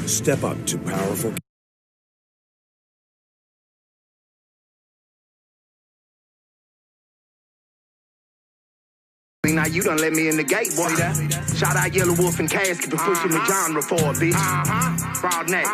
Step up to powerful. Now you done let me in the gate, boy. Shout out Yellow Wolf and Casket for pushing the genre forward, bitch. Fraud next.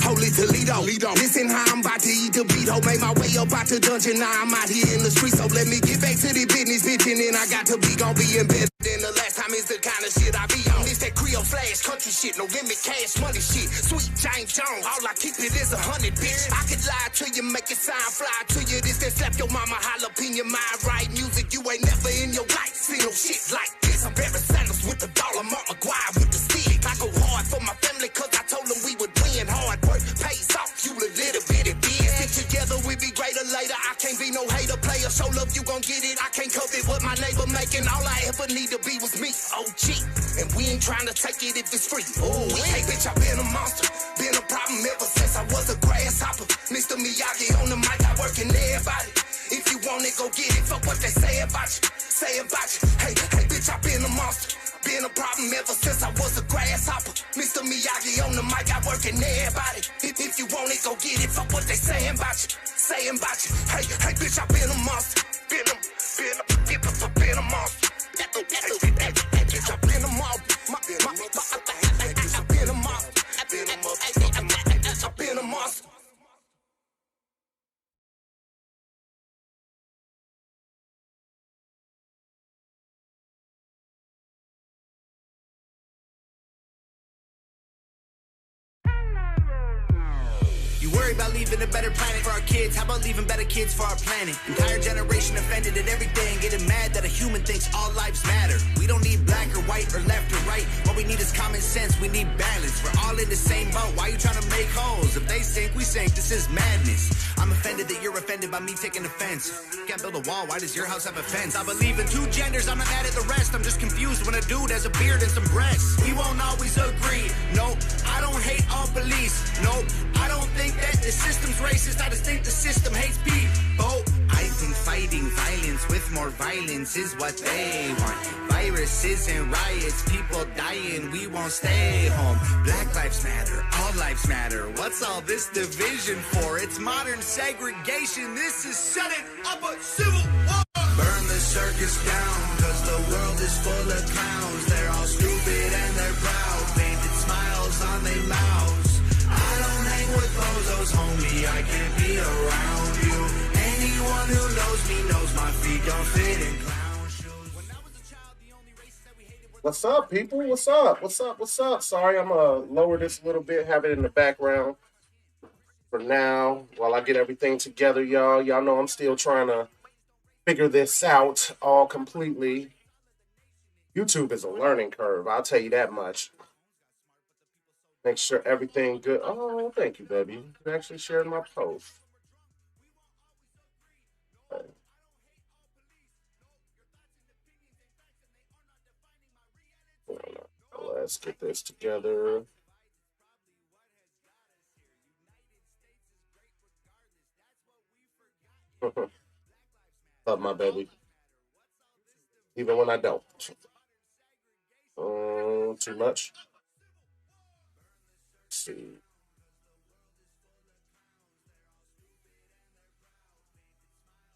Holy Toledo. Listen how I'm about to eat the beat. Ho, made my way up out the dungeon. Now I'm out here in the street. So let me get back to the business, bitch. And then I got to be gon' be in bed. Then the last time is the kind of shit I be on. This that Creole flash country shit. No limit cash money shit. Sweet James Jones. All I keep it is 100, bitch. I could lie to you, make it sound fly to you. This that slap your mama jalapeno mind. Right music you ain't never in your life seen no shit like this. I'm Barry Sanders with the dollar. Mark McGuire with the stick. I go hard for my family cause I told them we would win. Hard work pays off, you a little bitty bitch. Stick together, we be greater later. I can't be no hater player. Show love, you gon' get it. I can't covet what my neighbor making. All I ever need to be was me, OG. And we ain't trying to take it if it's free. Ooh, hey bitch, I been a monster. Been a problem ever since I was a grasshopper. Mr. Miyagi on the mic, I working everybody. If you want it, go get it. Fuck what they say about you. Say about you. Hey bitch, I been a monster. Been a problem ever since I was a grasshopper. Mr. Miyagi on the mic, I working everybody. If you want it, go get it. Fuck what they saying about you. Saying about you. Hey bitch, I been a monster. Been a monster. Hey, bitch, I been a monster. I been a monster. I been a monster. You worry about leaving a better planet for our kids. How about leaving better kids for our planet? Entire generation offended at everything, getting mad that a human thinks all lives matter. We don't need black or white or left or right. What we need is common sense. We need balance. We're all in the same boat. Why you trying to make holes? If they sink, we sink. This is madness. I'm offended that you're offended by me taking offense. Can't build a wall. Why does your house have a fence? I believe in two genders. I'm not mad at the rest. I'm just confused when a dude has a beard and some breasts. We won't always agree. Nope. I don't hate all police. Nope. I don't think that the system's racist. I just think the system hates people. I think fighting violence with more violence is what they want. Viruses and riots, people dying, we won't stay home. Black lives matter, all lives matter. What's all this division for? It's modern segregation. This is setting up a civil war. Burn the circus down, cause the world is full of clowns. They're all stupid and they're proud. Painted smiles on their mouths. I don't hang with bozos, homie, I can't be around you. Anyone who knows me knows my feet don't fit in clown shoes. When I was a child, the only races that we hated were... What's up, people? What's up? What's up? What's up? Sorry, I'm gonna lower this a little bit, have it in the background for now while I get everything together, y'all. Y'all know I'm still trying to figure this out all completely. YouTube is a learning curve, I'll tell you that much. Make sure everything good. Oh, thank you, baby. You actually shared my post. Okay. Let's get this together. Love my baby. Even when I don't. Too much. Let's see.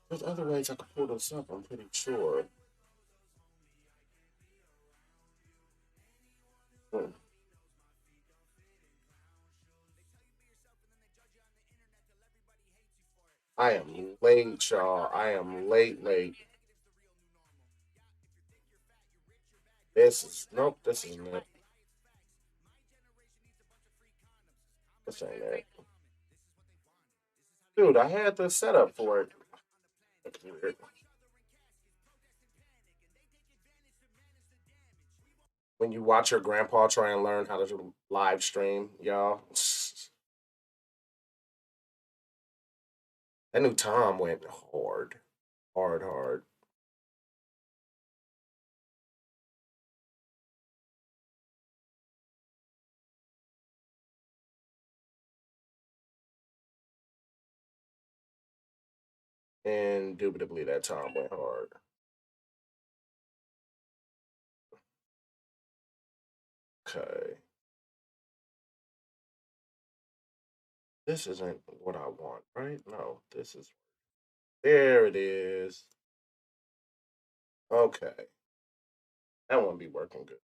There's other ways I could pull this up, I'm pretty sure. Hmm. I am late, y'all. I am late. This is nope. This isn't it. This ain't it. Dude, I had the setup for it. That's weird. When you watch your grandpa try and learn how to do live stream, y'all. That new Tom went hard. Indubitably, that Tom went hard. Okay. This isn't what I want, right? No, this is. There it is. Okay. That won't be working good.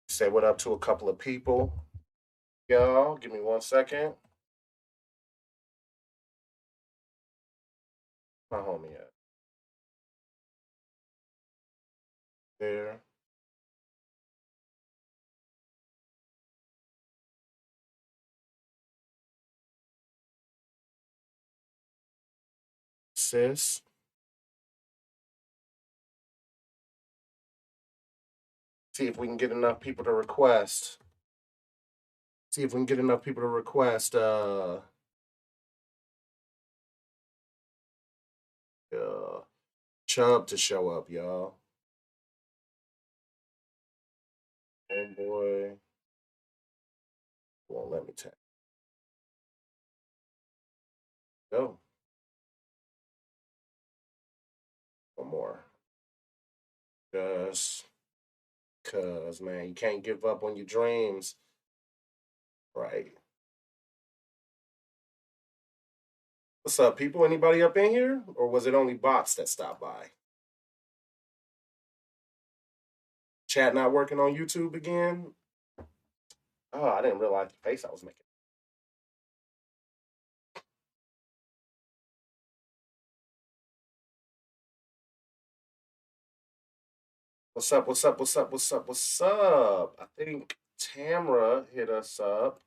Say what up to a couple of people. Y'all, give me 1 second. My homie at? There. Sis. See if we can get enough people to request. See if we can get enough people to request Chubb to show up, y'all. Oh boy. Won't let me tap. Go. One more. Just cause, man, you can't give up on your dreams. Right. What's up, people? Anybody up in here? Or was it only bots that stopped by? Chat not working on YouTube again? Oh, I didn't realize the face I was making. What's up? What's up? What's up? What's up? What's up? I think Tamra hit us up,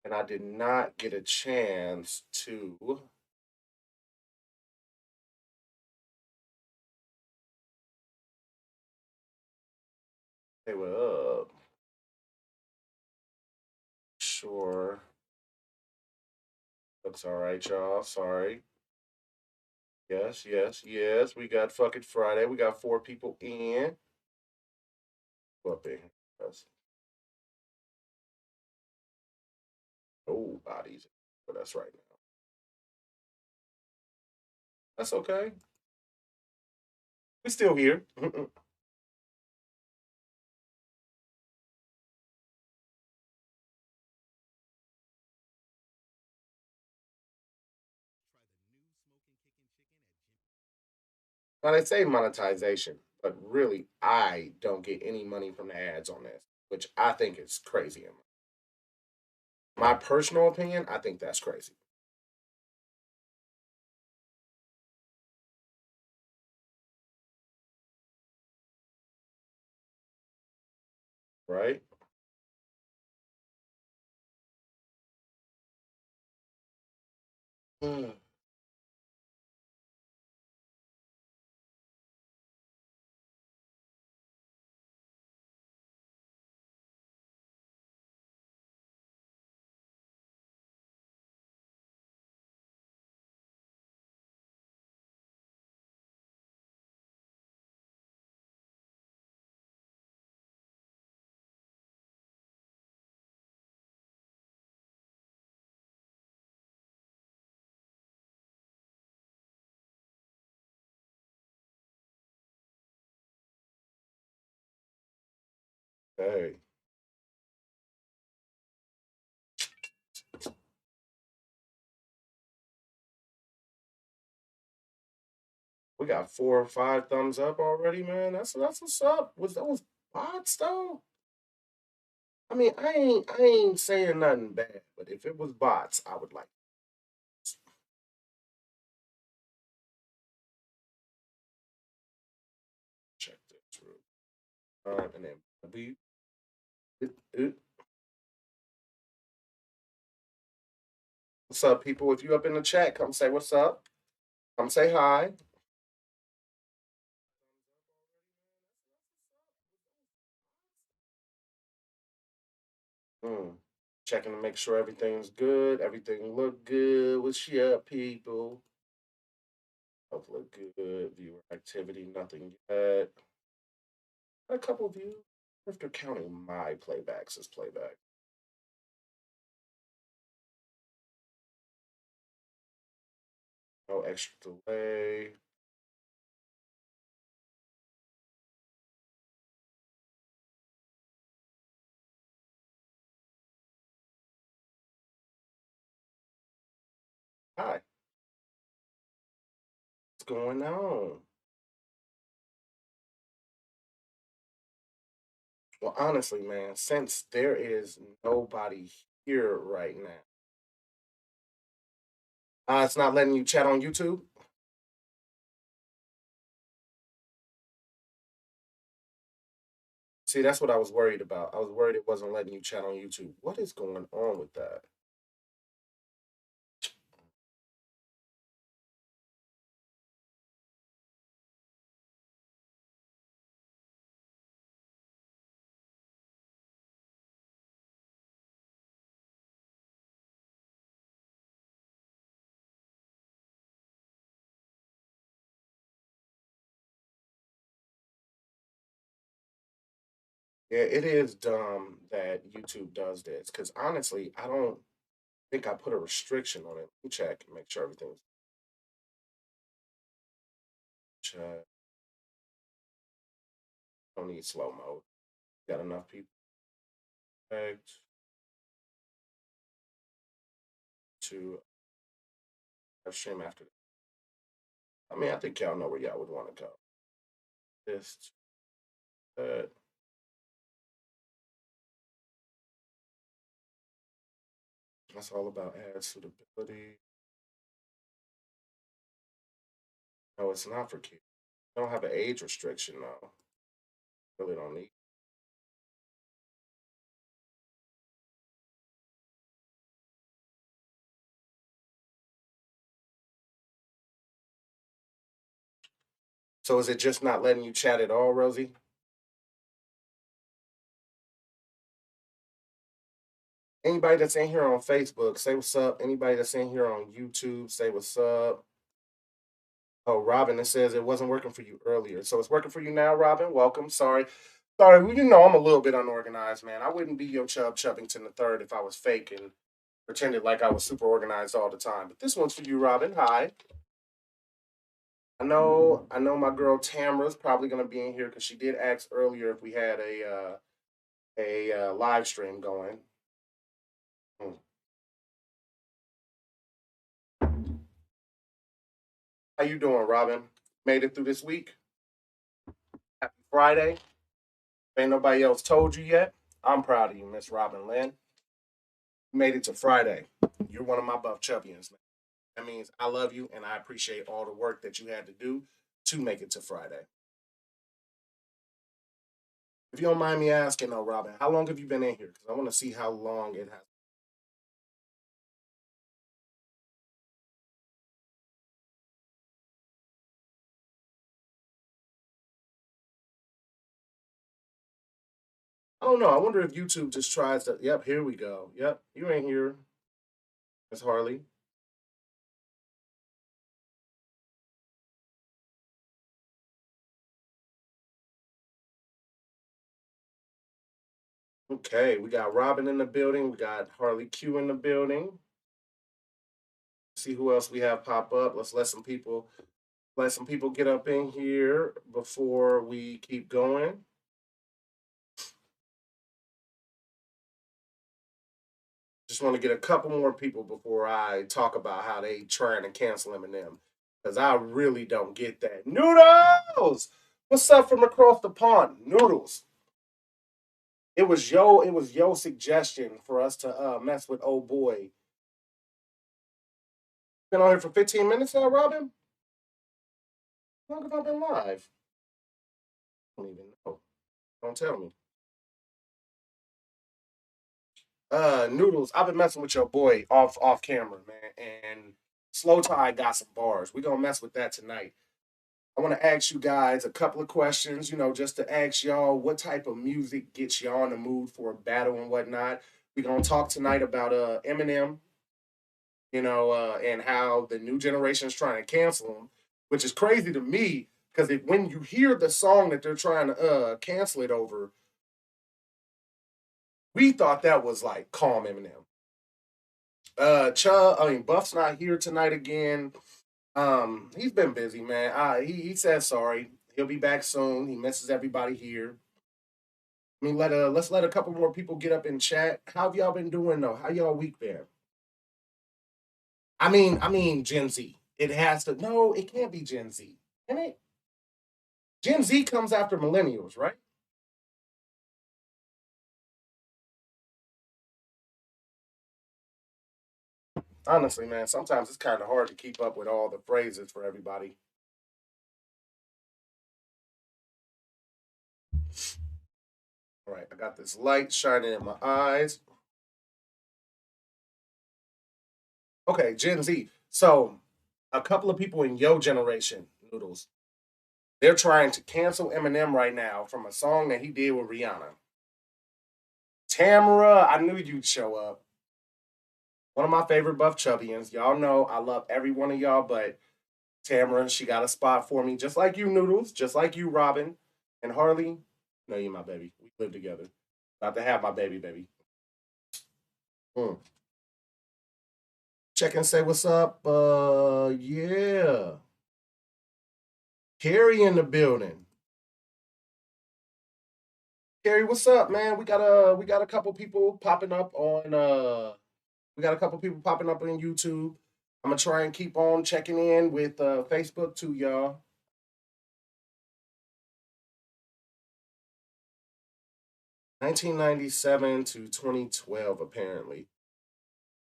and I did not get a chance to. Hey, what up? Sure. Looks all right, y'all. Sorry. Yes, yes, yes. We got fucking Friday. We got 4 people in. Go up in here. Oh, bodies with us right now. That's okay. We still here. Now they say monetization, but really, I don't get any money from the ads on this, which I think is crazy. In my personal opinion, I think that's crazy. Right? Mm. Hey, we got 4 or 5 thumbs up already, man. That's what's up. Was those bots though? I mean, I ain't saying nothing bad, but if it was bots, I would like to check this real. And then we. uh, What's up, people? If you up in the chat, come say what's up. Come say hi. Mm. Checking to make sure everything's good. Everything look good. What's up, people? Health look good. Viewer activity, nothing yet. A couple views. If they're counting my playbacks as playback. No extra delay. going on? Well, honestly, man, since there is nobody here right now, it's not letting you chat on YouTube. See, that's what I was worried about. I was worried it wasn't letting you chat on YouTube. What is going on with that? Yeah, it is dumb that YouTube does this because honestly, I don't think I put a restriction on it. Let me check and make sure everything's check. Don't need slow mode. Got enough people pegged to live stream after that. I mean, I think y'all know where y'all would want to go. This, that. That's all about ad suitability. No, it's not for kids. I don't have an age restriction though. Really don't need. So is it just not letting you chat at all, Rosie? Anybody that's in here on Facebook, say what's up. Anybody that's in here on YouTube, say what's up. Oh, Robin, it says it wasn't working for you earlier. So it's working for you now, Robin. Welcome. Sorry. Sorry, well, you know I'm a little bit unorganized, man. I wouldn't be your Chubbington the third if I was fake and pretended like I was super organized all the time. But this one's for you, Robin. Hi. I know my girl Tamra's probably gonna be in here because she did ask earlier if we had a live stream going. Hmm. How you doing, Robin? Made it through this week? Happy Friday. Ain't nobody else told you yet. I'm proud of you, Miss Robin Lynn. You made it to Friday. You're one of my buff champions, man. That means I love you and I appreciate all the work that you had to do to make it to Friday. If you don't mind me asking, though, Robin, how long have you been in here? Because I want to see how long it has. I don't know. I wonder if YouTube just tries to. Yep, here we go. Yep, you ain't here, Miss Harley. Okay, we got Robin in the building. We got Harley Q in the building. See who else we have pop up. Let's let some people get up in here before we keep going. Just want to get a couple more people before I talk about how they trying to cancel Eminem because I really don't get that. Noodles, what's up from across the pond? Noodles. It was yo suggestion for us to mess with old boy. Been on here for 15 minutes now, Robin. How long have I been live? I don't even know. Don't tell me. Noodles, I've been messing with your boy off camera, man, and Slow Tide got some bars. We're gonna mess with that tonight. I want to ask you guys a couple of questions, just to ask y'all what type of music gets y'all in the mood for a battle and whatnot. We're gonna talk tonight about Eminem, and how the new generation is trying to cancel him, which is crazy to me because when you hear the song that they're trying to cancel it over, we thought that was like calm Eminem. Buff's not here tonight again. He's been busy, man. He said sorry. He'll be back soon. He misses everybody here. Let's let a couple more people get up in chat. How have y'all been doing though? How y'all week been? I mean Gen Z. it has to. No, it can't be Gen Z. Can it? Gen Z comes after millennials, right? Honestly, man, sometimes it's kind of hard to keep up with all the phrases for everybody. All right, I got this light shining in my eyes. Okay, Gen Z. So, a couple of people in your generation, Noodles, they're trying to cancel Eminem right now from a song that he did with Rihanna. Tamara, I knew you'd show up. One of my favorite Buff Chubbians. Y'all know I love every one of y'all, but Tamara, she got a spot for me, just like you, Noodles, just like you, Robin, and Harley. No, you my baby. We live together. About to have my baby, baby. Mm. Check and say what's up. Yeah. Carrie in the building. Carrie, what's up, man? We got a couple people popping up on we got a couple people popping up on YouTube. I'm gonna try and keep on checking in with Facebook too, y'all. 1997 to 2012, apparently.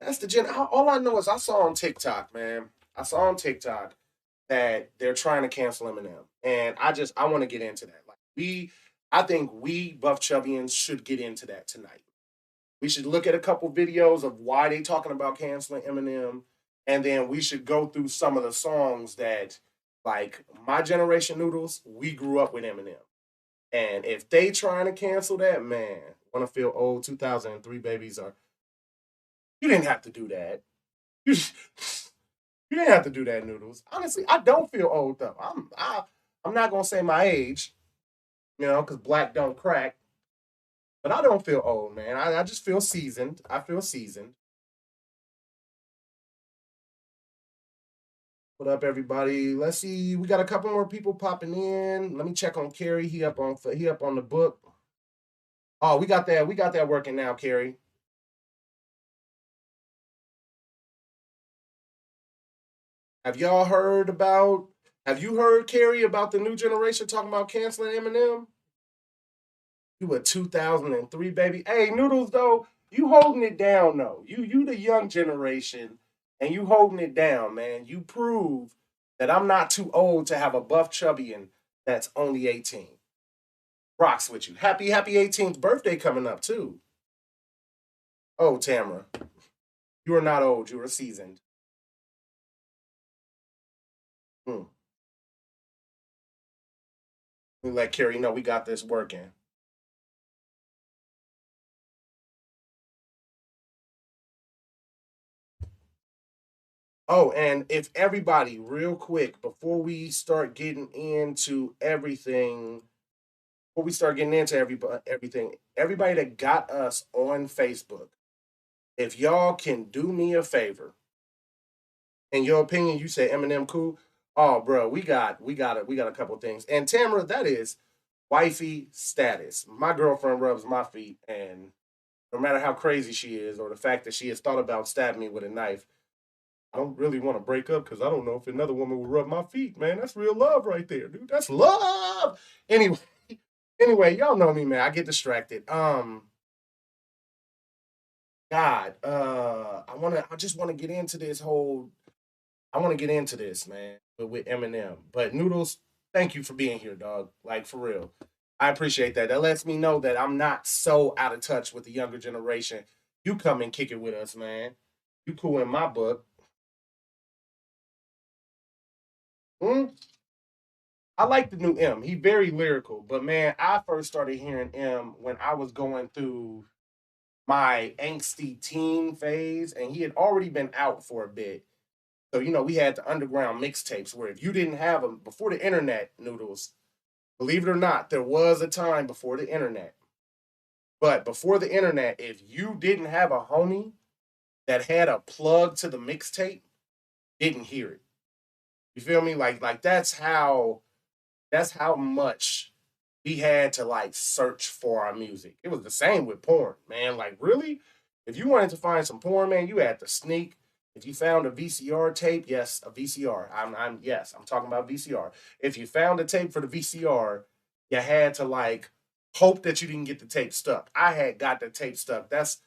That's the gen. All I know is I saw on TikTok, man. I saw on TikTok that they're trying to cancel Eminem, and I want to get into that. Like I think we Buff Chubbians should get into that tonight. We should look at a couple videos of why they talking about canceling Eminem, and then we should go through some of the songs that, like my generation, Noodles, we grew up with Eminem. And if they trying to cancel that, man, want to feel old? 2003 babies are. You didn't have to do that. You, you didn't have to do that, Noodles. Honestly, I don't feel old though. I'm not gonna say my age, because black don't crack. But I don't feel old, man. I just feel seasoned. I feel seasoned. What up, everybody? Let's see. We got a couple more people popping in. Let me check on Carrie. He up on the book. Oh, we got that. We got that working now, Carrie. Have y'all heard about? Have you heard, Carrie, about the new generation talking about canceling Eminem? You a 2003 baby. Hey, Noodles, though, you holding it down, though. You the young generation, and you holding it down, man. You prove that I'm not too old to have a buff chubbian that's only 18. Rocks with you. Happy 18th birthday coming up, too. Oh, Tamara, you are not old. You are seasoned. Hmm. We let Carrie know we got this working. Oh, and if everybody, real quick, before we start getting into everything, before we start getting into everybody that got us on Facebook, if y'all can do me a favor, in your opinion, you say Eminem cool. Oh, bro, we got a couple things. And Tamara, that is wifey status. My girlfriend rubs my feet, and no matter how crazy she is, or the fact that she has thought about stabbing me with a knife, I don't really want to break up because I don't know if another woman will rub my feet, man. That's real love right there, dude. That's love. Anyway, anyway, y'all know me, man. I get distracted. God, I just want to get into this whole. I want to get into this, man, with Eminem. But Noodles, thank you for being here, dog. Like for real, I appreciate that. That lets me know that I'm not so out of touch with the younger generation. You come and kick it with us, man. You cool in my book. Hmm? I like the new M. He very lyrical, but man, I first started hearing M when I was going through my angsty teen phase, and he had already been out for a bit. So we had the underground mixtapes where if you didn't have them before the internet, Noodles, believe it or not, there was a time before the internet. But before the internet, if you didn't have a homie that had a plug to the mixtape, didn't hear it. You feel me? Like that's how much we had to like search for our music. It was the same with porn, man. Like really, if you wanted to find some porn, man, you had to sneak. If you found a VCR tape, yes, a VCR. I'm talking about VCR. If you found a tape for the VCR, you had to like hope that you didn't get the tape stuck. I had got the tape stuck. That's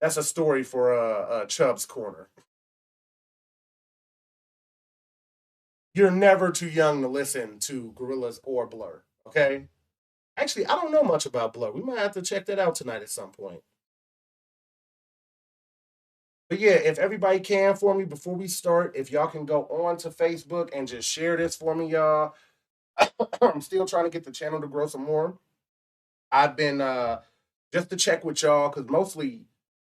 a story for Chubb's Corner. You're never too young to listen to Gorillaz or Blur. Okay. Actually, I don't know much about Blur. We might have to check that out tonight at some point. But yeah, if everybody can for me before we start, if y'all can go on to Facebook and just share this for me, y'all. I'm still trying to get the channel to grow some more. I've been just to check with y'all because mostly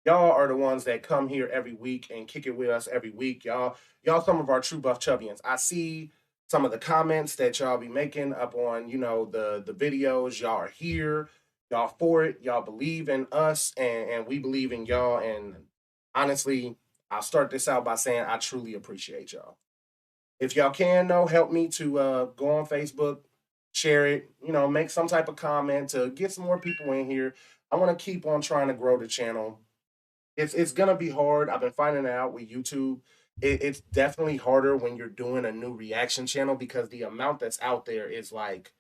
y'all are the ones that come here every week and kick it with us every week. Y'all some of our true buff chubbians. I see some of the comments that y'all be making up on, the videos. Y'all are here. Y'all for it. Y'all believe in us and we believe in y'all. And honestly, I'll start this out by saying I truly appreciate y'all. If y'all can, though, help me to go on Facebook, share it, make some type of comment to get some more people in here. I want to keep on trying to grow the channel. It's gonna be hard. I've been finding it out with YouTube. It's definitely harder when you're doing a new reaction channel because the amount that's out there is like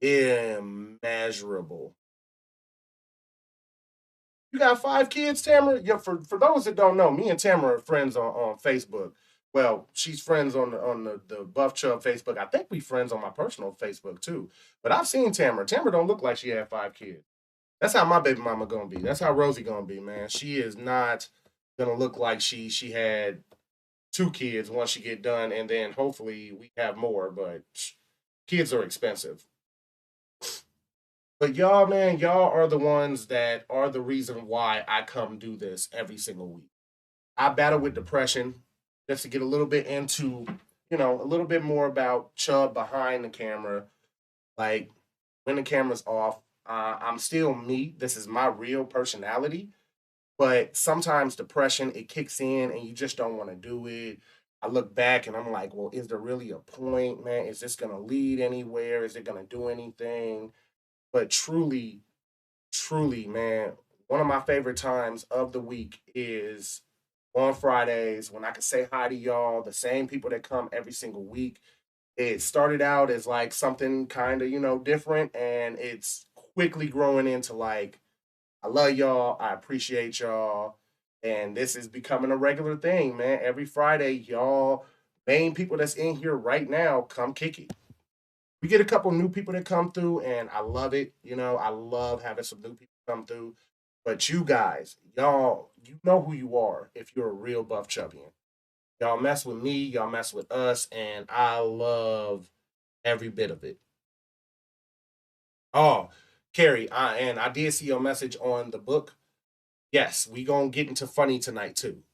immeasurable. You got 5 kids, Tamara? Yeah, for those that don't know, me and Tamara are friends on Facebook. Well, she's friends on the Buff Chub Facebook. I think we friends on my personal Facebook too. But I've seen Tamara. Tamara don't look like she had 5 kids. That's how my baby mama gonna be. That's how Rosie gonna be, man. She is not gonna look like she had 2 kids once she get done, and then hopefully we have more. But kids are expensive. But y'all, man, y'all are the ones that are the reason why I come do this every single week. I battle with depression just to get a little bit into, a little bit more about Chubb behind the camera. Like when the camera's off, I'm still me. This is my real personality. But sometimes depression, it kicks in and you just don't want to do it. I look back and I'm like, well, is there really a point, man? Is this going to lead anywhere? Is it going to do anything? But truly, truly, man, one of my favorite times of the week is on Fridays when I can say hi to y'all, the same people that come every single week. It started out as like something kind of, different, and it's quickly growing into like, I love y'all, I appreciate y'all, and this is becoming a regular thing, man. Every Friday, y'all, main people that's in here right now, come kick it. We get a couple new people that come through, and I love it. I love having some new people come through. But you guys, y'all, you know who you are if you're a real Buff Chubbian. Y'all mess with me, y'all mess with us, and I love every bit of it. Oh, Carrie, and I did see your message on the book. Yes, we gonna get into funny tonight too.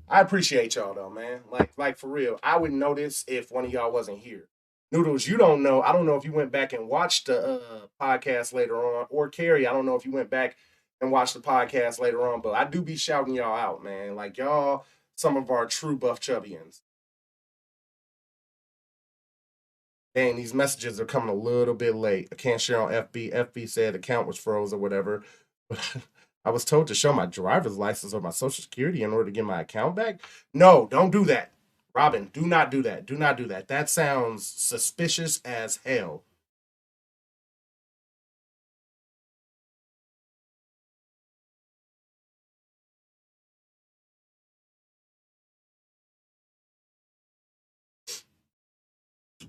I appreciate y'all though, man. Like for real. I would notice if one of y'all wasn't here. Noodles, you don't know. I don't know if you went back and watched the podcast later on, or Carrie. I don't know if you went back and watched the podcast later on, but I do be shouting y'all out, man. Like y'all, some of our true Buff Chubbians. Dang, these messages are coming a little bit late. I can't share on FB. FB said account was froze or whatever. But I was told to show my driver's license or my social security in order to get my account back. No, don't do that. Robin, do not do that. Do not do that. That sounds suspicious as hell.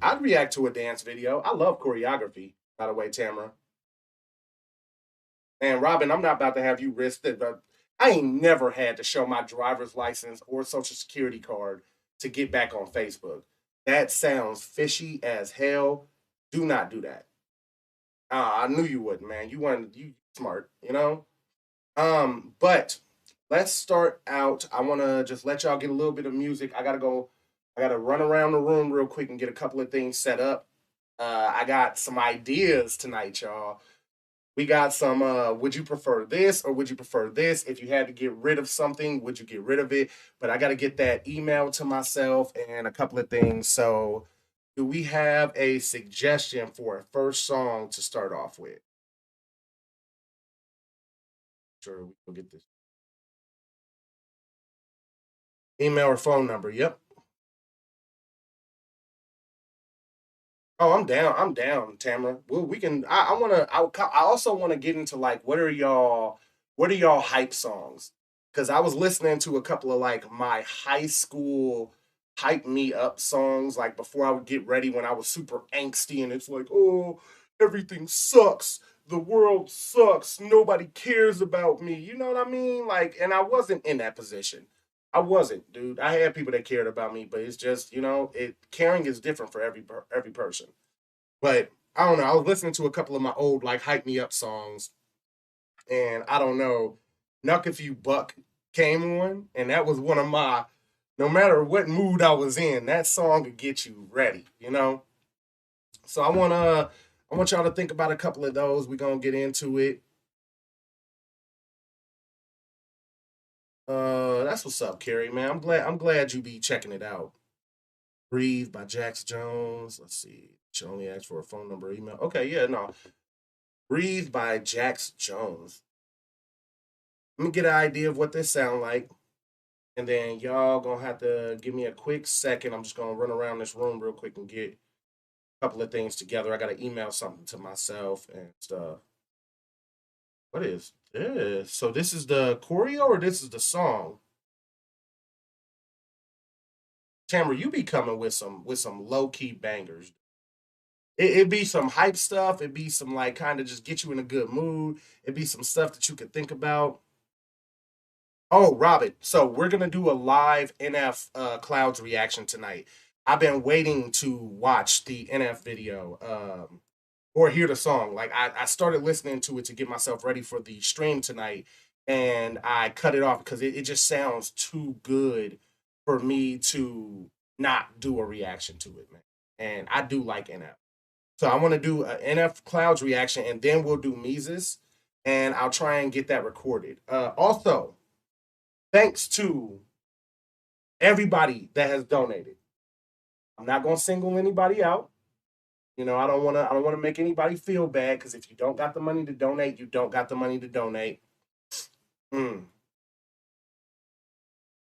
I'd react to a dance video. I love choreography, by the way, Tamara. And Robin, I'm not about to have you risk it, but I ain't never had to show my driver's license or social security card to get back on Facebook. That sounds fishy as hell. Do not do that. I knew you wouldn't, man. You smart, But let's start out. I wanna just let y'all get a little bit of music. I gotta run around the room real quick and get a couple of things set up. I got some ideas tonight, y'all. We got some would you prefer this or would you prefer this? If you had to get rid of something, would you get rid of it? But I got to get that email to myself and a couple of things. So, do we have a suggestion for a first song to start off with? Sure, we will get this. Email or phone number. Yep. Oh, I'm down. I'm down, Tamara. Well, we can. I want to. I also want to get into like what are y'all hype songs? Because I was listening to a couple of like my high school hype me up songs, like before I would get ready when I was super angsty, and it's like, oh, everything sucks. The world sucks. Nobody cares about me. You know what I mean? Like, and I wasn't in that position. I wasn't, dude. I had people that cared about me, but it's just, it caring is different for every person. But I don't know. I was listening to a couple of my old like hype me up songs, and I don't know, Knuck If You Buck came on, and that was one of my. No matter what mood I was in, that song could get you ready. So I want y'all to think about a couple of those. We're gonna get into it. That's what's up, Carrie, man. I'm glad you be checking it out. Breathe by Jax Jones. Let's see. She only asked for a phone number, email. Okay, yeah, no. Breathe by Jax Jones. Let me get an idea of what this sound like. And then y'all gonna have to give me a quick second. I'm just gonna run around this room real quick and get a couple of things together. I gotta email something to myself and stuff. What is this? So this is the choreo or this is the song? Tamara, you be coming with some low key bangers. It be some hype stuff. It be some like kind of just get you in a good mood. It be some stuff that you could think about. Oh, Robin. So we're gonna do a live NF Clouds reaction tonight. I've been waiting to watch the NF video or hear the song. Like I started listening to it to get myself ready for the stream tonight, and I cut it off because it just sounds too good for me to not do a reaction to it, man. And I do like NF. So I want to do an NF Clouds reaction, and then we'll do Mises, and I'll try and get that recorded. Also, thanks to everybody that has donated. I'm not gonna single anybody out. I don't wanna make anybody feel bad because if you don't got the money to donate, you don't got the money to donate. Mm.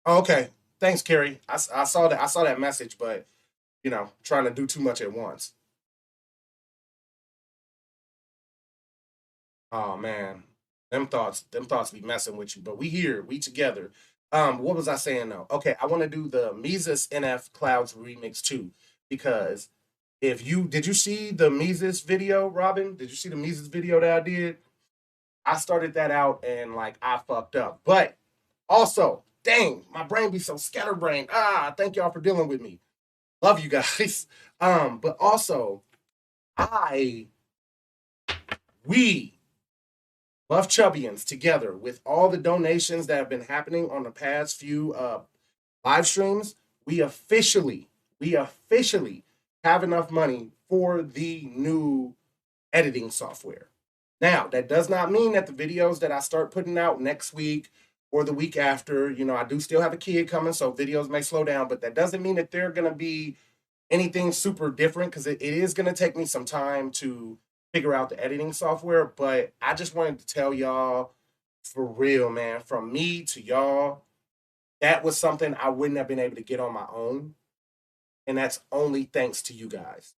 Okay. Thanks, Carrie. I saw that. I saw that message, but trying to do too much at once. Oh man, them thoughts be messing with you. But we here, we together. What was I saying though? Okay, I want to do the Mises NF Clouds remix too, because if you did you see the Mises video, Robin? Did you see the Mises video that I did? I started that out and like I fucked up. But also, dang, my brain be so scatterbrained. Thank y'all for dealing with me. Love you guys. But also, I we Love Chubbians together with all the donations that have been happening on the past few live streams, we officially, we officially have enough money for the new editing software. Now, that does not mean that the videos that I start putting out next week or the week after, I do still have a kid coming, so videos may slow down, but that doesn't mean that they're going to be anything super different because it is going to take me some time to figure out the editing software. But I just wanted to tell y'all for real, man, from me to y'all, that was something I wouldn't have been able to get on my own. And that's only thanks to you guys.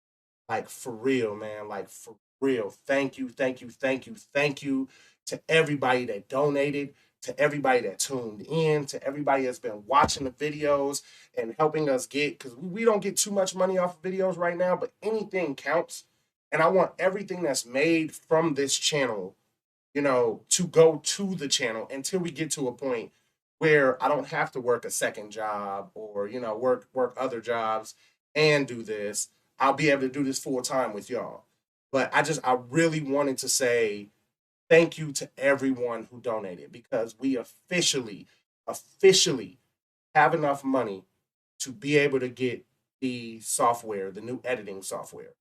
Like for real, man. Like for real. Thank you, thank you, thank you, thank you to everybody that donated, to everybody that tuned in, to everybody that's been watching the videos and helping us get, because we don't get too much money off of videos right now, but anything counts. And I want everything that's made from this channel, to go to the channel until we get to a point where I don't have to work a second job or, work other jobs and do this. I'll be able to do this full time with y'all. But I really wanted to say thank you to everyone who donated because we officially have enough money to be able to get the software, the new editing software.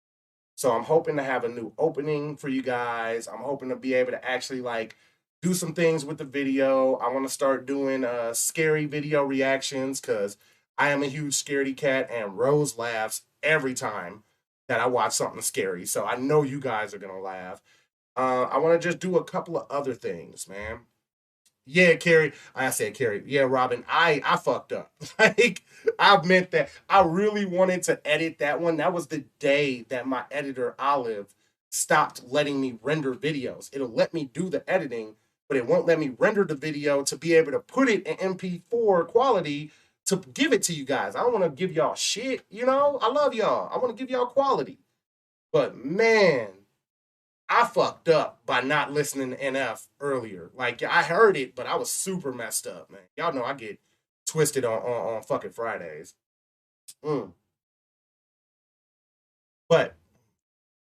So I'm hoping to have a new opening for you guys. I'm hoping to be able to actually like do some things with the video. I want to start doing scary video reactions because I am a huge scaredy cat and Rose laughs every time that I watch something scary. So I know you guys are gonna laugh. I want to just do a couple of other things, man. Yeah, Carrie. I said Carrie. Yeah, Robin. I fucked up. Like I meant that. I really wanted to edit that one. That was the day that my editor Olive stopped letting me render videos. It'll let me do the editing, but it won't let me render the video to be able to put it in MP4 quality to give it to you guys. I don't want to give y'all shit, you know? I love y'all. I want to give y'all quality. But man, I fucked up by not listening to NF earlier. Like I heard it, but I was super messed up, man. Y'all know I get twisted on fucking Fridays. Mm. But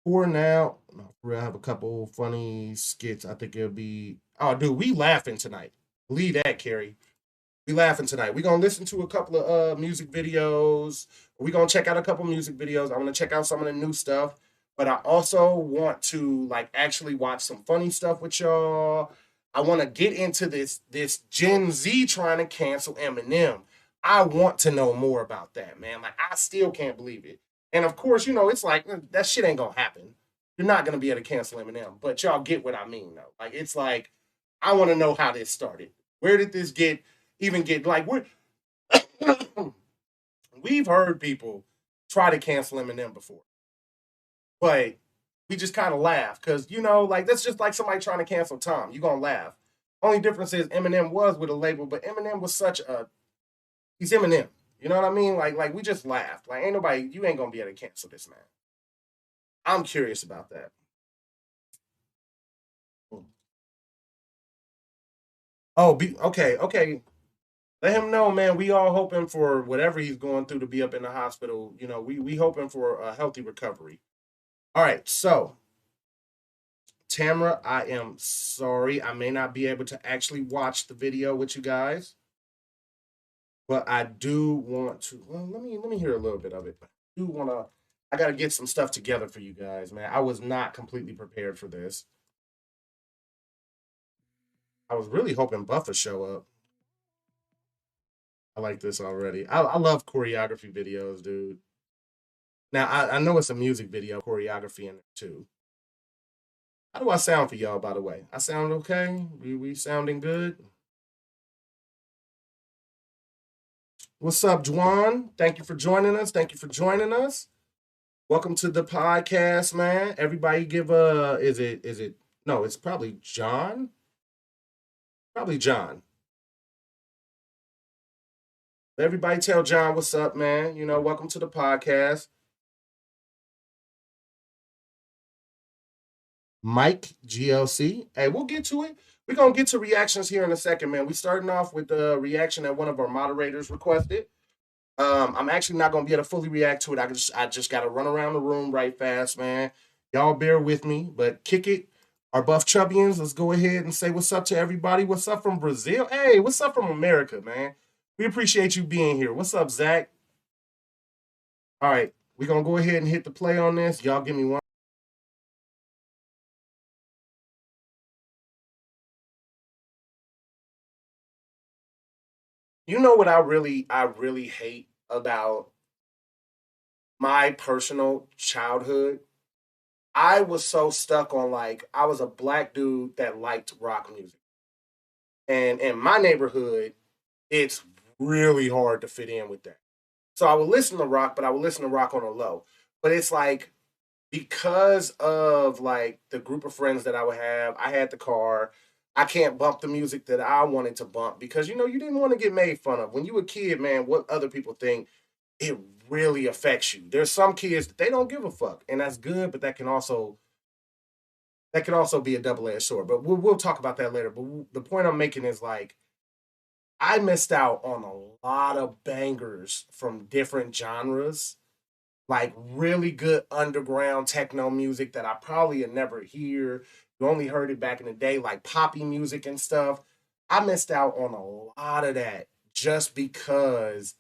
for now, no, for real, I have a couple funny skits. I think it'll be. Oh, dude, we laughing tonight. Believe that, Carrie. We laughing tonight. We gonna listen to a couple of music videos. We gonna check out a couple music videos. I'm gonna check out some of the new stuff. But I also want to like actually watch some funny stuff with y'all. I want to get into this Gen Z trying to cancel Eminem. I want to know more about that, man. Like I still can't believe it. And of course, you know, it's like that shit ain't gonna happen. You're not gonna be able to cancel Eminem. But y'all get what I mean, though. Like it's like I want to know how this started. Where did this even get like we've heard people try to cancel Eminem before, but we just kind of laugh because you know, like that's just like somebody trying to cancel Tom. You gonna laugh. Only difference is Eminem was with a label, but Eminem was such a he's Eminem. You know what I mean? Like we just laughed. Like ain't nobody you ain't gonna be able to cancel this man. I'm curious about that. Oh, okay. Let him know, man. We all hoping for whatever he's going through to be up in the hospital. You know, we hoping for a healthy recovery. All right, so Tamara, I am sorry. I may not be able to actually watch the video with you guys, but I do want to. Well, let me hear a little bit of it. I do want to. I got to get some stuff together for you guys, man. I was not completely prepared for this. I was really hoping Buffer show up. I like this already. I love choreography videos, dude. Now I know it's a music video choreography in it too. How do I sound for y'all, by the way? I sound okay? We sounding good? What's up, Juan? Thank you for joining us. Thank you for joining us. Welcome to the podcast, man. Everybody give a is it no, it's probably John. Probably John. Everybody tell John what's up, man. You know, welcome to the podcast. Mike GLC. Hey, we'll get to it. We're gonna get to reactions here in a second, man. We starting off with the reaction that one of our moderators requested. I'm actually not gonna be able to fully react to it. I just gotta run around the room right fast, man. Y'all bear with me, but kick it. Our buff chubbians, let's go ahead and say what's up to everybody. What's up from Brazil? Hey, what's up from America, man? We appreciate you being here. What's up, Zach? All right, we're gonna go ahead and hit the play on this. Y'all give me one. You know what I really hate about my personal childhood? I was so stuck on like I was a black dude that liked rock music. And in my neighborhood, it's really hard to fit in with that. So I would listen to rock, but I would listen to rock on a low. But it's like because of like the group of friends that I would have, I had the car. I can't bump the music that I wanted to bump because you know you didn't want to get made fun of. When you a kid, man, what other people think it really affects you. There's some kids that they don't give a fuck, and that's good, but that can also be a double-edged sword. But we'll talk about that later. But the point I'm making is like I missed out on a lot of bangers from different genres, like really good underground techno music that I probably had never hear. You only heard it back in the day, like poppy music and stuff. I missed out on a lot of that just because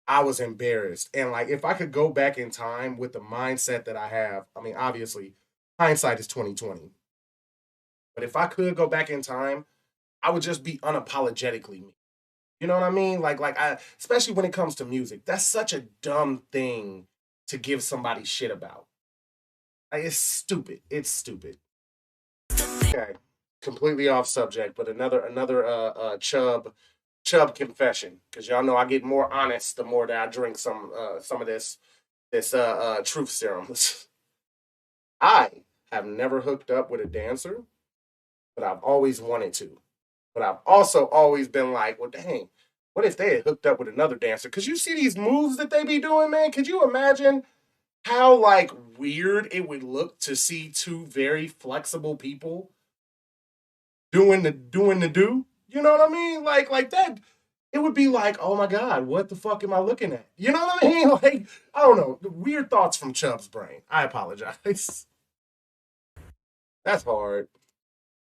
I was embarrassed. And like if I could go back in time with the mindset that I have, I mean, obviously, hindsight is 2020. But if I could go back in time, I would just be unapologetically me. You know what I mean? Like I especially when it comes to music. That's such a dumb thing to give somebody shit about. Like, it's stupid. It's stupid. Okay. completely off subject, but another chub confession, because y'all know I get more honest the more that I drink some of this truth serum. I have never hooked up with a dancer, but I've always wanted to. But I've also always been like, well, dang, what if they had hooked up with another dancer? Because you see these moves that they be doing, man. Could you imagine how like weird it would look to see two very flexible people doing the do? You know what I mean? Like that. It would be like, oh my god, what the fuck am I looking at? You know what I mean? Like, I don't know. Weird thoughts from Chubb's brain. I apologize. That's hard.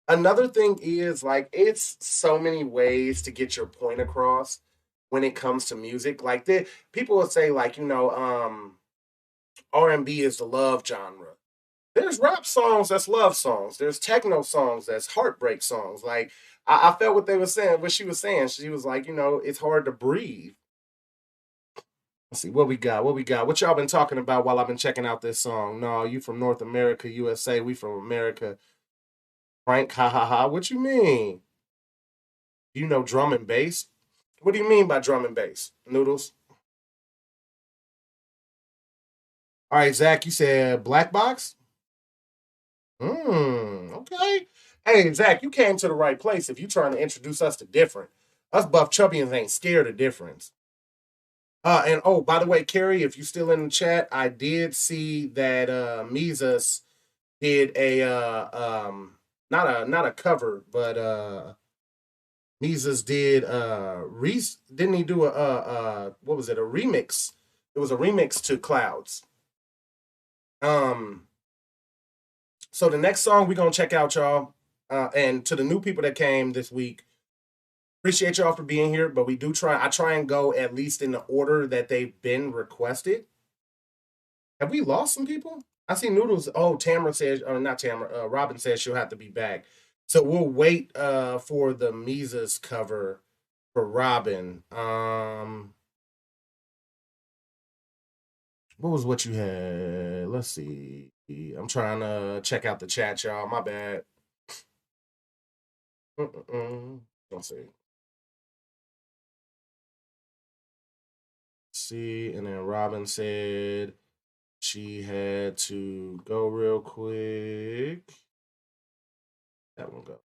Another thing is like it's so many ways to get your point across when it comes to music. Like people will say like, R&B is the love genre. There's rap songs that's love songs. There's techno songs that's heartbreak songs. Like I felt what they were saying, what she was saying. She was like, it's hard to breathe. Let's see what we got. What we got? What y'all been talking about while I've been checking out this song? No, you from North America, USA. We from America. Frank, ha ha ha. What you mean? You know drum and bass? What do you mean by drum and bass? Noodles? All right, Zach, you said black box? Okay. Hey, Zach, you came to the right place if you trying to introduce us to different. Us buff chubbians ain't scared of difference. And oh, by the way, Carrie, if you still in the chat, I did see that Mises did a not a cover, but Mises did Reese didn't he do a what was it, a remix? It was a remix to Clouds. So the next song we're gonna check out, y'all, and to the new people that came this week, appreciate y'all for being here. But I try and go at least in the order that they've been requested. Have we lost some people? I see Noodles. Oh, Tamara says, not Tamara. Robin says she'll have to be back. So we'll wait for the Mises cover for Robin. What was what you had? Let's see. I'm trying to check out the chat, y'all. My bad. Let's see. See, and then Robin said she had to go real quick. That one go.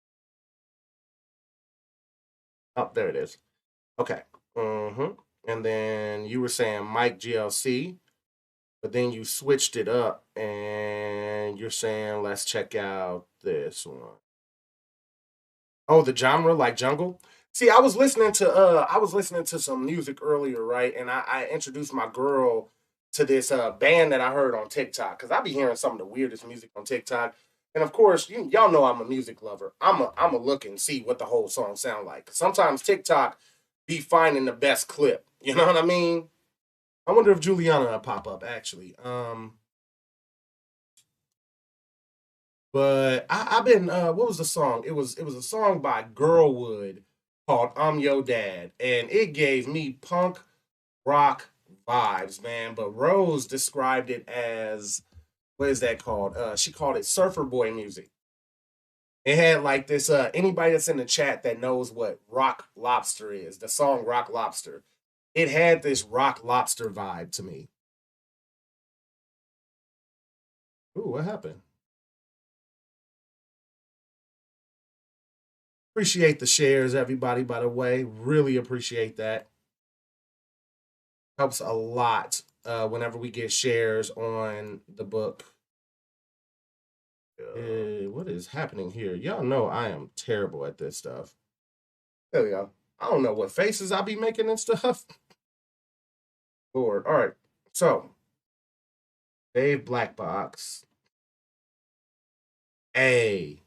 Oh, there it is. Okay. And then you were saying Mike GLC, but then you switched it up and you're saying let's check out this one. Oh, the genre like jungle. See, I was listening to some music earlier, right? And I introduced my girl to this band that I heard on TikTok because I be hearing some of the weirdest music on TikTok. And of course, y'all know I'm a music lover. I'm a look and see what the whole song sound like. Sometimes TikTok be finding the best clip. You know what I mean? I wonder if Juliana will pop up actually. But I've been what was the song? It was a song by Girlwood called I'm Your Dad, and it gave me punk rock vibes, man. But Rose described it as what is that called? She called it surfer boy music. It had like this. Anybody that's in the chat that knows what Rock Lobster is, the song Rock Lobster, it had this Rock Lobster vibe to me. Ooh, what happened? Appreciate the shares, everybody, by the way. Really appreciate that. Helps a lot whenever we get shares on the book. What is happening here? Y'all know I am terrible at this stuff. There we go. I don't know what faces I be making and stuff. Lord. All right. So, Dave Blackbox. Hey.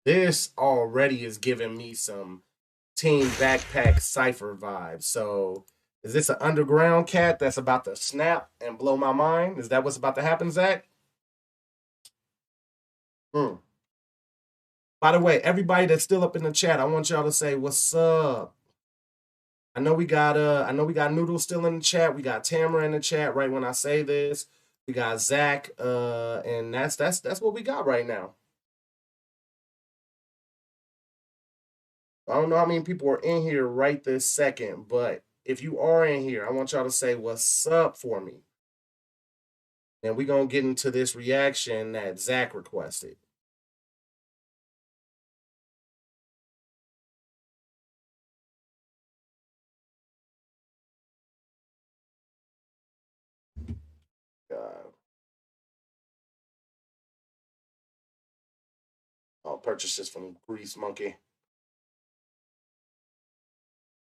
This already is giving me some Team Backpack Cypher vibes. So, is this an underground cat that's about to snap and blow my mind? Is that what's about to happen, Zach? By the way, everybody that's still up in the chat, I want y'all to say what's up. I know we got Noodle still in the chat. We got Tamara in the chat right when I say this. We got Zach, and that's what we got right now. I don't know how many people are in here right this second, but if you are in here, I want y'all to say what's up for me. And we're going to get into this reaction that Zach requested. I'll purchase this from Grease Monkey.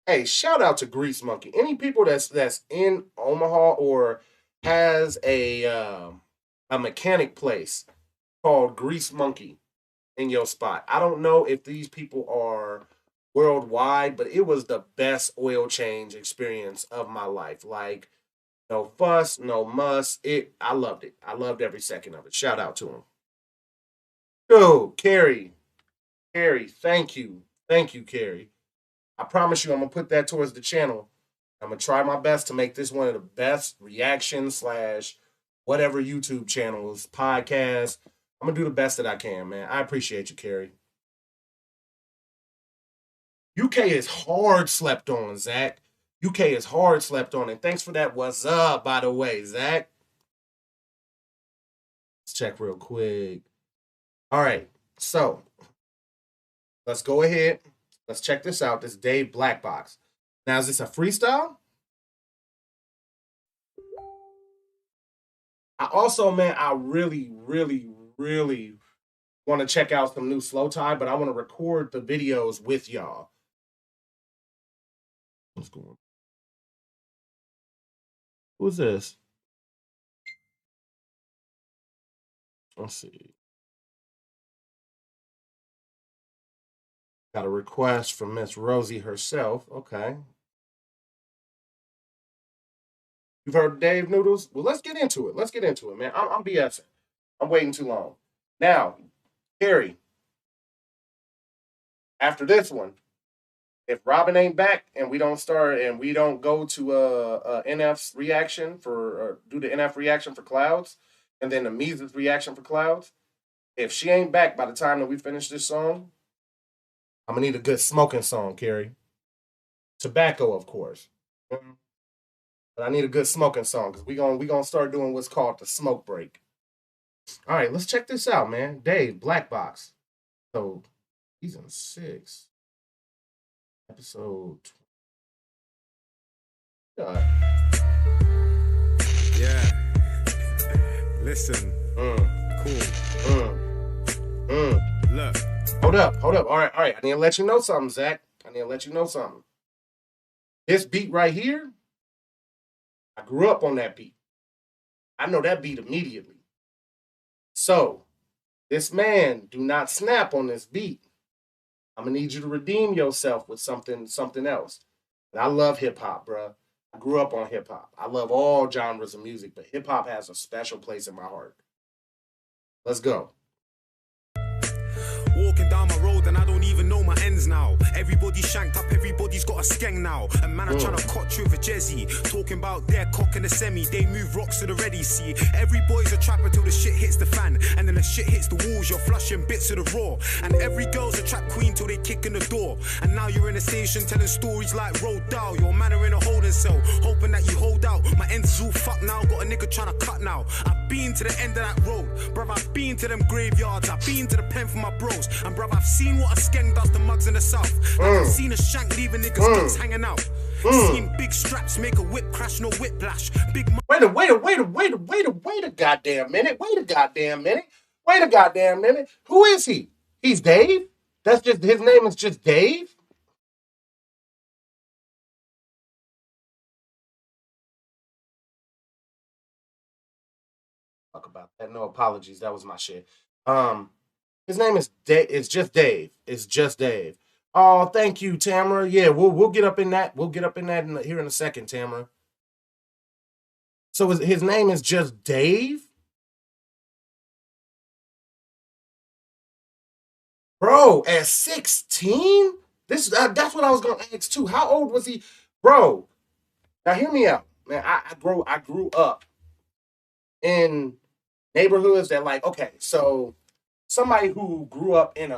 Hey, shout out to Grease Monkey. Any people that's in Omaha or has a mechanic place called Grease Monkey in your spot. I don't know if these people are worldwide, but it was the best oil change experience of my life. Like, no fuss, no muss. I loved it. I loved every second of it. Shout out to him. Dude, Carrie, thank you. Thank you, Carrie. I promise you, I'm gonna put that towards the channel. I'm gonna try my best to make this one of the best reaction slash whatever YouTube channels, podcasts. I'm gonna do the best that I can, man. I appreciate you, Carrie. UK is hard slept on, Zach. UK is hard slept on, and thanks for that. What's up, by the way, Zach? Let's check real quick. All right, so let's go ahead. Let's check this out. This Dave Black Box. Now, is this a freestyle? I also, man, I really want to check out some new Slow Tie, but I want to record the videos with y'all. What's going on? Who's this? Let's see. Got a request from Miss Rosie herself. Okay. You've heard Dave Noodles? Well, let's get into it. Let's get into it, man. I'm BSing. I'm waiting too long. Now, Carrie, after this one, if Robin ain't back and we don't start and we don't go to NF's reaction for do the NF reaction for Clouds and then the Mises reaction for Clouds, if she ain't back by the time that we finish this song, I'm gonna need a good smoking song, Carrie. Tobacco, of course. But I need a good smoking song because we gonna start doing what's called the smoke break. All right, let's check this out, man. Dave, Black Box. So season 6. Episode 20. Yeah. Listen. Cool. Look. Hold up. All right. I need to let you know something, Zach. This beat right here, I grew up on that beat. I know that beat immediately. So, this man, do not snap on this beat. I'm gonna need you to redeem yourself with something else. And I love hip hop, bro. I grew up on hip hop. I love all genres of music, but hip hop has a special place in my heart. Let's go. Walking down my road and I don't even know my ends now. Everybody's shanked up, everybody's got a skeng now. And man, I'm trying to cut you with a jezzy. Talking about their cock in the semi, they move rocks to the ready. See, every boy's a trapper till the shit hits the fan. And then the shit hits the walls, you're flushing bits of the raw. And every girl's a trap queen till they kick in the door. And now you're in a station telling stories like Road Down. Your man are in a holding cell, hoping that you hold out. My ends is all fucked now, got a nigga trying to cut now. I've been to the end of that road, bruv, I've been to them graveyards. I've been to the pen for my bros. And bruv, I've seen what a skeng does to mugs in the south. I've seen a shank leaving niggas guns hanging out. Seen big straps make a whip crash, no whiplash. Big Wait a goddamn minute. Who is he? He's Dave? That's just his name is just Dave? Talk about that. No apologies. That was my shit. His name is Dave. It's just Dave. Oh, thank you, Tamara. Yeah, we'll get up in that. Here in a second, Tamara. So his name is just Dave? Bro, at 16? That's what I was gonna ask too. How old was he? Bro, now hear me out. Man, I grew up in neighborhoods that like, okay, so somebody who grew up in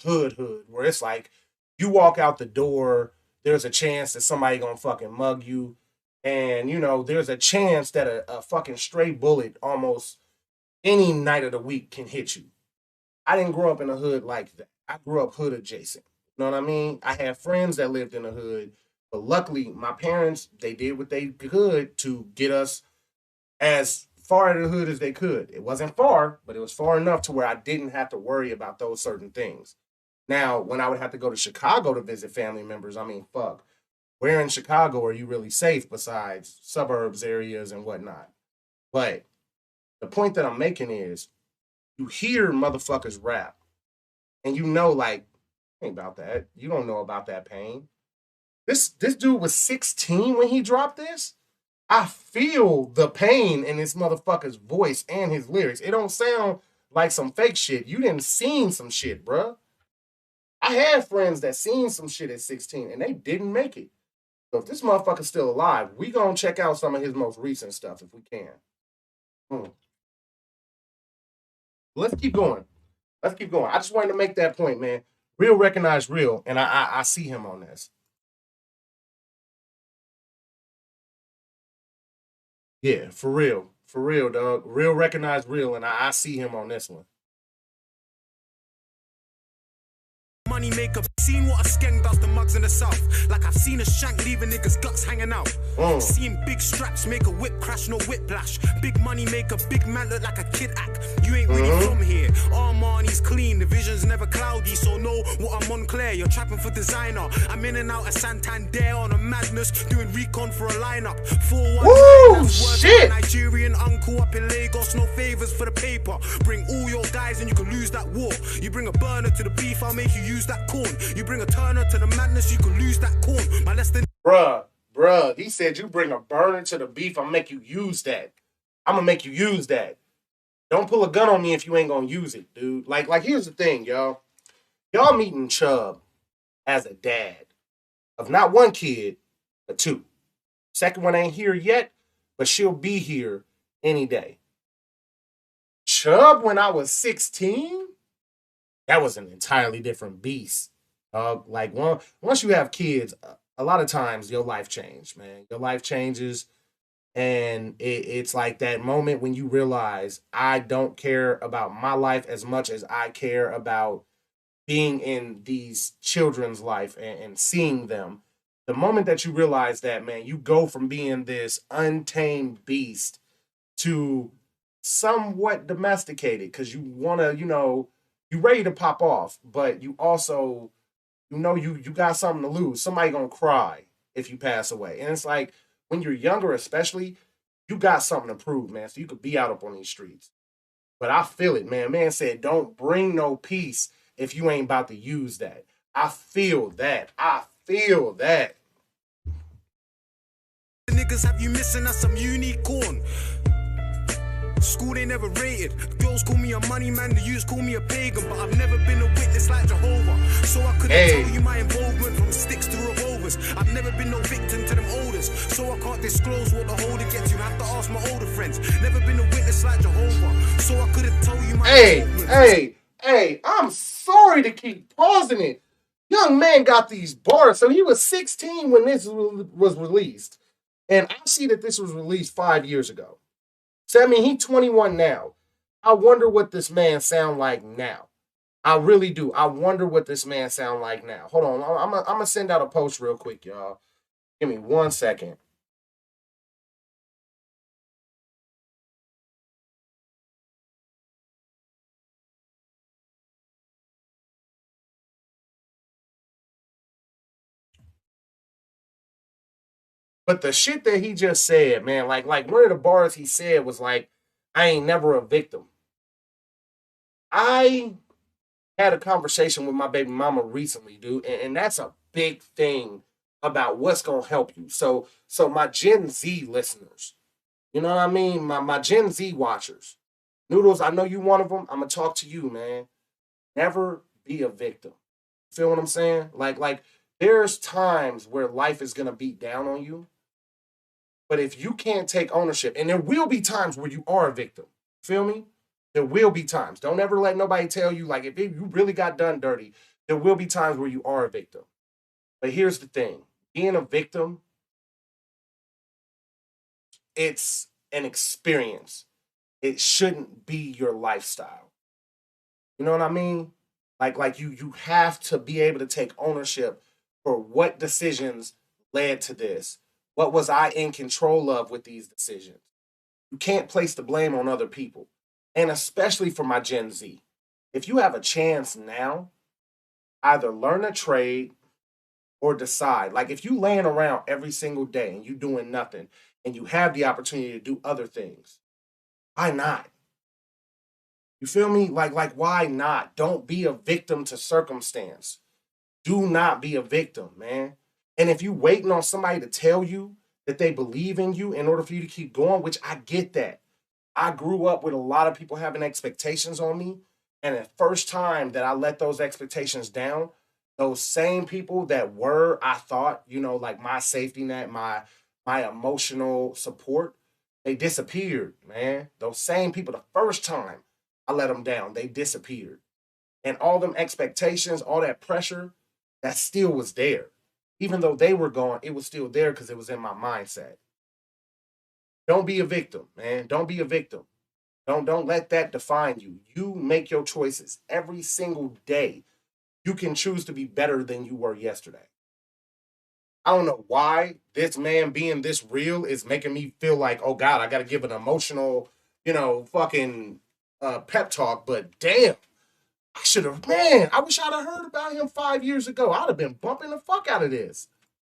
hood where it's like You walk out the door, there's a chance that somebody gonna fucking mug you. And, you know, there's a chance that a fucking stray bullet almost any night of the week can hit you. I didn't grow up in a hood like that. I grew up hood adjacent. You know what I mean? I had friends that lived in the hood, but luckily my parents, they did what they could to get us as far out of the hood as they could. It wasn't far, but it was far enough to where I didn't have to worry about those certain things. Now, when I would have to go to Chicago to visit family members, I mean, fuck, where in Chicago are you really safe besides suburbs areas and whatnot? But the point that I'm making is you hear motherfuckers rap and you know, like, ain't about that. You don't know about that pain. This dude was 16 when he dropped this. I feel the pain in this motherfucker's voice and his lyrics. It don't sound like some fake shit. You didn't seen some shit, bruh. I had friends that seen some shit at 16 and they didn't make it. So if this motherfucker's still alive, we gonna check out some of his most recent stuff if we can. Let's keep going. Let's keep going. I just wanted to make that point, man. Real recognize real, and I see him on this. Yeah, for real, dog. Real recognize real, and I see him on this one. Money maker, seen what a skeng does to mugs in the south. Like I've seen a shank leaving niggas guts hanging out. Seen big straps make a whip crash, no whiplash. Big money maker, big man look like a kid act. You ain't really from here. Armani's clean, the vision's never cloudy, so know what I'm on clear. You're trapping for designer. I'm in and out of Santander on a madness, doing recon for a lineup. 4-1. Shit. Nigerian uncle up in Lagos, no favors for the paper. Bring all your guys and you can lose that war. You bring a burner to the beef, I'll make you use that corn. You bring a turner to the madness, you can lose that corn. My less than Bruh, he said you bring a burner to the beef, I'll make you use that. I'm gonna make you use that. Don't pull a gun on me if you ain't gonna use it, dude. Like here's the thing, y'all. Y'all meeting Chubb as a dad of not one kid, but two. Second one ain't here yet, but she'll be here any day. Chubb, when I was 16, that was an entirely different beast. Like once you have kids, a lot of times your life changes, man. Your life changes, and it's like that moment when you realize I don't care about my life as much as I care about being in these children's life and seeing them. The moment that you realize that, man, you go from being this untamed beast to somewhat domesticated because you want to, you ready to pop off, but you also, you got something to lose. Somebody gonna cry if you pass away. And it's like, when you're younger especially, you got something to prove, man, so you could be out up on these streets. But I feel it, man. Man said, don't bring no peace if you ain't about to use that. I feel that. niggas have you missing us some unicorn. School they never rated. Girls call me a money man, the youths call me a pagan, but I've never been a witness like Jehovah. So I couldn't tell you my involvement from sticks to revolvers. I've never been no victim to them olders, so I can't disclose what the holder gets. You have to ask my older friends. Never been a witness like Jehovah, so I couldn't tell you my involvement. Hey, I'm sorry to keep pausing it. Young man got these bars. So he was 16 when this was released. And I see that this was released 5 years ago. So, I mean, he's 21 now. I wonder what this man sound like now. I really do. I wonder what this man sound like now. Hold on. I'm going to send out a post real quick, y'all. Give me 1 second. But the shit that he just said, man, like one of the bars he said was like, I ain't never a victim. I had a conversation with my baby mama recently, dude, and that's a big thing about what's going to help you. So my Gen Z listeners, you know what I mean? My Gen Z watchers, Noodles, I know you one of them. I'm going to talk to you, man. Never be a victim. Feel what I'm saying? Like there's times where life is going to beat down on you. But if you can't take ownership, and there will be times where you are a victim, feel me? There will be times. Don't ever let nobody tell you, like, if you really got done dirty, There will be times where you are a victim. But here's the thing. Being a victim, it's an experience. It shouldn't be your lifestyle. You know what I mean? Like you have to be able to take ownership for what decisions led to this. What was I in control of with these decisions? You can't place the blame on other people. And especially for my Gen Z. If you have a chance now, either learn a trade or decide. Like if you laying around every single day and you doing nothing and you have the opportunity to do other things, why not? You feel me? Like why not? Don't be a victim to circumstance. Do not be a victim, man. And if you waiting on somebody to tell you that they believe in you in order for you to keep going, which I get that. I grew up with a lot of people having expectations on me. And the first time that I let those expectations down, those same people that were, I thought, you know, like my safety net, my emotional support, they disappeared, man. Those same people, the first time I let them down, they disappeared. And all them expectations, all that pressure, that still was there. Even though they were gone, it was still there because it was in my mindset. Don't be a victim, man. Don't be a victim. Don't let that define you. You make your choices every single day. You can choose to be better than you were yesterday. I don't know why this man being this real is making me feel like, oh God, I got to give an emotional, fucking pep talk. But damn, I should have, man, I wish I'd have heard about him 5 years ago. I'd have been bumping the fuck out of this.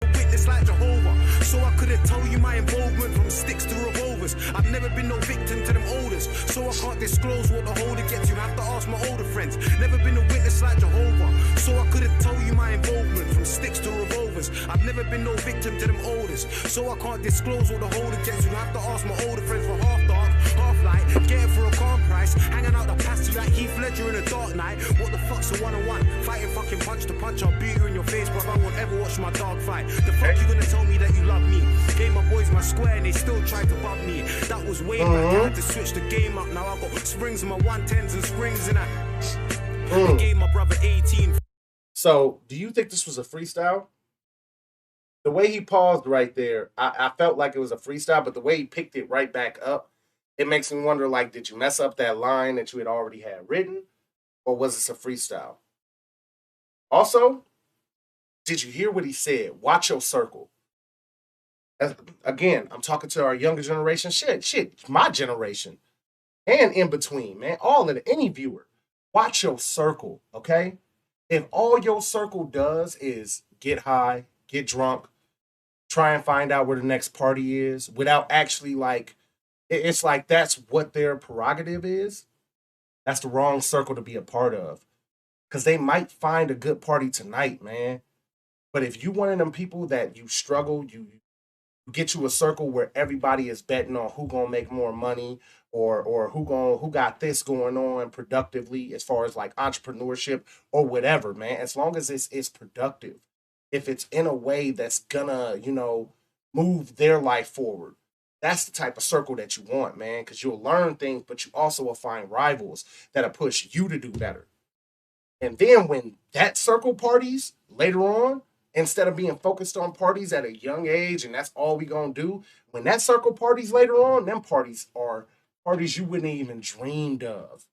Witness like Jehovah, so I couldn't tell you my involvement from sticks to revolvers. I've never been no victim to them olders, so I can't disclose what the holder gets. You have to ask my older friends. Never been a witness like Jehovah, so I couldn't tell you my involvement from sticks to revolvers. I've never been no victim to them olders, so I can't disclose what the holder gets. You have to ask my older friends. For half dark, half light, get it for a calm price. Hanging out the pasty like Heath Ledger in a dark night. What the fuck's a one-on-one? Fighting fucking punch to punch. I'll beat you in your face, but I won't ever watch my dog fight. The fuck you gonna tell me that you love me? Gave my boys my square and they still tried to bug me. That was way back. I had to switch the game up. Now I got springs in my 110s and springs in that. I gave my brother 18. So, do you think this was a freestyle? The way he paused right there, I felt like it was a freestyle, but the way he picked it right back up, it makes me wonder, like, did you mess up that line that you had already had written? Or was this a freestyle? Also, did you hear what he said? Watch your circle. Again, I'm talking to our younger generation. Shit, my generation. And in between, man. All of it, any viewer. Watch your circle, okay? If all your circle does is get high, get drunk, try and find out where the next party is without actually, like, it's like that's what their prerogative is. That's the wrong circle to be a part of. Because they might find a good party tonight, man. But if you one of them people that you struggle, you get you a circle where everybody is betting on who gonna make more money or who got this going on productively as far as like entrepreneurship or whatever, man. As long as it's productive, if it's in a way that's gonna, move their life forward, that's the type of circle that you want, man. Because you'll learn things, but you also will find rivals that'll push you to do better. And then when that circle parties later on, instead of being focused on parties at a young age, and that's all we gonna do, when that circle parties later on, them parties are parties you wouldn't even dreamed of.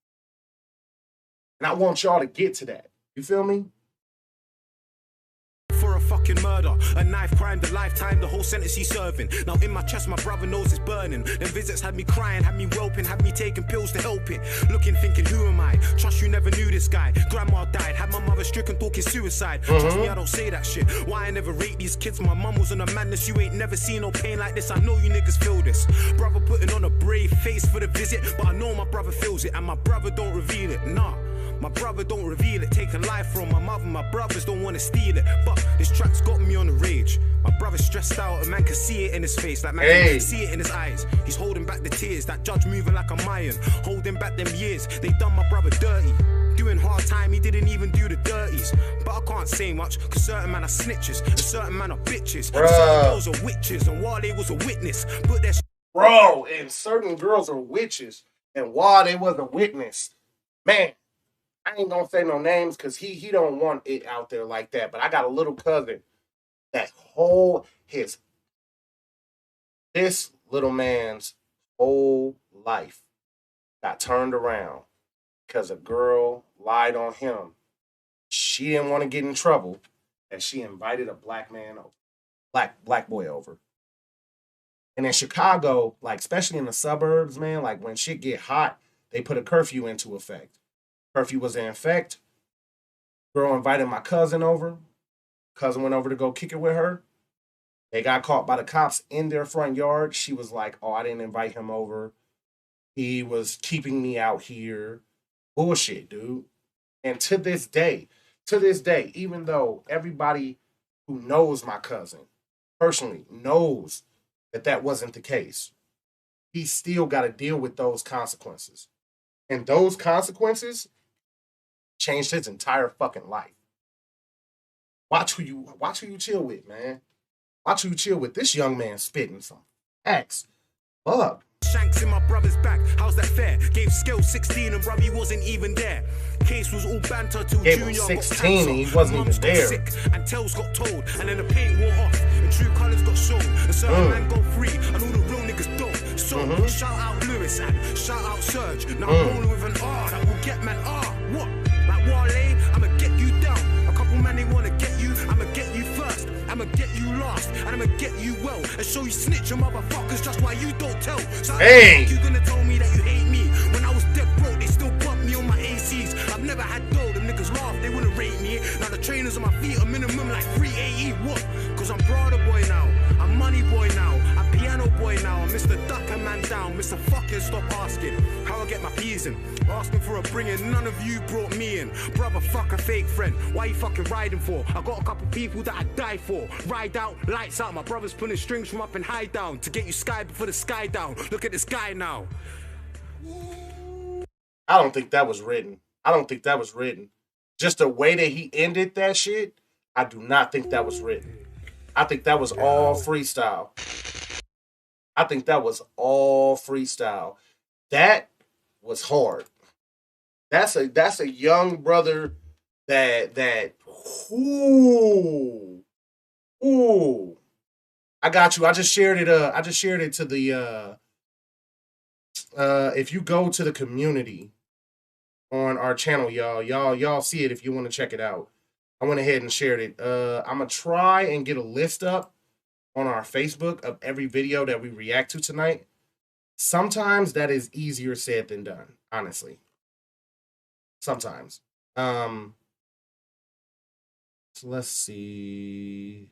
And I want y'all to get to that. You feel me? For a fucking murder, a knife crime, the lifetime, the whole sentence he's serving. Now in my chest, my brother knows it's burning. Them visits had me crying, had me whelping, had me taking pills to help it. Looking, thinking, who am I? Trust you never knew this guy. Grandma died, had my mother stricken, talking suicide. Trust me, I don't say that shit. Why I never rate these kids? My mum was on a madness. You ain't never seen no pain like this. I know you niggas feel this. Brother putting on a brave face for the visit, but I know my brother feels it, and my brother don't reveal it. Nah. My brother don't reveal it, taking life from my mother. My brothers don't want to steal it, but this track's got me on the rage. My brother's stressed out, and man can see it in his face, like man can see it in his eyes. He's holding back the tears, that judge moving like a lion, holding back them years. They done my brother dirty, doing hard time, he didn't even do the dirties. But I can't say much, cause certain man are snitches, and certain man are bitches, and certain girls are witches, and while they was a witness, put their and certain girls are witches, and while they was a witness, man, I ain't gonna say no names because he don't want it out there like that. But I got a little cousin that whole his this little man's whole life got turned around because a girl lied on him. She didn't want to get in trouble, and she invited a black man over, black boy over. And in Chicago, like especially in the suburbs, man, like when shit get hot, they put a curfew into effect. Curfew was in effect. Girl invited my cousin over. Cousin went over to go kick it with her. They got caught by the cops in their front yard. She was like, "Oh, I didn't invite him over. He was keeping me out here." Bullshit, dude. And to this day, even though everybody who knows my cousin personally knows that that wasn't the case, he still got to deal with those consequences. And those consequences changed his entire fucking life. Watch who you chill with, man. Watch who you chill with. This young man spitting some facts. Fuck. Shanks in my brother's back, how's that fair? Gave skill 16 and brother, he wasn't even there. Case was all banter till Gave Junior him got 16 cancer. and he wasn't Mums even got there. sick and tails got told, and then the paint wore off and true colours got shown. And certain men go free and all the real niggas don't. So shout out Lewis and shout out Serge. Now I'm rolling with an R that will get man what? Like Wale, I'ma get you down. A couple men they wanna get you, I'ma get you first. I'ma get you last, and I'ma get you well, and show you snitch your motherfuckers just why you don't tell. So hey, you gonna tell me that you hate me when I was dead broke? They still bump me on my ACs. I've never had dough, them niggas laugh, they wouldn't rate me. Now the trainers on my feet are minimum like 380. What? Cause I'm Prada boy now, I'm money boy now, I'm piano boy now, I'm Mr. Duck a man down, Mr. Fucking stop asking how I get my peas in. Asking for a bringing, none of you brought me in. Brother, fuck a fake friend, why you fucking riding for? I got a couple people that I die for. Ride out, lights out, my brother's pulling strings from up and high down to get you sky before the sky down. Look at this guy now. I don't think that was written. I don't think that was written. Just the way that he ended that shit, I do not think that was written. I think that was all freestyle. I think that was all freestyle. That was hard. That's a young brother that ooh. I got you. I just shared it to the if you go to the community on our channel, y'all see it if you want to check it out. I went ahead and shared it. I'm gonna try and get a list up on our Facebook of every video that we react to tonight. Sometimes that is easier said than done, honestly. Sometimes. So let's see.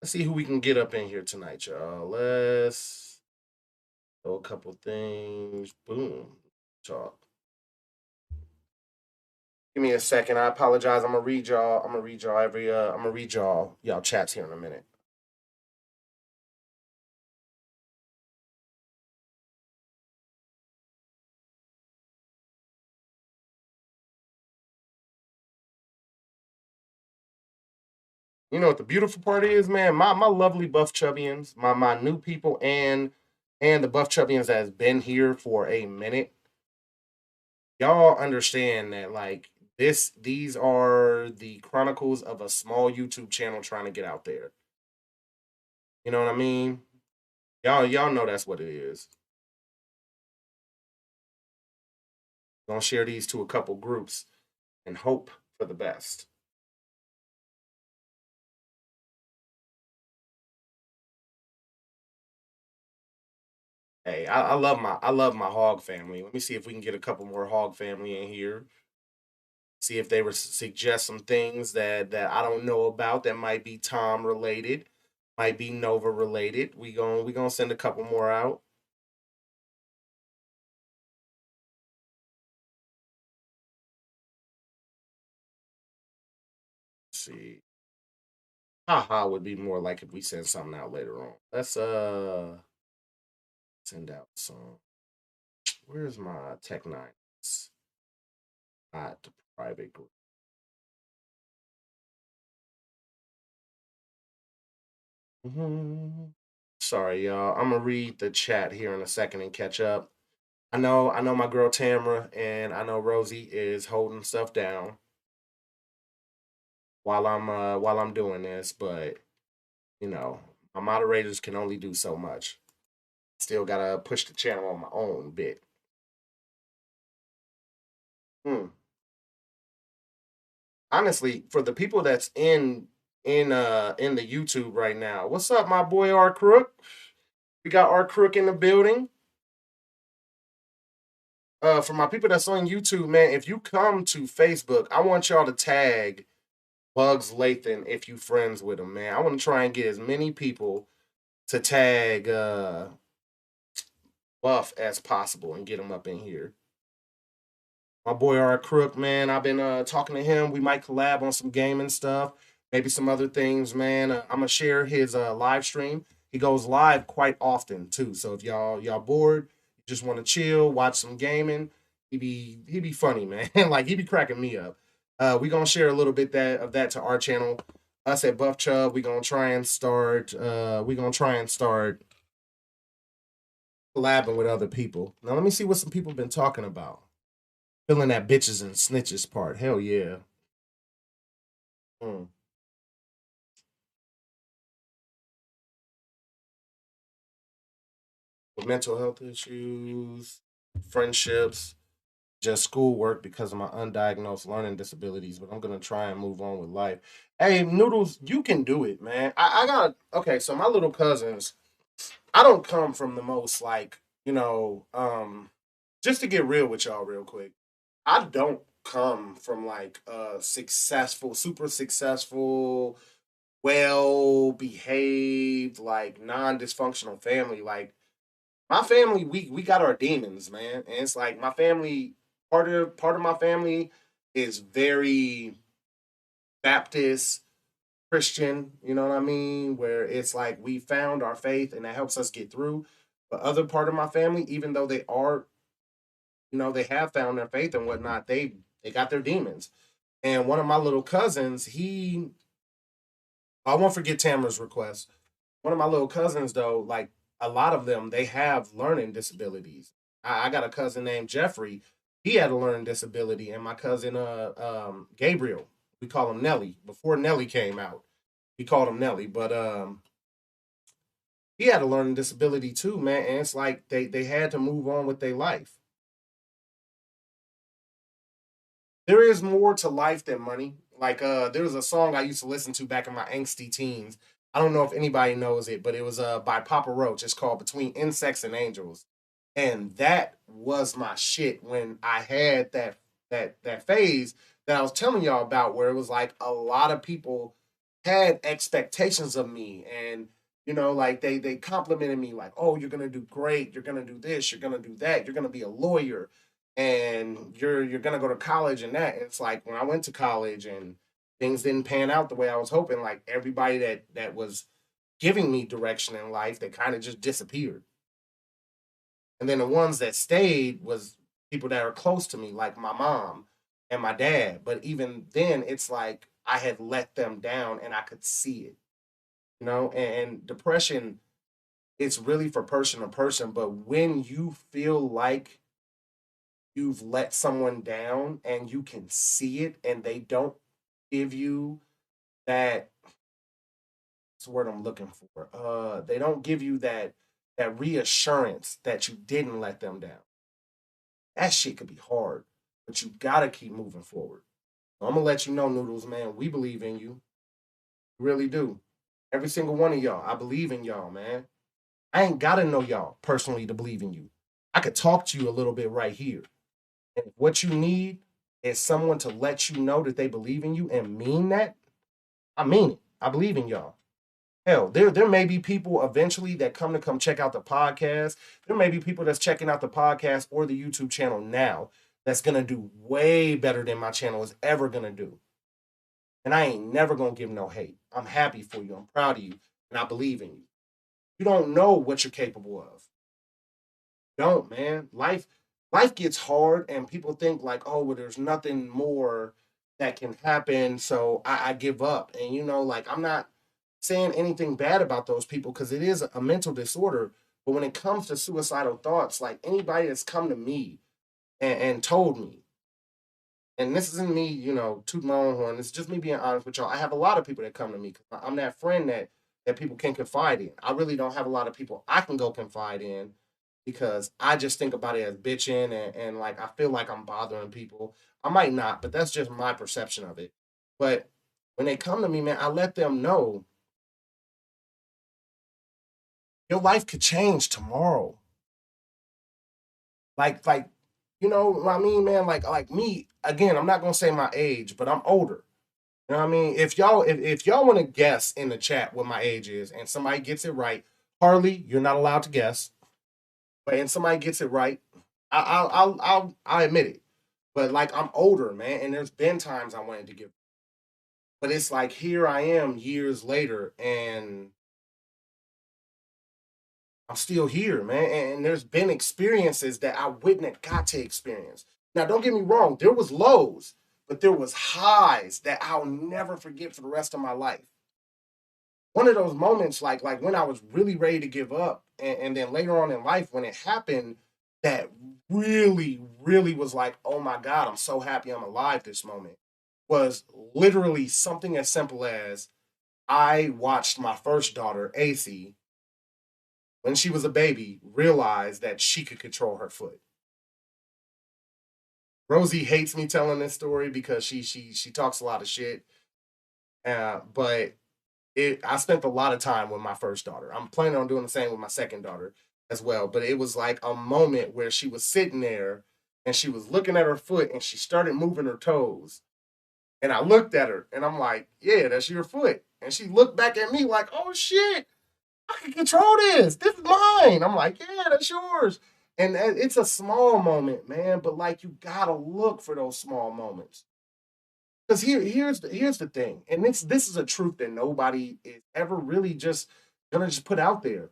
Let's see who we can get up in here tonight, y'all. Let's go a couple things. Boom. Talk. Give me a second. I apologize. I'm gonna read y'all. I'm gonna read y'all chats here in a minute. You know what the beautiful part is, man? My lovely Buff Chubbians, my new people and the Buff Chubbians that has been here for a minute. Y'all understand that like these are the chronicles of a small YouTube channel trying to get out there. You know what I mean? Y'all know that's what it is. Gonna share these to a couple groups and hope for the best. Hey, I love my hog family. Let me see if we can get a couple more hog family in here. See if they were suggest some things that I don't know about that might be Tom related, might be Nova related. We gonna send a couple more out. Let's see. Haha would be more like if we send something out later on. Let's send out some. Where's my Tech Nines? Not the private group. Sorry, y'all. I'm gonna read the chat here in a second and catch up. I know my girl Tamara and I know Rosie is holding stuff down while I'm doing this, but you know, my moderators can only do so much. Still gotta push the channel on my own bit. Hmm. Honestly, for the people that's in the YouTube right now, what's up, my boy R Crook? We got R Crook in the building. For my people that's on YouTube, man, if you come to Facebook, I want y'all to tag Bugs Lathan if you friends with him, man. I want to try and get as many people to tag Buff as possible and get him up in here. My boy R Crook, man, I've been talking to him. We might collab on some gaming stuff, maybe some other things, man. I'm gonna share his live stream. He goes live quite often too. So if y'all bored, you just want to chill, watch some gaming, he be funny, man. Like he be cracking me up. We gonna share a little bit of that to our channel. Us at Buff Chubb, we gonna try and start. We gonna try and start collabing with other people. Now let me see what some people been talking about. Feeling that bitches and snitches part. Hell yeah. Mm. With mental health issues, friendships, just schoolwork because of my undiagnosed learning disabilities, but I'm gonna try and move on with life. Hey, Noodles, you can do it, man. I got okay, so my little cousins, I don't come from the most like, just to get real with y'all real quick. I don't come from like a successful, super successful, well behaved, like non dysfunctional family. Like my family, we got our demons, man. And it's like my family, part of my family is very Baptist, Christian, you know what I mean? Where it's like we found our faith and that helps us get through. But other part of my family, even though they are, they have found their faith and whatnot, they got their demons. And one of my little cousins, I won't forget Tamara's request. One of my little cousins, though, like a lot of them, they have learning disabilities. I got a cousin named Jeffrey. He had a learning disability, and my cousin Gabriel, we call him Nelly. Before Nelly came out, we called him Nelly, but he had a learning disability too, man. And it's like they had to move on with their life. There is more to life than money. Like there was a song I used to listen to back in my angsty teens. I don't know if anybody knows it, but it was by Papa Roach. It's called Between Insects and Angels. And that was my shit when I had that phase that I was telling y'all about where it was like a lot of people had expectations of me and like they complimented me like, oh, you're gonna do great, you're gonna do this, you're gonna do that, you're gonna be a lawyer, and you're gonna go to college and that. And it's like when I went to college and things didn't pan out the way I was hoping, like everybody that was giving me direction in life, they kind of just disappeared. And then the ones that stayed was people that are close to me, like my mom and my dad. But even then, it's like I had let them down and I could see it, and depression, it's really for person to person. But when you feel like you've let someone down and you can see it and they don't give you that, that's the word I'm looking for. They don't give you that reassurance that you didn't let them down. That shit could be hard, but you gotta keep moving forward. So I'm gonna let you know, Noodles, man, we believe in you. We really do. Every single one of y'all, I believe in y'all, man. I ain't gotta know y'all personally to believe in you. I could talk to you a little bit right here. And what you need is someone to let you know that they believe in you and mean that. I mean it. I believe in y'all. Hell, there may be people eventually that come check out the podcast. There may be people that's checking out the podcast or the YouTube channel now that's gonna do way better than my channel is ever gonna do. And I ain't never gonna give no hate. I'm happy for you. I'm proud of you, and I believe in you. You don't know what you're capable of. Don't, man. Life gets hard, and people think like, oh, well, there's nothing more that can happen, so I give up. And like I'm not saying anything bad about those people because it is a mental disorder, But when it comes to suicidal thoughts, like anybody that's come to me and told me, and this isn't me, you know, tooting my own horn. It's just me being honest with y'all. I have a lot of people that come to me. I'm that friend that people can confide in. I really don't have a lot of people I can go confide in because I just think about it as bitching and like I feel like I'm bothering people. I might not, but that's just my perception of it. But when they come to me, man, I let them know your life could change tomorrow. Like, you know what I mean, man? Like me, again, I'm not gonna say my age, but I'm older. You know what I mean? If y'all want to guess in the chat what my age is and somebody gets it right, Harley, you're not allowed to guess. But and somebody gets it right, I'll admit it. But like I'm older, man, and there's been times I wanted to give, but it's like here I am years later, and I'm still here, man. And there's been experiences that I wouldn't have got to experience. Now, don't get me wrong, there was lows, but there was highs that I'll never forget for the rest of my life. One of those moments, like when I was really ready to give up, and then later on in life when it happened, that really, really was like, oh my God, I'm so happy I'm alive this moment, was literally something as simple as I watched my first daughter, AC, when she was a baby, realize that she could control her foot. Rosie hates me telling this story because she talks a lot of shit. But I spent a lot of time with my first daughter. I'm planning on doing the same with my second daughter as well. But it was like a moment where she was sitting there and she was looking at her foot and she started moving her toes. And I looked at her and I'm like, yeah, that's your foot. And she looked back at me like, oh shit, I can control this. This is mine. I'm like, yeah, that's yours. And it's a small moment, man. But like, you gotta look for those small moments. Because here's the thing, and this is a truth that nobody is ever really just gonna just put out there.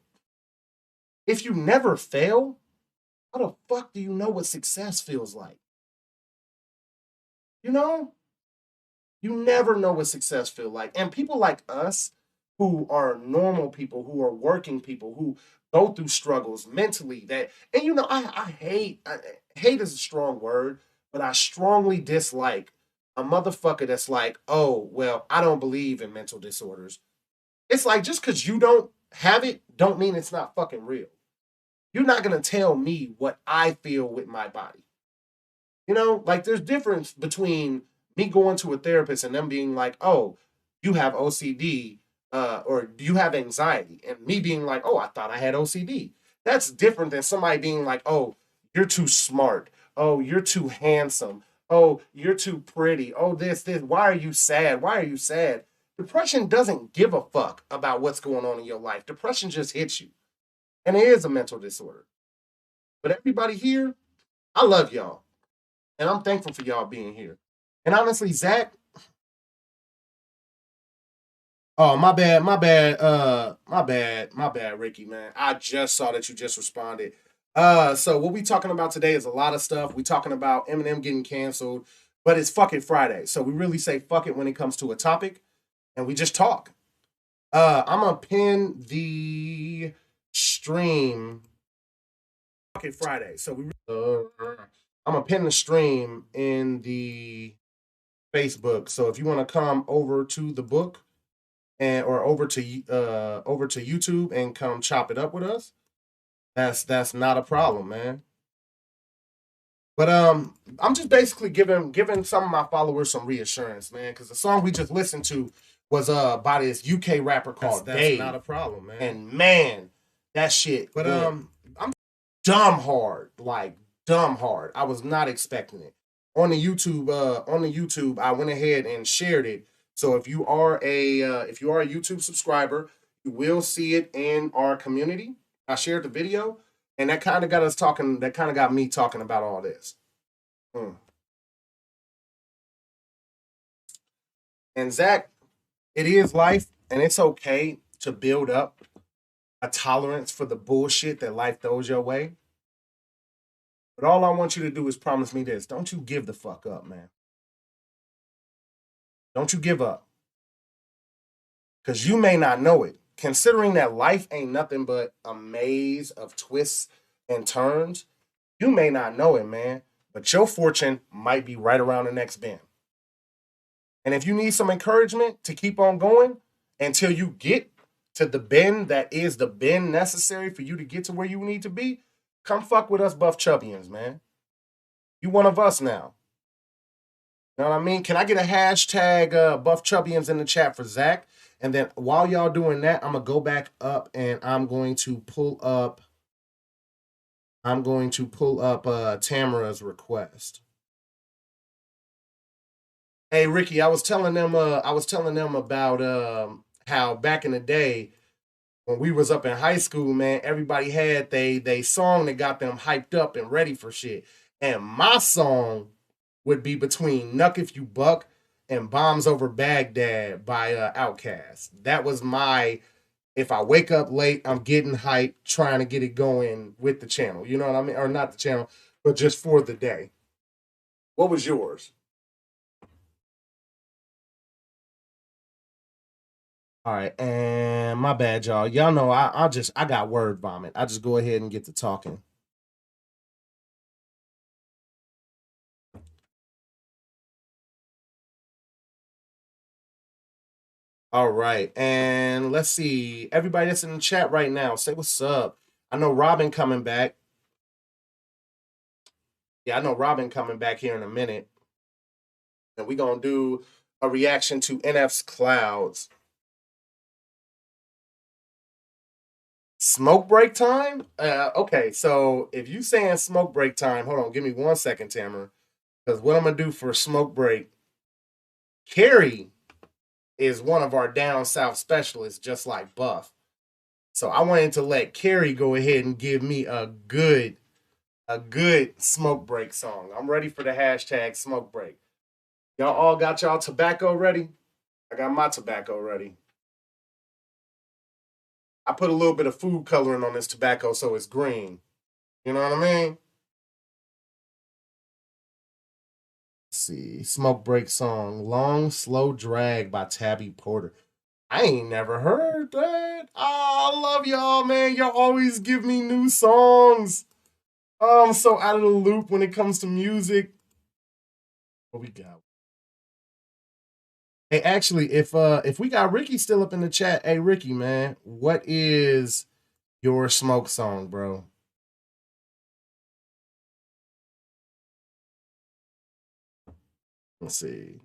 If you never fail, how the fuck do you know what success feels like? You know, you never know what success feels like. And people like us, who are normal people, who are working people, who go through struggles mentally, that and you know, hate is a strong word, but I strongly dislike a motherfucker that's like, oh, well, I don't believe in mental disorders. It's like just because you don't have it, don't mean it's not fucking real. You're not gonna tell me what I feel with my body. You know, like there's difference between me going to a therapist and them being like, oh, you have OCD, or do you have anxiety? And me being like, oh, I thought I had OCD. That's different than somebody being like, oh, you're too smart. Oh, you're too handsome. Oh, you're too pretty. Oh, this. Why are you sad? Why are you sad? Depression doesn't give a fuck about what's going on in your life. Depression just hits you. And it is a mental disorder. But everybody here, I love y'all. And I'm thankful for y'all being here. And honestly, Zach, oh, my bad, Ricky, man. I just saw that you just responded. So what we talking about today is a lot of stuff. We talking about Eminem getting canceled, but it's fucking Friday. So we really say fuck it when it comes to a topic, and we just talk. I'm gonna pin the stream. Fucking Friday. So I'm gonna pin the stream in the Facebook. So if you want to come over to the book and or over to YouTube and come chop it up with us, that's not a problem, man. But I'm just basically giving some of my followers some reassurance, man, because the song we just listened to was by this UK rapper called Dave. That's not a problem, man. And man, that shit. But I'm dumb hard, like dumb hard. I was not expecting it. On the YouTube, I went ahead and shared it. So if you are a YouTube subscriber, you will see it in our community. I shared the video, and that kind of got us talking. That kind of got me talking about all this. And Zach, it is life, and it's okay to build up a tolerance for the bullshit that life throws your way. But all I want you to do is promise me this. Don't you give the fuck up, man. Don't you give up. Because you may not know it. considering that life ain't nothing but a maze of twists and turns, you may not know it, man, but your fortune might be right around the next bend. And if you need some encouragement to keep on going until you get to the bend that is the bend necessary for you to get to where you need to be, come fuck with us Buff Chubbians, man. You one of us now. You know what I mean? Can I get a hashtag Buff Chubbians in the chat for Zach? And then while y'all doing that, I'm going to go back up and I'm going to pull up Tamara's request. Hey Ricky, I was telling them about how back in the day when we was up in high school, man, everybody had they song that got them hyped up and ready for shit. And my song would be between Nuck If You Buck and Bombs Over Baghdad by Outkast. That was my, if I wake up late, I'm getting hyped, trying to get it going with the channel. You know what I mean? Or not the channel, but just for the day. What was yours? All right, and my bad, y'all. Y'all know I got word vomit. I just go ahead and get to talking. All right, and let's see. Everybody that's in the chat right now, say what's up. I know Robin coming back. Yeah, I know Robin coming back here in a minute. And we're going to do a reaction to NF's Clouds. Smoke break time? Okay, so if you saying smoke break time, hold on, give me 1 second, Tamara. Because what I'm going to do for smoke break, Carrie is one of our down south specialists, just like Buff. So I wanted to let Carrie go ahead and give me a good smoke break song. I'm ready for the hashtag smoke break. Y'all all got y'all tobacco ready? I got my tobacco ready. I put a little bit of food coloring on this tobacco so it's green. You know what I mean? Let's see. Smoke break song. Long Slow Drag by Tabby Porter. I ain't never heard that. Oh, I love y'all, man. Y'all always give me new songs. Oh, I'm so out of the loop when it comes to music. What we got? Hey, actually, if we got Ricky still up in the chat, hey Ricky, man, what is your smoke song, bro? Let's see.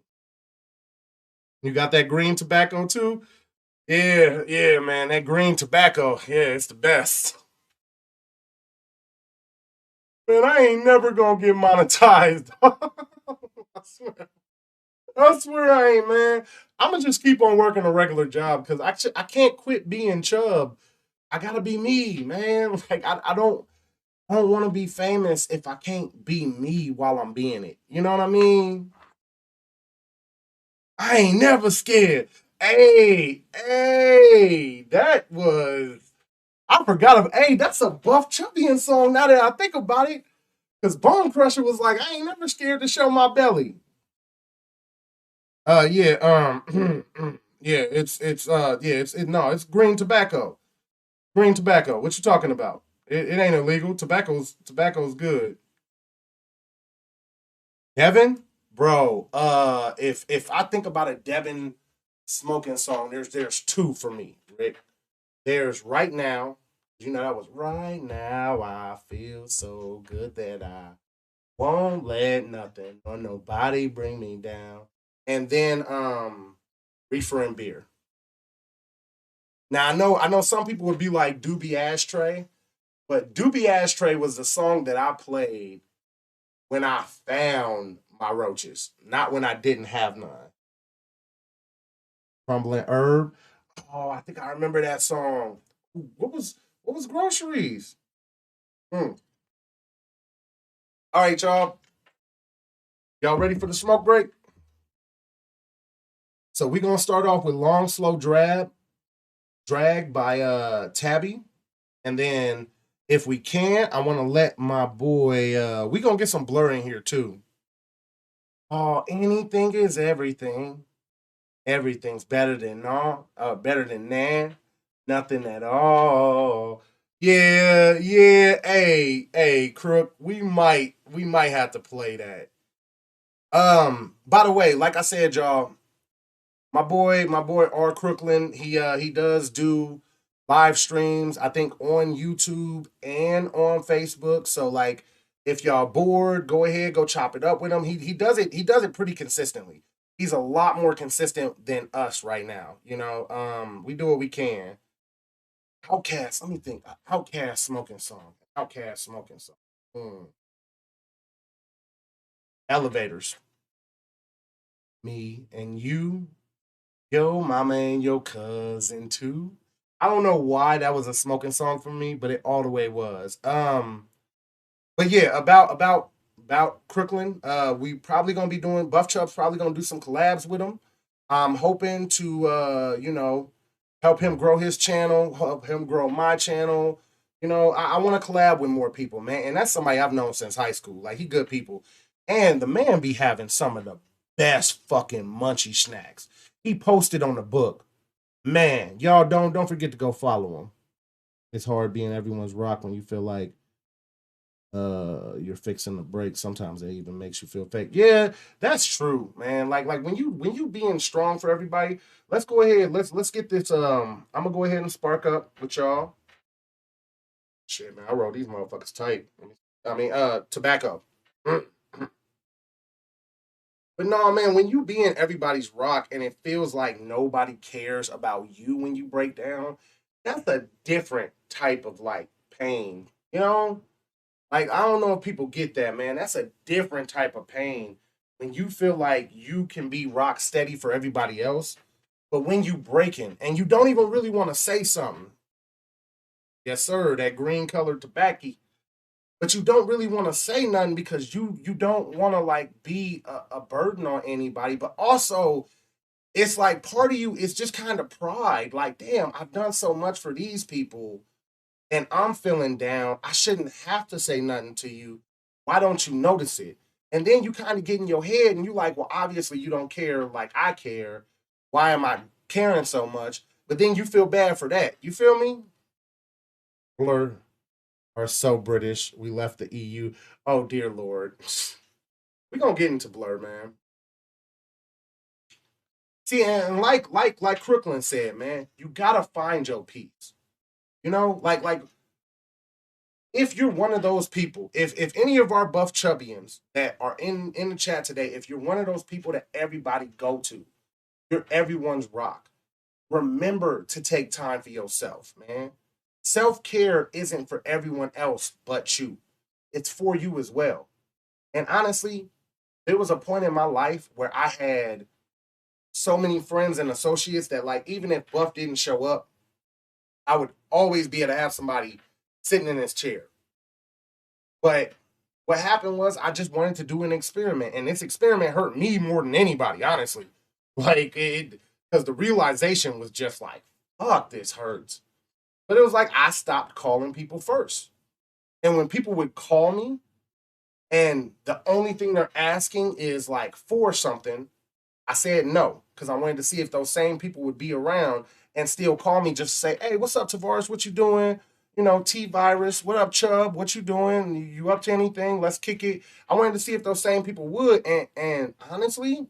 You got that green tobacco too? Yeah, man, that green tobacco, yeah, it's the best. Man, I ain't never gonna get monetized. I swear I ain't, man. I'm gonna just keep on working a regular job because I can't quit being Chubb. I gotta be me, man. Like I don't want to be famous if I can't be me while I'm being it. You know what I mean? I ain't never scared. Hey, that was, I forgot of, hey, that's a Buff Chubbian song now that I think about it. Because Bone Crusher was like, I ain't never scared to show my belly. Yeah, it's green tobacco. Green tobacco. What you talking about? It ain't illegal. Tobacco's good. Devin, bro. If I think about a Devin smoking song, there's two for me, Rick. There's Right Now. You know that was Right Now. I feel so good that I won't let nothing or nobody bring me down. And then Reefer and Beer. Now I know some people would be like Doobie Ashtray, but Doobie Ashtray was the song that I played when I found my roaches, not when I didn't have none. Crumbling Herb. Oh, I think I remember that song. What was Groceries? All right, y'all. Y'all ready for the smoke break? So we're gonna start off with Long Slow Drag by Tabby. And then if we can, I want to let my boy we gonna get some Blur in here too. Oh, anything is everything. Everything's better than Nan. Nothing at all. Yeah, yeah. Hey, Crook. We might have to play that. By the way, like I said, y'all, my boy R. Crooklyn, he does do live streams, I think on YouTube and on Facebook. So like if y'all bored, go ahead, go chop it up with him. He does it pretty consistently. He's a lot more consistent than us right now. We do what we can. Outcast, let me think. Outcast smoking song. Outcast smoking song. Hmm. Elevators. Me and you, yo mama and your cousin too. I don't know why that was a smoking song for me, but it all the way was. But yeah, about Crooklyn. We probably gonna be doing Buff Chubb's probably gonna do some collabs with him. I'm hoping to help him grow his channel, help him grow my channel. I want to collab with more people, man. And that's somebody I've known since high school. Like he good people. And the man be having some of the best fucking munchy snacks. He posted on the book. Man, y'all don't forget to go follow him. It's hard being everyone's rock when you feel like you're fixing the break. Sometimes it even makes you feel fake. Yeah, that's true, man. Like when you being strong for everybody, let's go ahead. Let's get this. I'm gonna go ahead and spark up with y'all. Shit, man, I wrote these motherfuckers tight. Tobacco. But no, man, when you be in everybody's rock and it feels like nobody cares about you when you break down, that's a different type of like pain. Like I don't know if people get that, man. That's a different type of pain when you feel like you can be rock steady for everybody else, but when you breaking and you don't even really want to say something. Yes, sir, that green colored tobacco. But you don't really want to say nothing because you don't want to like be a burden on anybody. But also, it's like part of you is just kind of pride. Like, damn, I've done so much for these people and I'm feeling down. I shouldn't have to say nothing to you. Why don't you notice it? And then you kind of get in your head and you like, well, obviously you don't care like I care. Why am I caring so much? But then you feel bad for that. You feel me? Blur are so British. We left the EU. Oh dear Lord. We're gonna get into Blur, man. See, and like Crooklyn said, man, you gotta find your peace. Like if you're one of those people, if any of our buff chubbians that are in the chat today, if you're one of those people that everybody go to, you're everyone's rock. Remember to take time for yourself, man. Self-care isn't for everyone else but you. It's for you as well. And honestly, there was a point in my life where I had so many friends and associates that like even if Buff didn't show up, I would always be able to have somebody sitting in his chair. But what happened was I just wanted to do an experiment, and this experiment hurt me more than anybody, honestly. Like it, because the realization was just like, fuck, this hurts. But it was like I stopped calling people first, and when people would call me, and the only thing they're asking is like for something, I said no because I wanted to see if those same people would be around and still call me just to say, "Hey, what's up, Tavares? What you doing? T Virus. What up, Chubb? What you doing? You up to anything? Let's kick it." I wanted to see if those same people would, and honestly,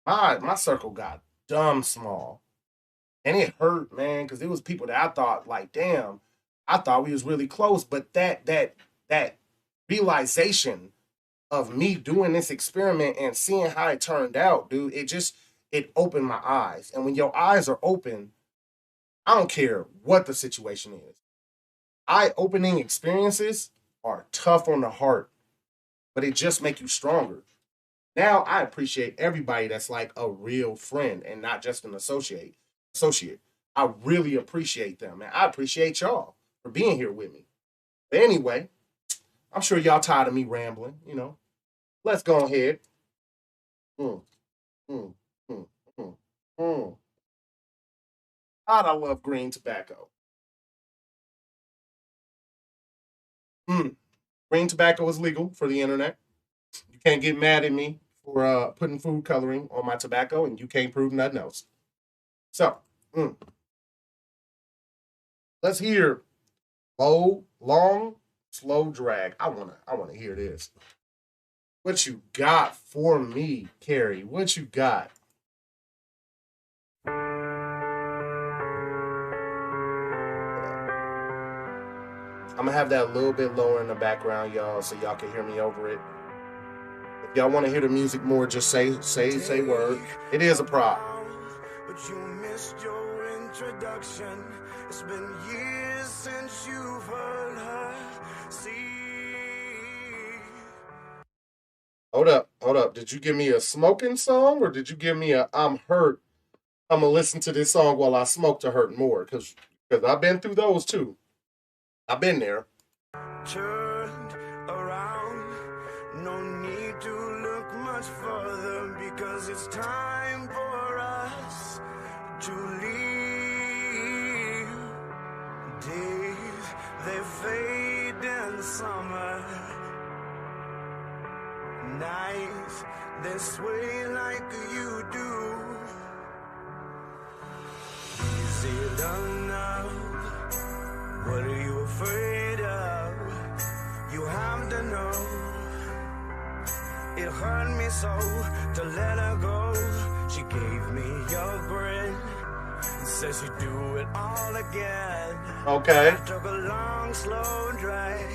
my circle got dumb small, and it hurt, man, because it was people that I thought like, damn, I thought we was really close, but that realization of me doing this experiment and seeing how it turned out, dude, it opened my eyes. And when your eyes are open, I don't care what the situation is. Eye-opening experiences are tough on the heart, but it just make you stronger. Now I appreciate everybody that's like a real friend and not just an associate. I really appreciate them, and I appreciate y'all for being here with me. But anyway, I'm sure y'all tired of me rambling. Let's go ahead. Mm, mm, mm, mm, mm. God, I love green tobacco. Mm. Green tobacco is legal for the internet. You can't get mad at me for putting food coloring on my tobacco, and you can't prove nothing else. So, mm. Let's hear low, long, slow drag. I wanna hear this. What you got for me, Carrie? What you got? I'm gonna have that a little bit lower in the background, y'all, so y'all can hear me over it. If y'all want to hear the music more, just say word. It is a prop. But you missed your introduction. It's been years since you've heard her see. Hold up. Did you give me a smoking song or did you give me a I'm hurt? I'm gonna listen to this song while I smoke to hurt more, because I've been through those too. I've been there. Turned around, no need to look much further because it's time for us to leave. Days, they fade in the summer. Nights, they sway like you do. Is it enough? What are you afraid of? You have to know. It hurt me so to let her go. She gave me your grin and said she'd do it all again. Okay. I took a long, slow drag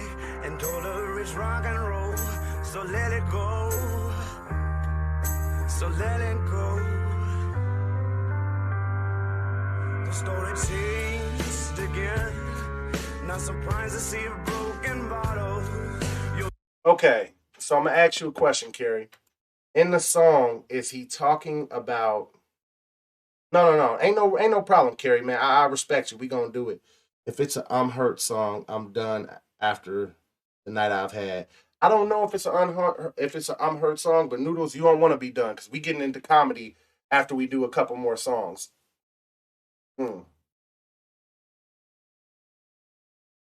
and told her it's rock and roll. So let it go. So let it go. The story changed again. Not surprised to see a broken bottle. Okay, so I'm gonna ask you a question, Carrie. In the song, is he talking about? No. Ain't no problem, Carrie. Man, I respect you. We gonna do it. If it's a I'm hurt song, I'm done after the night I've had. I don't know if it's a I'm hurt song, but Noodles, you don't want to be done because we getting into comedy after we do a couple more songs. Hmm.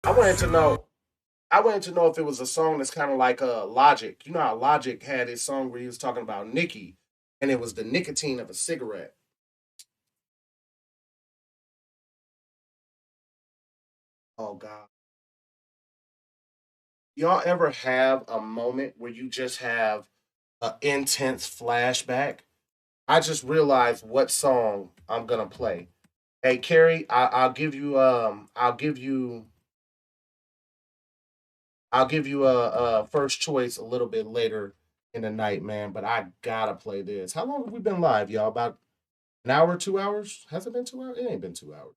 I wanted to know. I wanted to know if it was a song that's kind of like Logic. You know how Logic had his song where he was talking about Nicki, and it was the nicotine of a cigarette. Oh God. Y'all ever have a moment where you just have an intense flashback? I just realized what song I'm gonna play. Hey Carrie, I'll give you a first choice a little bit later in the night, man. But I gotta play this. How long have we been live, y'all? About an hour, 2 hours? Has it been 2 hours? It ain't been 2 hours.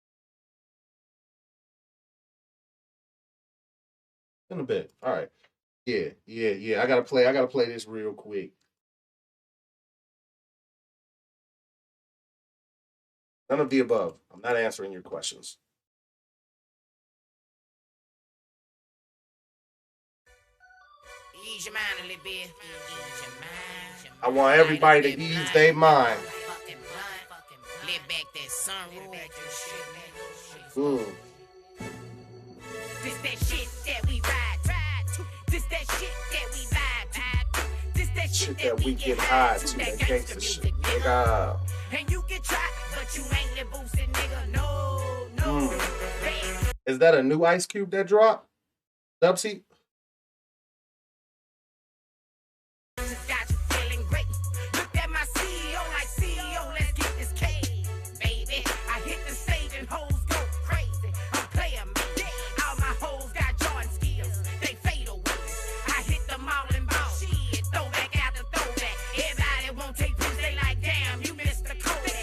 In a bit. All right. Yeah. I gotta play this real quick. None of the above. I'm not answering your questions. Ease your mind a little bit. Ease your mind. I want everybody to ease their mind. Fucking blunt. Let back that sunroof. Mm. This that shit that we ride to. This that shit that we vibe to. This that Shit that we get high to. That gangsta shit. Nigga. And you can try, but you ain't the boosted nigga. No. Is that a new Ice Cube that dropped? Dubsy? Got you feeling great. Look at my CEO like CEO. Let's get this cake, baby. I hit the stage and hoes go crazy. I'm player man. All my hoes got Jordan skills. They fade away. I hit them all in ball. Shit, throwback after throwback. Everybody won't take this. They like, damn, you missed the Kodak.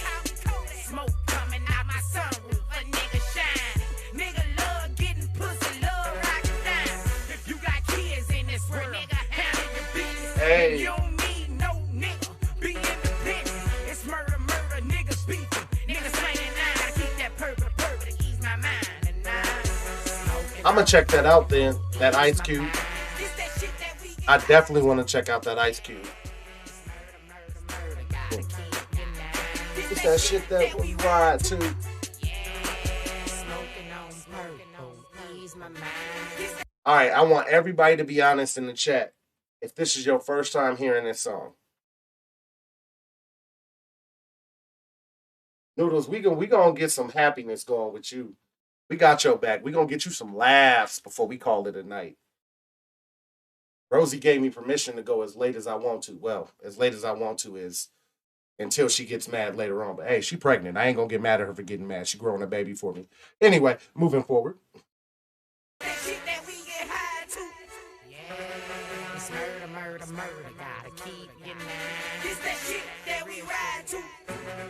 Smoke coming out my sunroof. A nigga shine. Nigga love getting pussy. Love rocking down. If you got kids in this world, nigga, handle your business. Hey. You don't need no nigga. Be independent. It's murder, niggas beefing. Niggas slanging nine. Keep that purple to ease my mind. And I'm gonna check that out then. That Ice Cube. I definitely want to check out that Ice Cube. It's that shit that we ride to. All right, I want everybody to be honest in the chat. If this is your first time hearing this song, Noodles, we gonna get some happiness going with you. We got your back. We gonna get you some laughs before we call it a night. Rosie gave me permission to go as late as I want to. Well, as late as I want to is until she gets mad later on. But hey, she pregnant. I ain't gonna get mad at her for getting mad. She growing a baby for me. Anyway, moving forward. That shit that we get high to. Yeah, it's murder, murder, murder. Gotta keep getting mad. It's that shit that we ride to.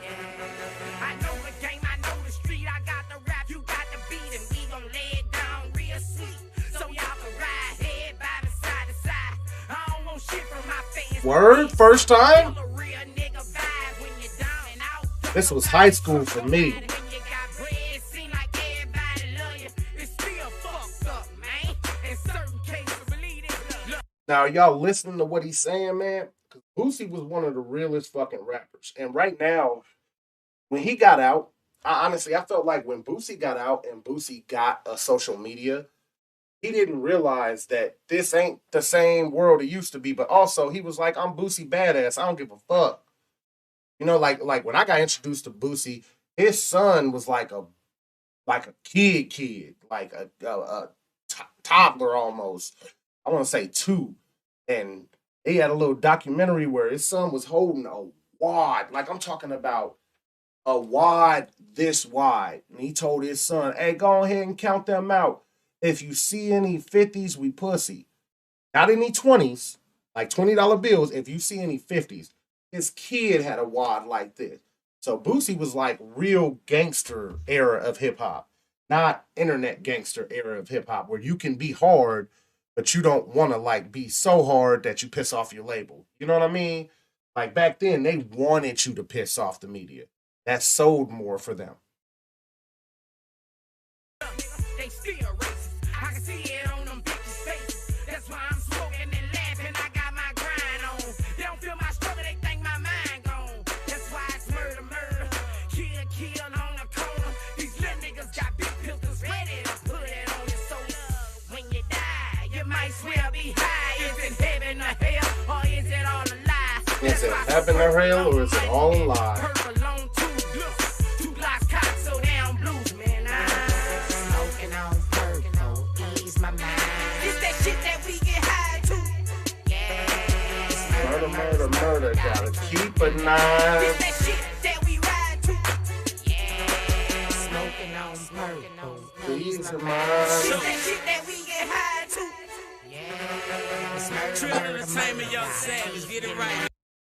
Yeah, I know the game, I know the street. I got the rap, you got the beat, and we gon' lay it down real sweet. So y'all can ride head by the side to side. I don't want shit from my fans. Word, first time. Feel a real nigga vibe when you're down and out. This was high school for me. When you got bread, it seem like everybody love you. It's still fucked up, man. In certain cases, believe it. Look, Now, y'all listening to what he's saying, man? Because Boosie was one of the realest fucking rappers. And right now, when he got out, I felt like when Boosie got out and Boosie got a social media, he didn't realize that this ain't the same world it used to be. But also, he was like, I'm Boosie badass. I don't give a fuck. You know, like when I got introduced to Boosie, his son was like a kid, like a toddler almost. I want to say 2. And he had a little documentary where his son was holding a wad. Like I'm talking about a wad this wide. And he told his son, hey, go ahead and count them out. If you see any 50s, we pussy. Not any 20s, like $20 bills. If you see any 50s. His kid had a wad like this. So Boosie was like real gangster era of hip hop, not internet gangster era of hip hop, where you can be hard, but you don't want to like be so hard that you piss off your label. You know what I mean? Like back then, they wanted you to piss off the media. That sold more for them. they still racist. I can see it on them bitches' faces. That's why I'm smoking and laughing. I got my grind on. They don't feel my struggle, they think my mind gone. That's why it's murder, murder. Kill, kill on the corner. These little niggas got big pistols ready to put it on your soul. When you die, you might swear be high. Is it heaven or hell, or is it all a lie? Is it heaven or hell, or is it all a lie? Purple on 2 blocks cock so down blues, man. I'm smoking on purple, ease my mind. It's that shit that we get high to. Yeah. Murder, murder, murder. Gotta keep a It's knife. that shit that we ride to. Yeah. Smoking on purple, Please ease my your mind. mind. It's that shit that we get high to. Yeah. It's murder, murder, Get it right.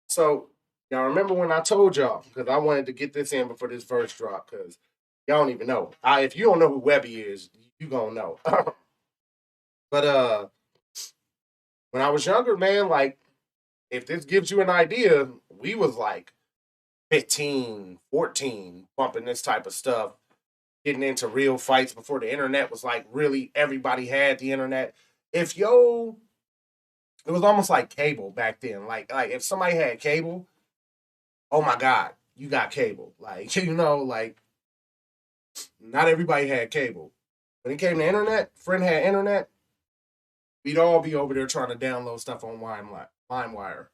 So, y'all remember when I told y'all, because I wanted to get this in before this verse drop, because y'all don't even know. If you don't know who Webby is, you gonna know. But when I was younger, man, like, if this gives you an idea, we was like 15, 14, bumping this type of stuff, getting into real fights before the internet was like really everybody had the internet. It was almost like cable back then. Like if somebody had cable, oh my God, you got cable. Like, you know, like not everybody had cable. When it came to internet, friend had internet, we'd all be over there trying to download stuff on LimeWire.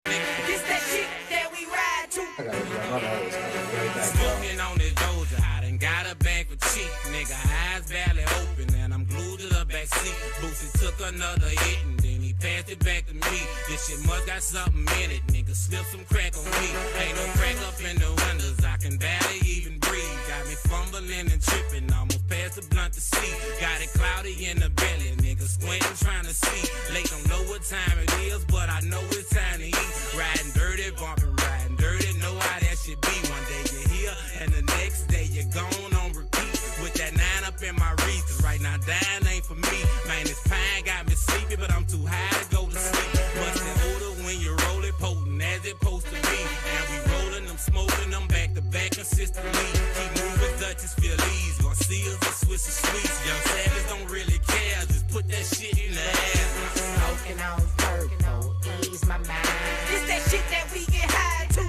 It's that shit that we ride to. I gotta run my nose. Way back, Smoking on this doja, I done got a bank with cheek. Nigga, eyes barely open, and I'm glued to the back seat. Boosie took another hit, and then he passed it back to me. This shit must got something in it, nigga, slip some crack on me. Ain't no crack up in the windows, I can barely even breathe. Got me fumbling and tripping, almost past the blunt to see. Got it cloudy in the belly, nigga, squinting trying to see. Late, don't know what time it is, but I know it's time to eat. Riding dirty, bumping, riding dirty, know how that shit be. One day you're here, and the next day you're gone on repeat. With that 9 up in my wrist, 'cause right now dying ain't for me. Man, this pine got me sleepy, but I'm too high to go to sleep. Must be older when you roll it, potent as it supposed to be. And we rolling them, smoking them back to back consistently. Keep moving Dutchess, Phillies, Garcias, and Swiss and Sweets. Young Savage don't really care, just put that shit in the air. Smoking on purple, ease my mind. It's that shit that we get high to.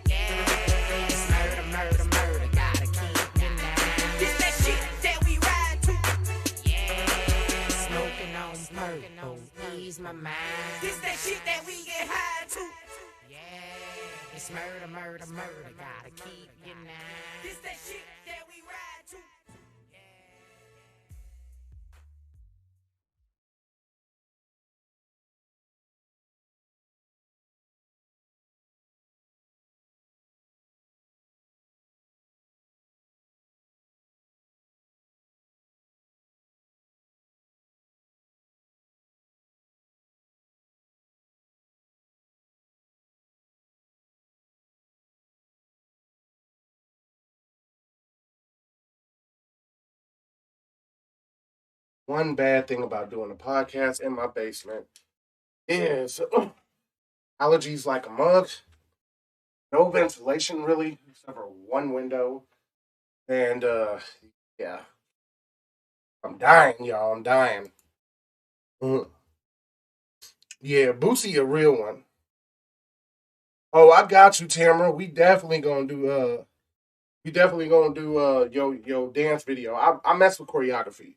Yeah. It's murder, murder, murder. Gotta keep it now. It's that shit that we ride to. Yeah. Smoking on purple, ease my mind. It's that shit that we get high to. Yeah. It's murder, murder, murder. Gotta keep it now. It's that shit that we ride to. one bad thing about doing a podcast in my basement is allergies like a mug. No ventilation really, except for one window. And yeah, I'm dying, y'all. I'm dying. Mm. Yeah, Boosie a real one. Oh, I got you, Tamara. We definitely gonna do yo dance video. I mess with choreography.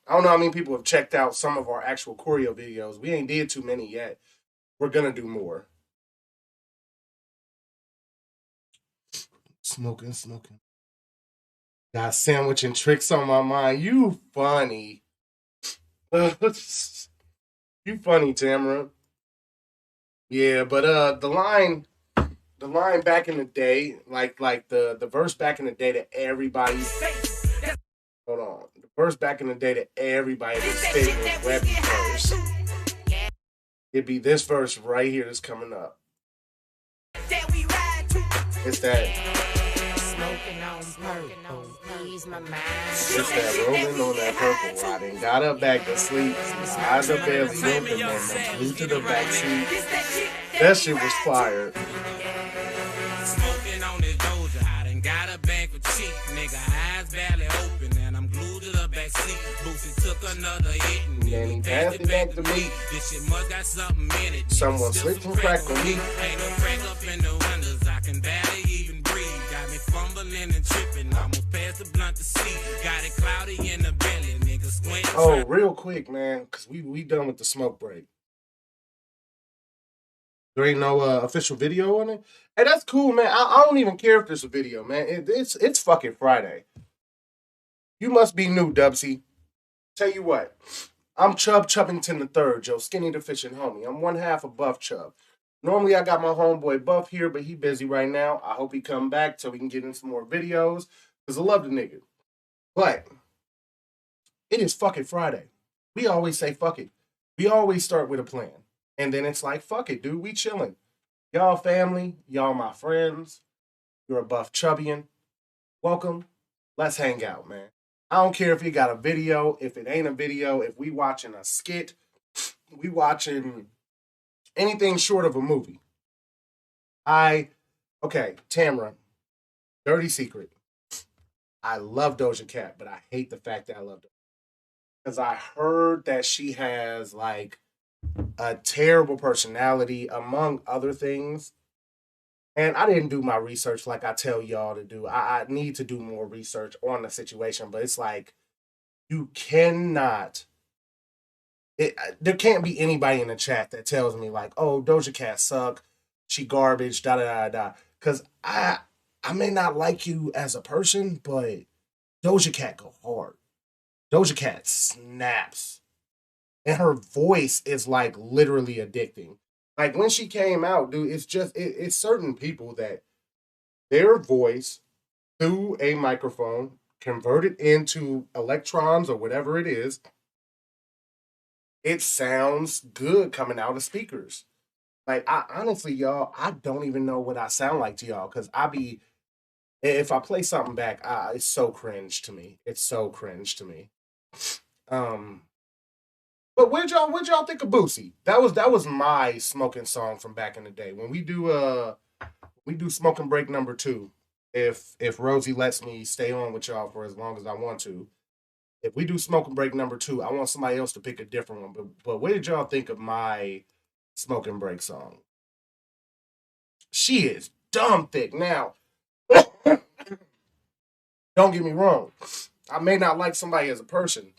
I don't know how many people have checked out some of our actual choreo videos. We ain't did too many yet. We're gonna do more. Smoking, smoking. Got sandwich and tricks on my mind. You funny. You funny, Tamara. Yeah, but the line back in the day, like the verse back in the day that everybody hold on. The verse back in the day that everybody was stating was Webby verse. It'd be this verse right here that's coming up. It's that. It's that rolling on that purple. I done got up back to sleep. My eyes are barely open, man. I'm glued to the back seat. That shit was fire. Smoking on this Doja, I done got a bank for cheap, nigga. Eyes barely open, and I'm glued to the back seat. Boosie took another hit, and then he passed it back to me. This shit must got something in it. Someone slipped some crack on me. Ain't no crack up in the windows, I can barely even breathe. Got me fumbling and tripping, almost past the blunt to see. Got it cloudy in the belly, nigga squint. Oh, real quick, man, because we done with the smoke break. There ain't no official video on it. Hey, that's cool, man. I don't even care if there's a video, man. It's fucking Friday. You must be new, Dubsy. Tell you what, I'm Chubb Chubbington III, Joe Skinny the Fishing Homie. I'm one half of Buff Chubb. Normally I got my homeboy Buff here, but he busy right now. I hope he come back so we can get in some more videos, because I love the nigga. But it is fucking Friday. We always say fuck it. We always start with a plan. And then it's like, fuck it, dude. We chilling. Y'all family. Y'all my friends. You're a Buff Chubbian. Welcome. Let's hang out, man. I don't care if you got a video, if it ain't a video, if we watching a skit, we watching anything short of a movie. Okay, Tamara, dirty secret. I love Doja Cat, but I hate the fact that I love her. Because I heard that she has, like, a terrible personality, among other things. And I didn't do my research like I tell y'all to do. I need to do more research on the situation, but it's like, you cannot. There can't be anybody in the chat that tells me, like, oh, Doja Cat suck, she garbage, da da da da. Because I may not like you as a person, but Doja Cat go hard. Doja Cat snaps. And her voice is like literally addicting. Like when she came out, dude, it's certain people that their voice through a microphone converted into electrons or whatever it is, it sounds good coming out of speakers. Like I honestly, y'all, I don't even know what I sound like to y'all, because if I play something back, it's so cringe to me. It's so cringe to me. But what'd y'all think of Boosie? That was my smoking song from back in the day. When we do smoking break number 2, if Rosie lets me stay on with y'all for as long as I want to. If we do smoking break number 2, I want somebody else to pick a different one. But what did y'all think of my smoking break song? She is dumb thick. Now, don't get me wrong. I may not like somebody as a person,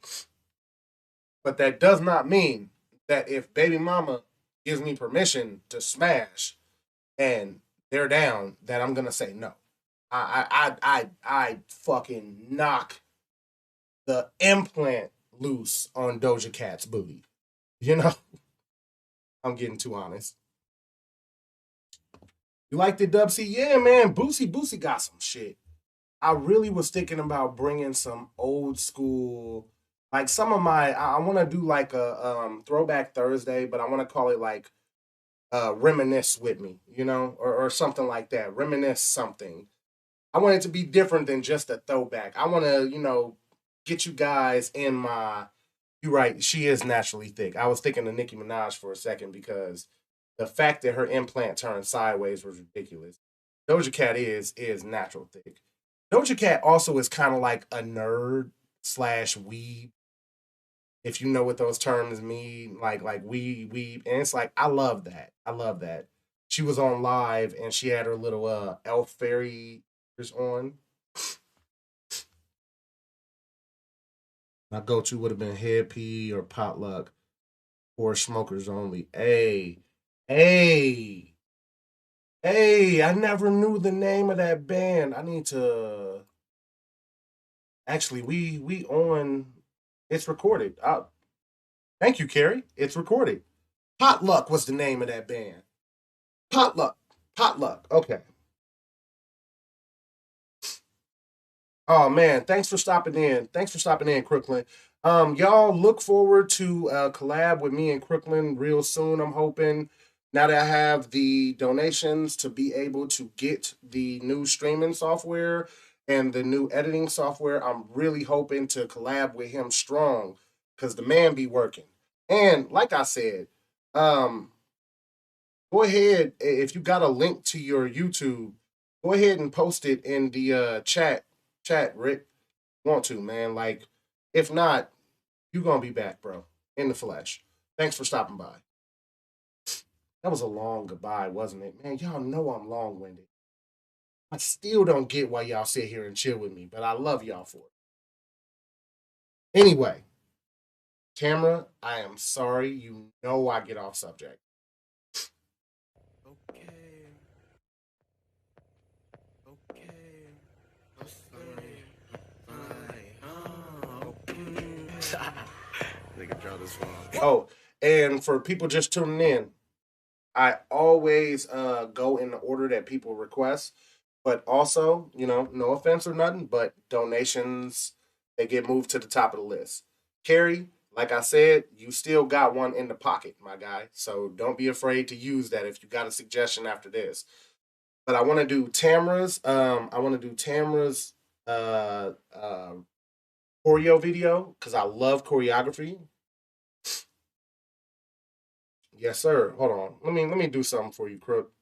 but that does not mean that if baby mama gives me permission to smash and they're down, that I'm gonna say no. I fucking knock the implant loose on Doja Cat's booty. You know, I'm getting too honest. You like the Dubsy? Yeah, man. Boosie got some shit. I really was thinking about bringing some old school, like some of my. I want to do like a throwback Thursday, but I want to call it like reminisce with me, you know, or something like that. Reminisce something. I want it to be different than just a throwback. I want to, get you guys in my You're right. She is naturally thick. I was thinking of Nicki Minaj for a second because the fact that her implant turned sideways was ridiculous. Doja Cat is natural thick. Doja Cat also is kind of like a nerd slash weeb, if you know what those terms mean, like weeb, and it's like I love that. I love that. She was on live and she had her little elf fairy on. My go to would have been head pee or potluck or smokers only. Hey, hey! I never knew the name of that band. I need to actually. We on. It's recorded. Thank you, Carrie. It's recorded. Potluck was the name of that band. Potluck. Potluck. Okay. Oh man, thanks for stopping in. Thanks for stopping in, Crooklyn. Y'all look forward to collab with me and Crooklyn real soon. I'm hoping now that I have the donations to be able to get the new streaming software and the new editing software. I'm really hoping to collab with him strong because the man be working. And like I said, um, go ahead if you got a link to your YouTube, go ahead and post it in the chat, Rick. Want to, man. Like, if not, you gonna be back, bro. In the flesh. Thanks for stopping by. That was a long goodbye, wasn't it? Man, y'all know I'm long winded. I still don't get why y'all sit here and chill with me, but I love y'all for it. Anyway, Tamara, I am sorry. You know I get off subject. Okay. Okay. Nigga, draw this one. Oh, and for people just tuning in, I always go in the order that people request. But also, no offense or nothing, but donations, they get moved to the top of the list. Carrie, like I said, you still got one in the pocket, my guy. So don't be afraid to use that if you got a suggestion after this. But I want to do Tamara's. I want to do Tamara's choreo video because I love choreography. Yes, sir. Hold on. Let me do something for you, Crook.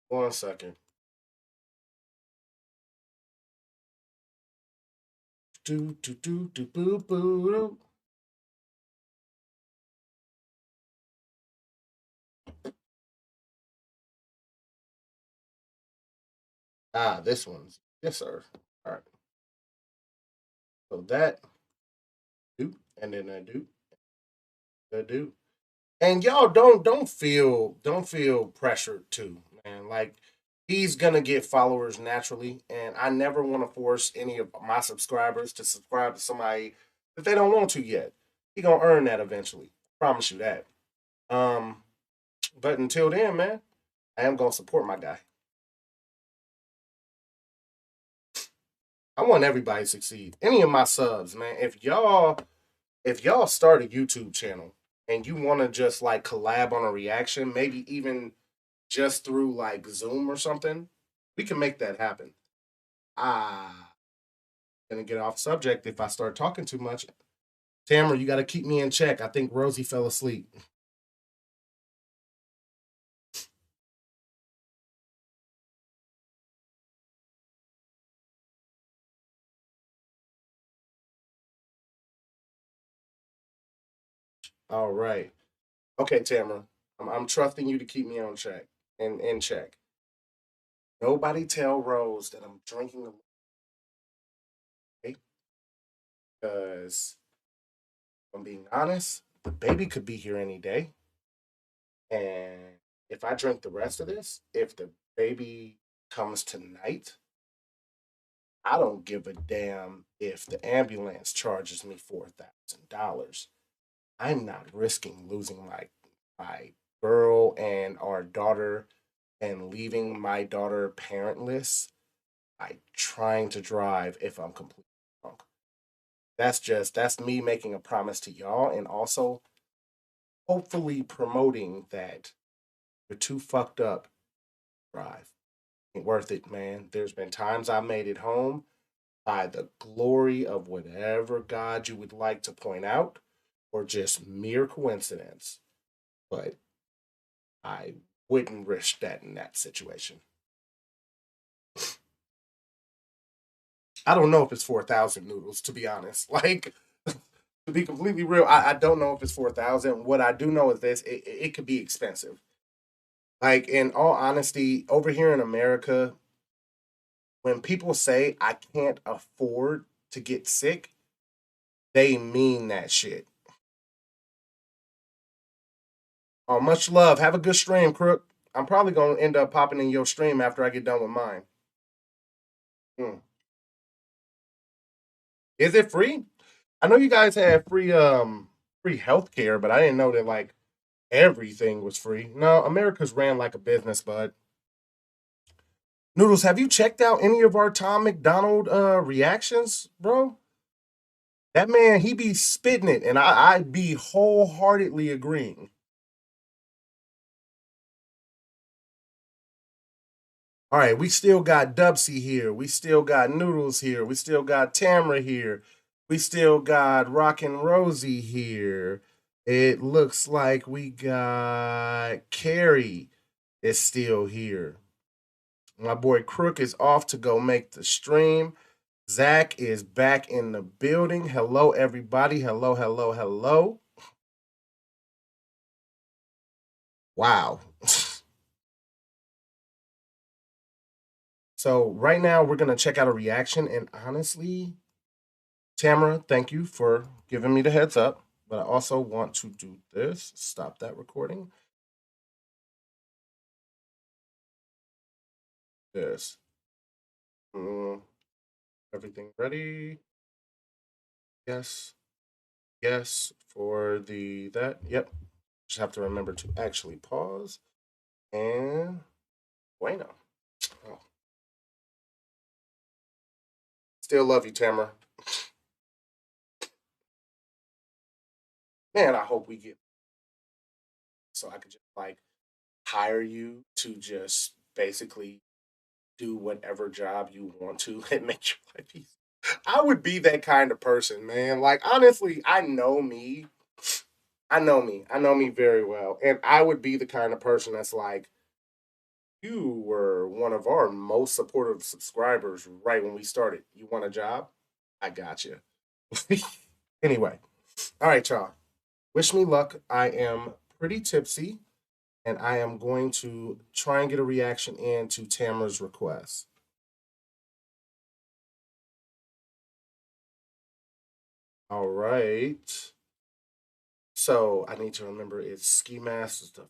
1 second. Do do do do boo boo. Ah, this one's yes, sir. All right. So that do and then I do that do. And y'all don't feel pressured to, man. Like he's gonna get followers naturally, and I never want to force any of my subscribers to subscribe to somebody that they don't want to yet. He gonna earn that eventually. Promise you that. Um, but until then, man, I am gonna support my guy. I want everybody to succeed. Any of my subs, man. If y'all start a YouTube channel and you want to just like collab on a reaction, maybe even just through like Zoom or something, we can make that happen. Ah, gonna get off subject if I start talking too much. Tamara, you got to keep me in check. I think Rosie fell asleep. All right. Okay, Tamara. I'm trusting you to keep me on check and in check. Nobody tell Rose that I'm drinking away because I'm being honest, the baby could be here any day. And if I drink the rest of this, if the baby comes tonight, I don't give a damn if the ambulance charges me $4,000. I'm not risking losing my girl and our daughter and leaving my daughter parentless by trying to drive if I'm completely drunk. That's me making a promise to y'all and also hopefully promoting that you're too fucked up to drive. Ain't worth it, man. There's been times I made it home by the glory of whatever God you would like to point out, or just mere coincidence. But I wouldn't risk that in that situation. I don't know if it's 4,000 noodles, to be honest. Like, to be completely real, I don't know if it's 4,000. What I do know is this: it could be expensive. Like, in all honesty, over here in America, when people say I can't afford to get sick, they mean that shit. Oh, much love. Have a good stream, Crook. I'm probably gonna end up popping in your stream after I get done with mine. Hmm. Is it free? I know you guys have free healthcare, but I didn't know that like everything was free. No, America's ran like a business, bud. Noodles, have you checked out any of our Tom McDonald reactions, bro? That man, he be spitting it, and I'd be wholeheartedly agreeing. All right, we still got Dubsy here. We still got Noodles here. We still got Tamra here. We still got Rockin' Rosie here. It looks like we got Carrie is still here. My boy Crook is off to go make the stream. Zach is back in the building. Hello, everybody. Hello, hello, hello. Wow. So right now we're gonna check out a reaction, and honestly, Tamara, thank you for giving me the heads up. But I also want to do this. Stop that recording. This. Everything ready? Yes. Yes. For the that. Yep. Just have to remember to actually pause. And bueno. Oh. Still love you, Tamara. Man, I hope we get so I could just like hire you to just basically do whatever job you want to and make your life easy. I would be that kind of person, man. Like honestly, I know me. I know me. I know me very well. And I would be the kind of person that's like, you were one of our most supportive subscribers right when we started. You want a job? I got you. Anyway, all right, y'all. Wish me luck. I am pretty tipsy, and I am going to try and get a reaction in to Tamara's request. All right. So I need to remember it's Ski Mask, the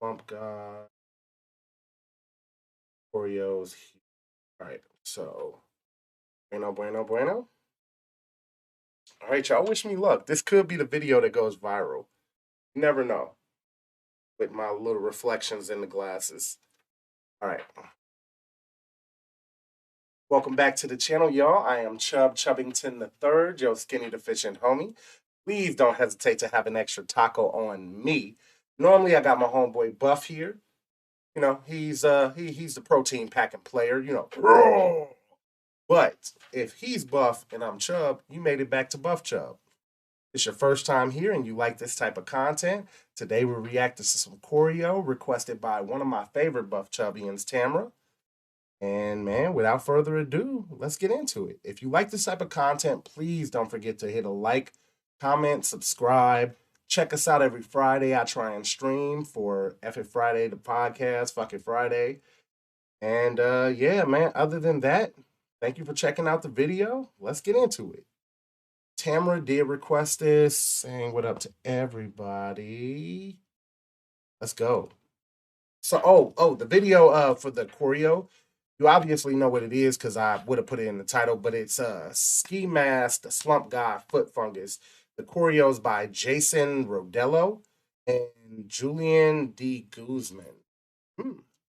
Bump God, Oreos. All right. So, bueno, bueno, bueno. All right, y'all. Wish me luck. This could be the video that goes viral. You never know. With my little reflections in the glasses. All right. Welcome back to the channel, y'all. I am Chubbington the Third, your skinny deficient homie. Please don't hesitate to have an extra taco on me. Normally, I got my homeboy Buff here. You know, he's the protein packing player. You know, but if he's Buff and I'm Chub, you made it back to Buff Chub. It's your first time here and you like this type of content. Today we're reacting to some choreo requested by one of my favorite Buff Chubbians, Tamra. And man, without further ado, let's get into it. If you like this type of content, please don't forget to hit a like, comment, subscribe. Check us out every Friday. I try and stream for F It Friday, the podcast, Fuck It Friday. And yeah, man, other than that, thank you for checking out the video. Let's get into it. Tamara did request this, saying what up to everybody. Let's go. So, the video for the choreo, you obviously know what it is because I would have put it in the title, but it's Ski Mask, the Slump God, Foot Fungus. The choreo is by Jason Rodello and Julian D. Guzman.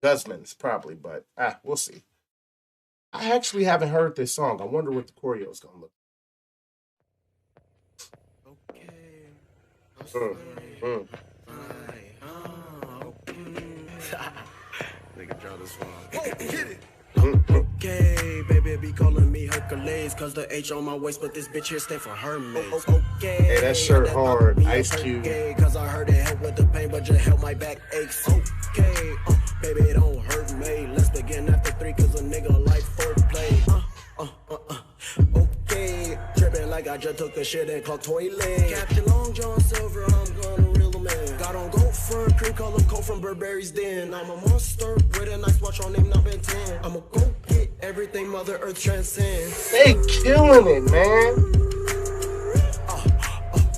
Guzman's probably, but we'll see. I actually haven't heard this song. I wonder what the choreo is going to look like. Nigga, draw this one. Oh, get it. Okay, baby, be calling me Hercules, cause the H on my waist, but this bitch here stand for Hermes. Okay, hey, that shirt hard, Ice Cube. Cause I heard it help with the pain, but just help my back aches. Okay, baby, it don't hurt me. Let's begin after 3, cause a nigga like foreplay. Okay, tripping like I just took a shit and clocked toilet. Captain Long John Silver, I'm gonna reel him in. Got on gold fur, cream color coat from Burberry's Den. I'm a monster with a nice watch on him, not been 10. I'ma go get everything Mother Earth transcends. They killing it, man.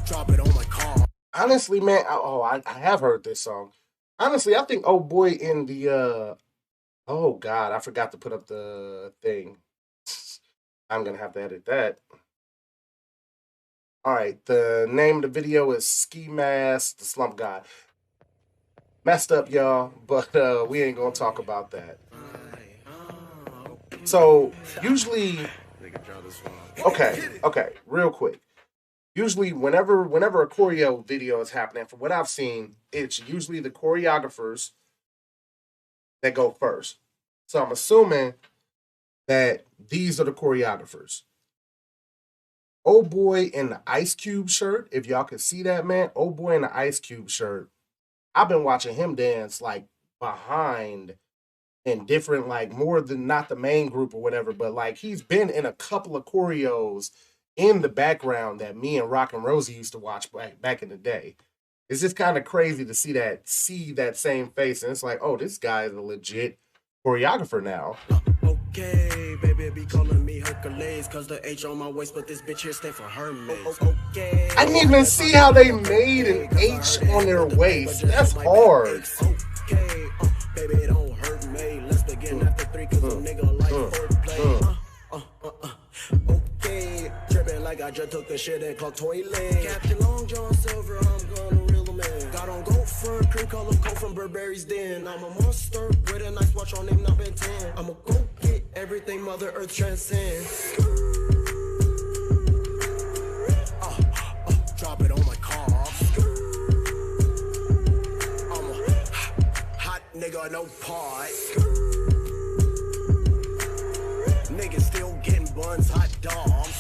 Drop it on my car. Honestly, man, I have heard this song. Honestly, I think old boy in the oh god, I forgot to put up the thing. I'm gonna have to edit that. All right, the name of the video is Ski Mask, the Slump God. Messed up, y'all, but we ain't gonna talk about that. So usually, okay, real quick. Usually, whenever a choreo video is happening, from what I've seen, it's usually the choreographers that go first. So I'm assuming that these are the choreographers. Old boy in the Ice Cube shirt, if y'all can see that, man. Old boy in the Ice Cube shirt. I've been watching him dance like behind in different, like more than not the main group or whatever, but like he's been in a couple of choreos in the background that me and Rock and Rosie used to watch back in the day. It's just kind of crazy to see that same face, and it's like, oh, this guy is a legit choreographer now. Okay, baby, be calling me Hercules, cause the H on my waist, but this bitch here stand for Hermes. Okay, I didn't even see how they made an H on their waist. That's hard. Okay, baby, it don't hurt me. Let's begin after 3, cause a nigga like foreplay. Okay, tripping like I just took a shit and clocked toilet. Captain Long John Silver, I'm gonna reel him in. Got on gold fur, cream color coat from Burberry's Den. I'm a monster with a nice watch on him, not been 10. I'ma go get everything Mother Earth transcends. Drop it on my car. I'm a hot nigga, no part. Niggas still getting buns, hot dogs.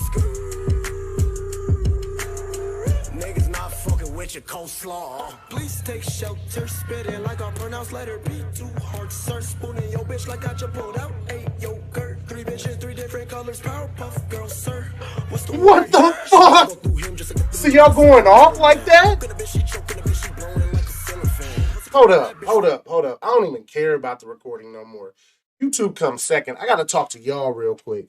Niggas not fucking with your coleslaw. Please take shelter, spitting like I pronounce letter B. Too hard, sir. Spooning your bitch like I just pulled out 8 yogurt. 3 bitches, 3 different colors. Powerpuff girl, sir. What the fuck? So y'all going off like that? Hold up. I don't even care about the recording no more. YouTube comes second. I gotta talk to y'all real quick.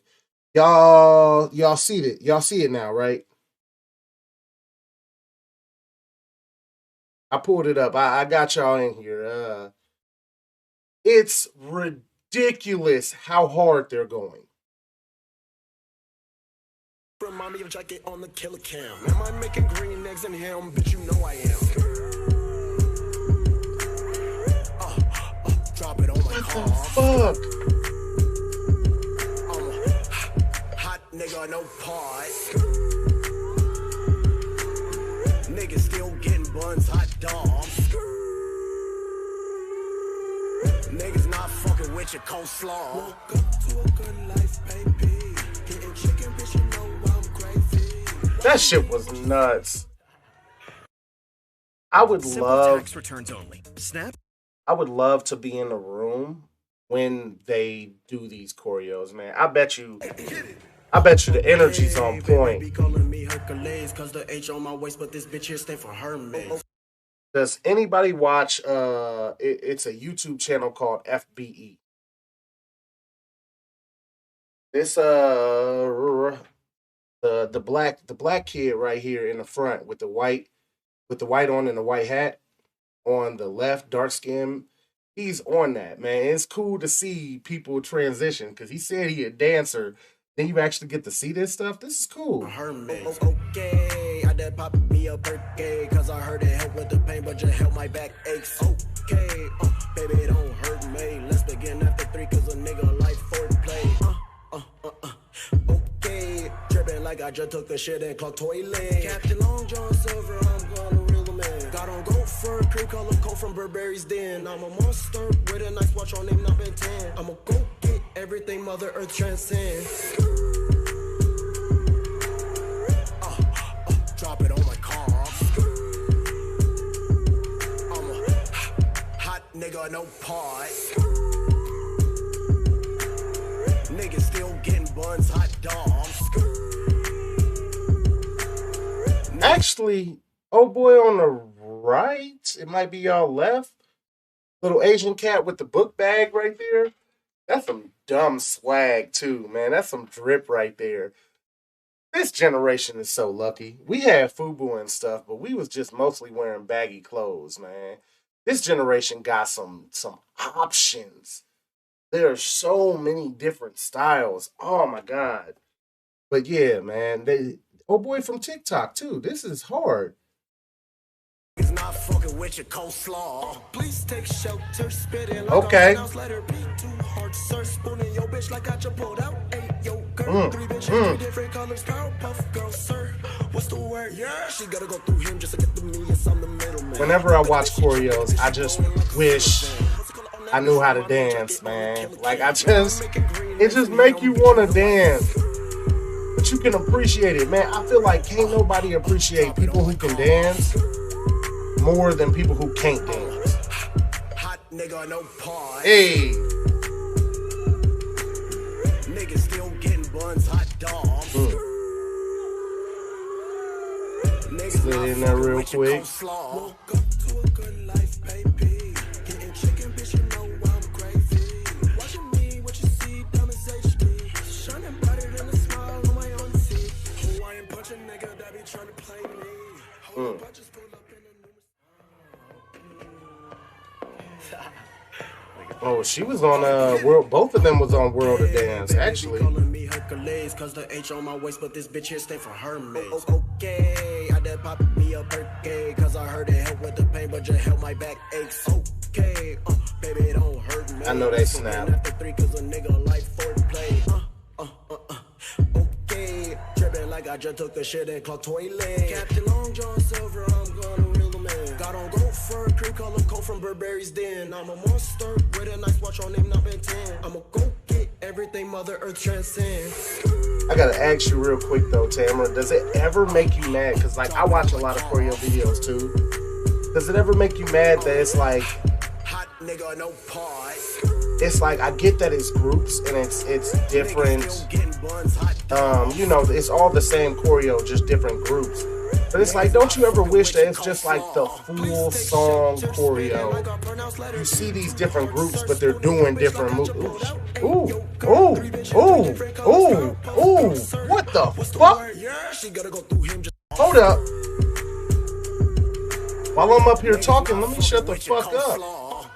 Y'all see it. Y'all see it now, right? I pulled it up. I got y'all in here. It's ridiculous how hard they're going. Remind me of jacket on the killer cam. Am I making green eggs and ham? Bitch, you know I am. Drop it on my car. Fuck. I'm a hot nigga, no part. Niggas still getting buns, hot dogs. Niggas not fucking with your coleslaw. Woke up to a good life, baby. Getting chicken, bitch, you know I'm crazy. That shit was nuts. I would love tax returns only. Snap. I would love to be in the room when they do these choreos, man. I bet you the energy's on point. Be calling me Hercules, cause the H on my waist, but this bitch here stand for Hermes. Does anybody watch it's a YouTube channel called FBE? This the black kid right here in the front with the white on and the white hat on the left, dark skin. He's on that, man. It's cool to see people transition because he said he a dancer. Then you actually get to see this stuff. This is cool. Hermes. Okay, I did pop me a birthday cause I heard it help with the pain, but just help my back aches. Okay, baby, it don't hurt me. Let's begin after 3 cause a nigga like foreplay. Okay, tripping like I just took a shit and clocked toilet. Captain Long John Silver, I'm gonna reel him in. Got on gold fur, cream color coat from Burberry's Den. I'm a monster with a nice watch on him, not been 10. I'ma go get everything Mother Earth transcends. Drop it on my car. I'm a hot nigga, no part. Niggas still getting buns, hot dogs. Actually, oh boy on the right, it might be y'all left. Little Asian cat with the book bag right there. That's some dumb swag too, man. That's some drip right there. This generation is so lucky. We had FUBU and stuff, but we was just mostly wearing baggy clothes, man. This generation got some options. There are so many different styles. Oh my God. But yeah, man. Oh boy from TikTok too. This is hard. It's not fucking with your coleslaw. Please take shelter, spit in like okay. Let her be too hard, sir. Spooning your bitch like I just pulled out. Hey, yo, girl. 3 bitches, 3 different colors. Powerpuff girl, sir. What's the word? Yeah, she gotta go through him just to get to me. Yes, I'm the middleman. Whenever I watch choreos, I just wish I knew how to dance, man. Like it just make you want to dance. But you can appreciate it, man. I feel like can't nobody appreciate people who can dance more than people who can't dance. Hot nigga, no part. Hey. Niggas still getting buns, hot dogs. Slid in there real quick. Woke up to a good life, baby. Getting chicken, bitch, you know I'm gravy. Watching me, what you see, dumb as HD. Shining brighter than a smile on my own teeth. Hawaiian punch a nigga that be trying to play me. Hold up, I just pulled up in a new. Oh, she was on World. Both of them was on World of Dance, actually. Calling me Hercules, cause the H on my waist, but this bitch here stay for Hermes. Okay, I did pop me a birthday, cause I heard it help with the pain, but just help my back aches. Okay, baby, it don't hurt me. I know they snap. After 3, cause a nigga like foreplay. Okay, tripping like I just took a shit and clocked toilet. Captain Long John Silver, I'm gonna reel the man. Got on gold fur, cream color coat from Burberry's Den. I'm a monster with a nice watch on name, not Ben 10. I'ma go get everything Mother Earth transcends. I gotta ask you real quick though, Tamara, does it ever make you mad? Cause like I watch a lot of choreo videos too. Does it ever make you mad that it's like hot nigga, no part. It's like I get that it's groups and it's different. You know, it's all the same choreo, just different groups. But it's like, don't you ever wish that it's just like the full song choreo? You see these different groups, but they're doing different moves. Ooh, ooh, ooh, ooh, ooh. What the fuck? Hold up. While I'm up here talking, let me shut the fuck up.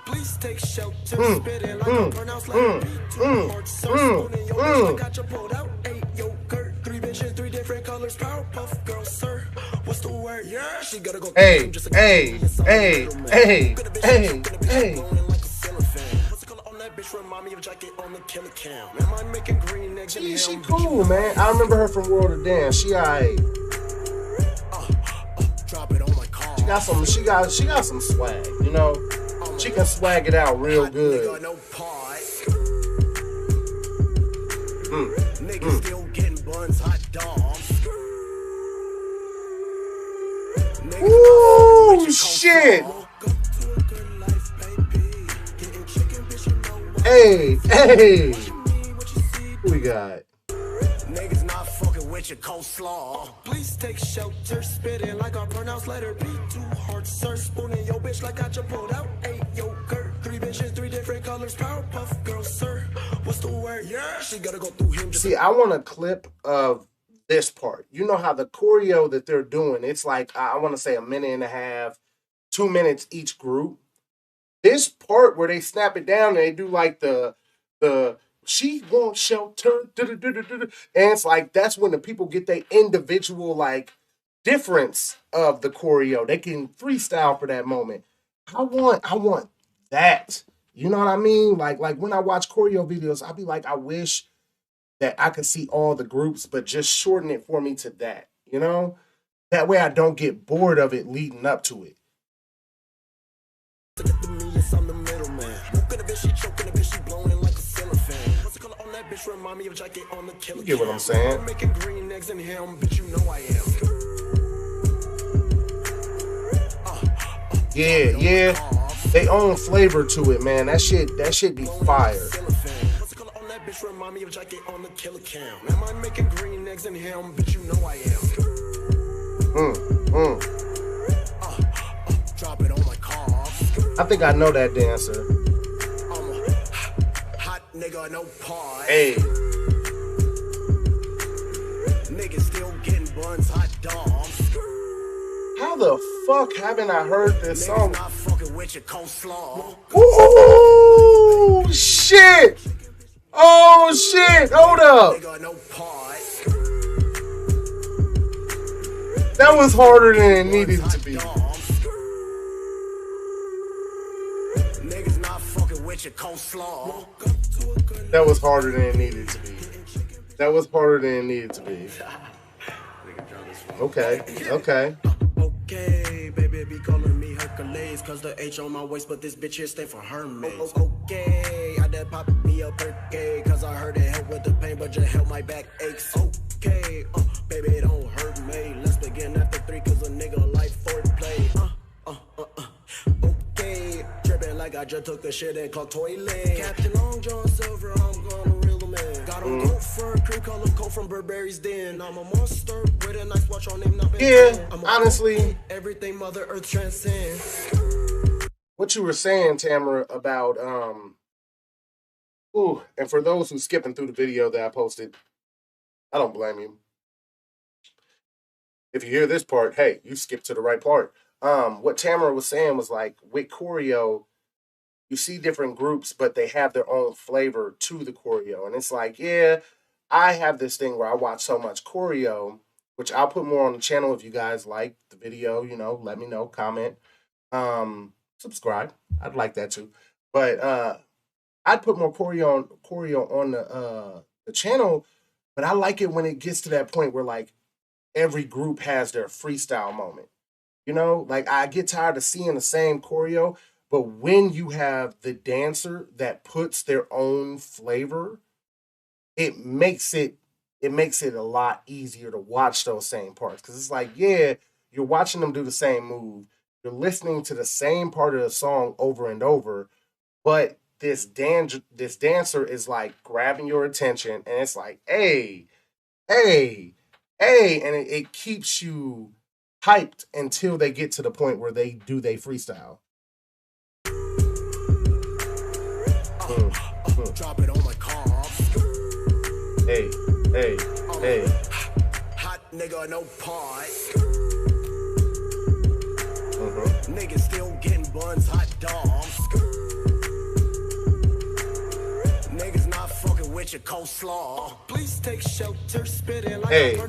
Please take shelter, spit in like a pronounced letter B. 2 hard, sir. Spooning your bitch like I just pulled out. 8 yogurt, 3 bitches, 3 different colors. Powerpuff girl, sir. What's the word? Yeah, she gotta go. Hey, hey, hey, hey, hey, hey. She cool, man. I remember her from World of Dance. She alright. She got some swag, you know. She can swag it out real good. Niggas still getting buns, hot dogs. Ooh, shit. Hey, hey. Who we got? Niggas not fucking with your coleslaw. Please take shelter, spit in like a pronounced letter B. 2 hard, sir. Spooning your bitch like I just pulled out. 8 yogurt, 3 bitches, 3 different colors. Powerpuff girl, sir. What's the word? Yeah, she gotta go through him. See, I want a clip of this part. You know how the choreo that they're doing, it's like, I want to say 1.5 minutes, 2 minutes each group. This part where they snap it down and they do like the she wants shelter, and it's like that's when the people get their individual like difference of the choreo. They can freestyle for that moment. I want that. You know what I mean? Like when I watch choreo videos, I'll be like, I wish that I could see all the groups, but just shorten it for me to that. You know, that way I don't get bored of it leading up to it. I'm the middleman. Choking a bitch, she blowing like a ceiling fan. What's it called You get what I'm saying? Making green eggs and ham, bitch, you know I am. Yeah. They own flavor to it, man. That shit be fire. Bitch remind me of jacket on the killer cam. Am I making green eggs and ham? Bitch, you know I am. Drop it on my car. I think I know that dancer. I'm a hot nigga, no part. Hey. Niggas still getting buns, hot dogs. How the fuck haven't I heard this song? Not fucking with your coleslaw. Ooh, shit. Oh shit, hold up. That was harder than it needed to be. Niggas not fucking with your coleslaw. That was harder than it needed to be. That was harder than it needed to be. Okay. Okay, baby, be calling me Hercules, cause the H on my waist, but this bitch here stand for Hermes. Okay, I did pop me a birthday, cause I heard it help with the pain, but just help my back aches. Okay, baby, it don't hurt me. Let's begin after 3, cause a nigga like foreplay. Okay, dripping like I just took a shit and clogged toilet. Captain Long John Silver, I'm gonna reel him in. Got him goat fur, cream color coat from Burberry's Den. I'm a monster with a nice watch on him. Yeah, honestly, everything Mother Earth transcends. What you were saying, Tamara, about and for those who skipping through the video that I posted, I don't blame you. If you hear this part, hey, you skipped to the right part. What Tamara was saying was like with choreo, you see different groups, but they have their own flavor to the choreo. And it's like, yeah, I have this thing where I watch so much choreo, which I'll put more on the channel if you guys like the video, let me know, comment, subscribe. I'd like that too. But I'd put more choreo on the channel, but I like it when it gets to that point where like every group has their freestyle moment. Like I get tired of seeing the same choreo, but when you have the dancer that puts their own flavor, it makes it a lot easier to watch those same parts. Because it's like, yeah, you're watching them do the same move. You're listening to the same part of the song over and over, but this dancer is like grabbing your attention, and it's like, hey, and it keeps you hyped until they get to the point where they do their freestyle. Drop it on my car. Hey. Hot nigga, no part. Niggas still getting buns, hot dogs. Niggas not fucking with your coleslaw. Please take shelter, spitting like hey. Your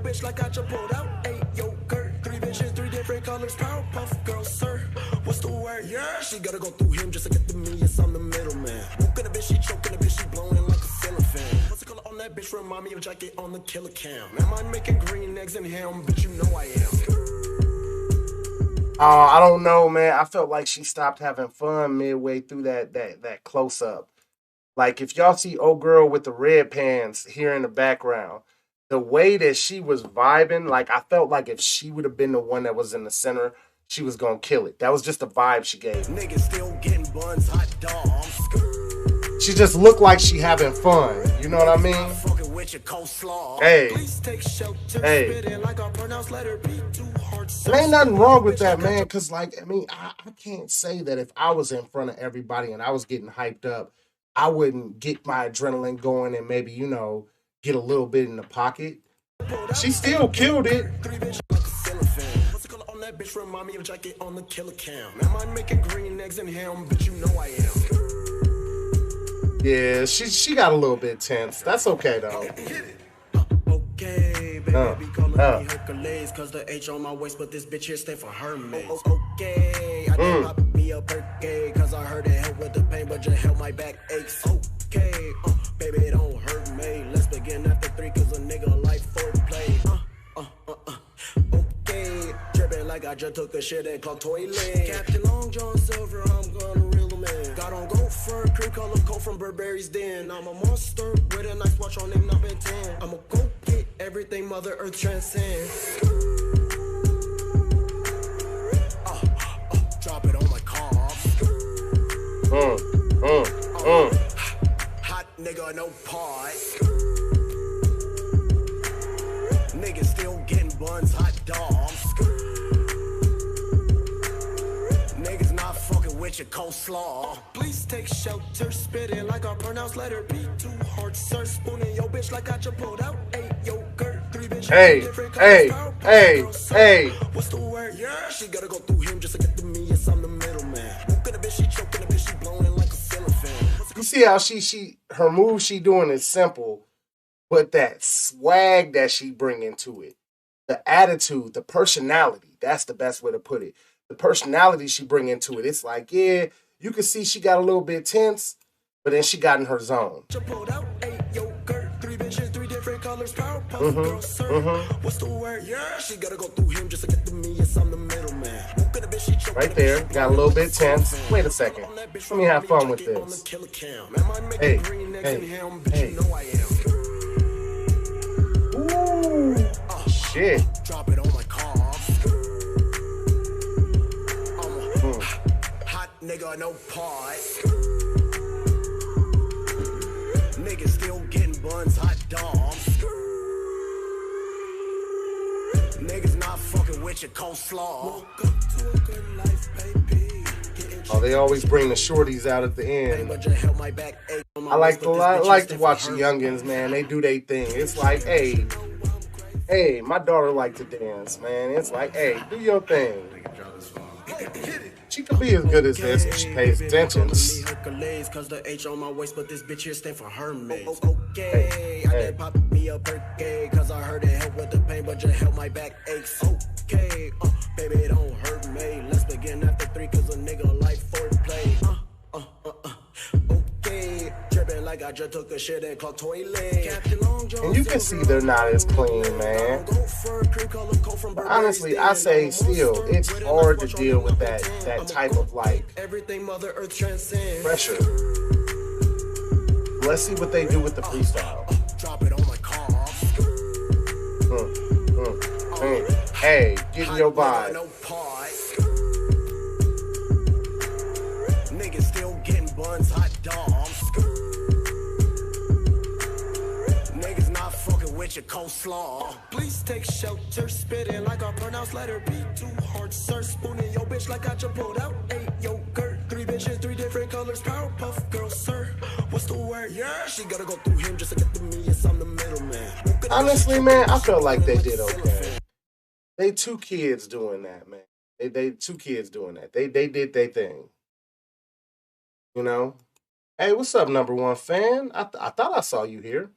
bitch like I just pulled out 8 yogurt, 3 bitches, 3 different colors, Powerpuff Girl, sir. What's the word? Yeah, she gotta go through him just to get to me. Yes, I'm the middleman. Walking a bitch, she choking a bitch, she blowing like a ceiling fan. What's the color on that bitch? Remind me of jacket on the killer cam. Am I making green eggs and ham? Bitch, you know I am. I don't know, man. I felt like she stopped having fun midway through that close up. Like if y'all see old girl with the red pants here in the background, the way that she was vibing, like I felt like if she would have been the one that was in the center, she was gonna kill it. That was just the vibe she gave. Niggas still getting buns, hot dogs. She just looked like she having fun. You know what I mean? Hey. There ain't nothing wrong with that, man. Cause like, I mean, I can't say that if I was in front of everybody and I was getting hyped up, I wouldn't get my adrenaline going and maybe, get a little bit in the pocket. She still killed it. That bitch remind me of jacket on the killer cam. Am I making green eggs and ham? Bitch, you know I am. Yeah, she got a little bit tense. That's okay though. Okay, baby, be calling me Hercules, cause the H on my waist, but this bitch here stand for Hermes. Okay, I did pop me a birthday, cause I heard it help with the pain, but just help my back aches. Okay, baby, it don't hurt me. Let's begin after 3, cause a nigga like foreplay. Okay, dripping like I just took a shit and clogged toilet. Captain Long John Silver, I'm gonna reel him middleman. Got on gold fur, cream color coat from Burberry's Den. I'm a monster with a nice watch on name not been 10. I'ma go get everything Mother Earth transcends. Drop it on my car. Hot nigga, no part. Niggas still getting buns, hot dogs. Niggas not fucking with your coleslaw. Please take shelter, spit it like our pronounced letter B. Too hard, sir. Spooning your bitch like I just pulled out 8 yogurt. 3 bitches. Hey. What's the word? Yeah. She gotta go through him just to get to me. Yes, I'm the middleman. Whooping a bitch, she choking a bitch, she blowing like a ceiling fan. You see how her move she doing is simple, but that swag that she bring into it, the attitude, the personality, that's the best way to put it. The personality she bring into it, it's like, yeah, you can see she got a little bit tense, but then she got in her zone. What's the word? Yeah, she gotta go through him just to get to me. Yes, I'm the middleman. Right there, got a little bit tense. Wait a second. Let me have fun with this. Hey. Ooh, shit. Drop it on my car. Hot nigga, no part. Niggas still getting buns, hot dogs. Niggas not fucking with your coleslaw. Oh, they always bring the shorties out at the end. I like to watch the youngins, man. They do their thing. It's like, hey, my daughter like to dance, man. It's like, hey, do your thing. She could be as good as this if she pays attention. Cause the H on my waist, but this bitch here stand for Hermes. Okay, I did pop me a birthday, cause I heard it help with the pain, but just help my back aches. Okay, baby, it don't hurt me. Let's begin after 3, cause a nigga like foreplay. Okay, dripping like I just took a shit and clogged toilet. And you can see they're not as clean, man. But honestly, I say still, it's hard to deal with that type of like pressure. Let's see what they do with the freestyle. Drop it on my car. Hey, get in your vibe. Niggas still getting buns, hot dogs. Niggas not fucking with your coleslaw. Please take shelter, spitting like our pronounced letter B. Too hard, sir. Spooning your bitch like I just pulled out 8 yogurt. 3 bitches, 3 different colors. Powerpuff girl, sir. What's the word? Yeah, she gotta go through him just to get to me. Yes, I'm the middleman. Honestly, man, I felt like they did okay. They 2 kids doing that, man. They 2 kids doing that. They did their thing. You know? Hey, what's up, number 1 fan? I thought I saw you here.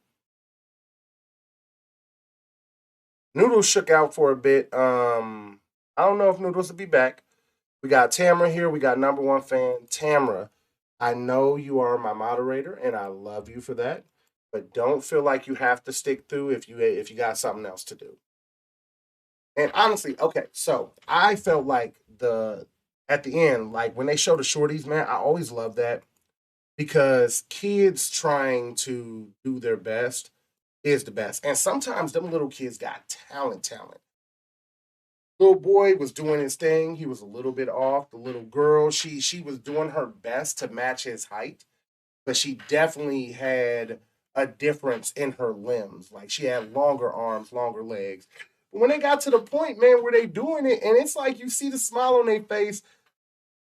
Noodles shook out for a bit. I don't know if Noodles will be back. We got Tamara here. We got number 1 fan, Tamara. I know you are my moderator, and I love you for that. But don't feel like you have to stick through if you got something else to do. And honestly, okay, so I felt like at the end, like when they show the shorties, man, I always love that because kids trying to do their best is the best. And sometimes them little kids got talent. Little boy was doing his thing. He was a little bit off. The little girl, she was doing her best to match his height, but she definitely had a difference in her limbs. Like she had longer arms, longer legs. But when they got to the point, man, where they doing it, and it's like you see the smile on their face,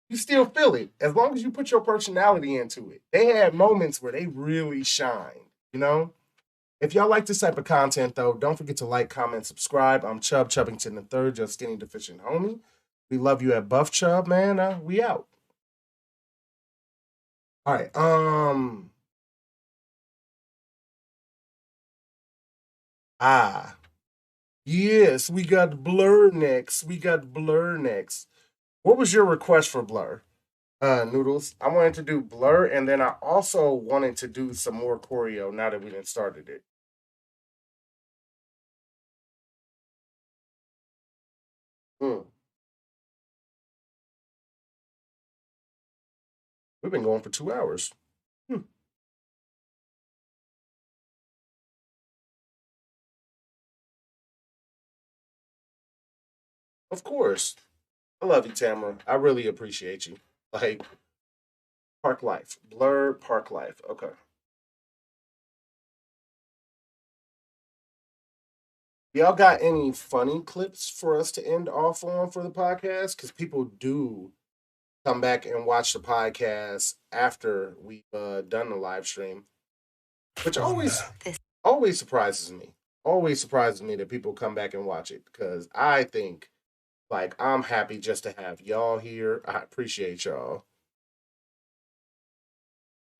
you still feel it. As long as you put your personality into it. They had moments where they really shine, you know? If y'all like this type of content, though, don't forget to like, comment, subscribe. I'm Chubb Chubbington III, just skinny deficient homie. We love you at Buff Chubb, man. We out. All right. Yes, we got Blur next. What was your request for Blur? Noodles. I wanted to do Blur, and then I also wanted to do some more choreo now that we done started it. We've been going for 2 hours. Of course. I love you, Tamara. I really appreciate you. Like, Park Life. Blur Park Life. Okay. Y'all got any funny clips for us to end off on for the podcast? Because people do come back and watch the podcast after we've done the live stream, which always surprises me. Always surprises me that people come back and watch it because I think like I'm happy just to have y'all here. I appreciate y'all.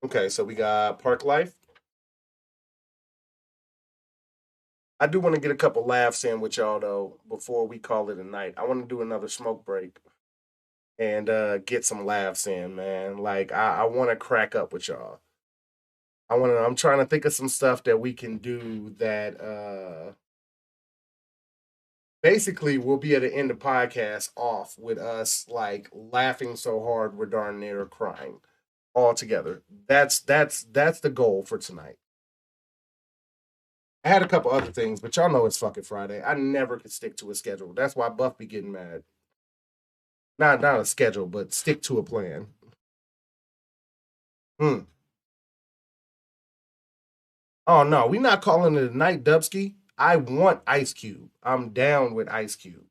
Okay, so we got Park Life. I do want to get a couple laughs in with y'all though before we call it a night. I want to do another smoke break and get some laughs in, man. Like I want to crack up with y'all. I'm trying to think of some stuff that we can do that basically we'll be at the end of podcast off with us like laughing so hard we're darn near crying all together. That's the goal for tonight. I had a couple other things, but y'all know it's fucking Friday. I never could stick to a schedule. That's why Buff be getting mad. Not a schedule, but stick to a plan. Hmm. Oh no, we not calling it a night, Dubsky. I want Ice Cube. I'm down with Ice Cube.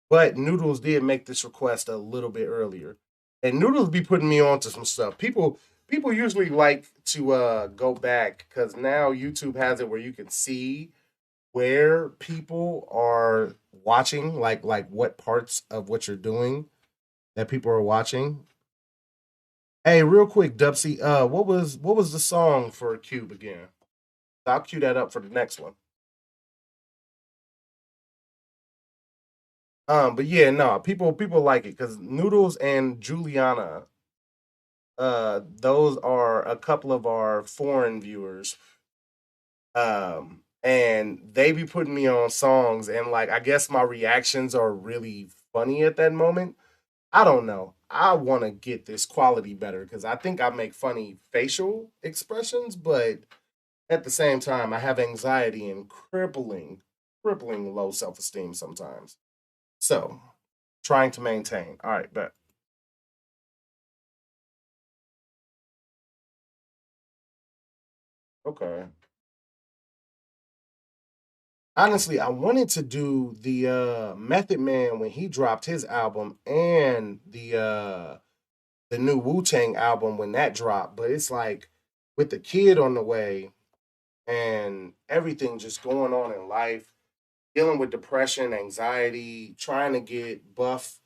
But Noodles did make this request a little bit earlier. And Noodles be putting me on to some stuff. People usually like to go back because now YouTube has it where you can see where people are watching, like what parts of what you're doing that people are watching. Hey, real quick, Dubsy, what was the song for Cube again? I'll cue that up for the next one. But yeah, no, people like it because Noodles and Juliana, those are a couple of our foreign viewers. And they be putting me on songs, and like I guess my reactions are really funny at that moment. I don't know. I want to get this quality better because I think I make funny facial expressions, but at the same time, I have anxiety and crippling low self esteem sometimes. So, trying to maintain. All right, but okay. Honestly, I wanted to do the Method Man when he dropped his album and the new Wu Tang album when that dropped, but it's like with the kid on the way and everything just going on in life, dealing with depression, anxiety, trying to get Buff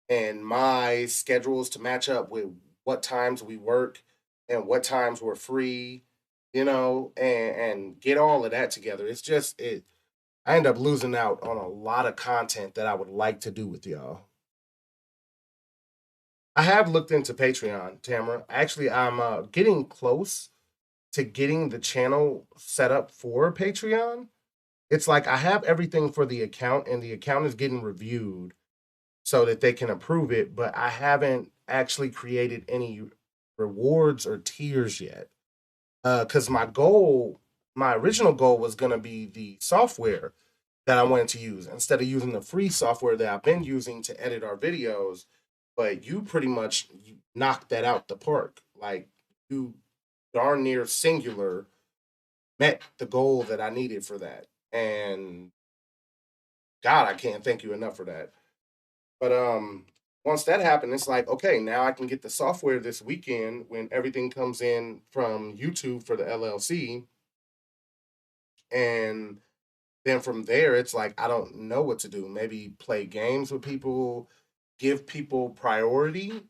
and my schedules to match up with what times we work and what times we're free, and get all of that together. It's just it I end up losing out on a lot of content that I would like to do with y'all. I have looked into Patreon, Tamara. Actually, I'm getting close to getting the channel set up for Patreon. It's like I have everything for the account, and the account is getting reviewed so that they can approve it, but I haven't actually created any rewards or tiers yet. Because my original goal was going to be the software that I wanted to use instead of using the free software that I've been using to edit our videos. But you pretty much knocked that out the park. Like you darn near singular met the goal that I needed for that. And God, I can't thank you enough for that. But once that happened, it's like, okay, now I can get the software this weekend when everything comes in from YouTube for the LLC. And then from there, it's like I don't know what to do. Maybe play games with people, give people priority,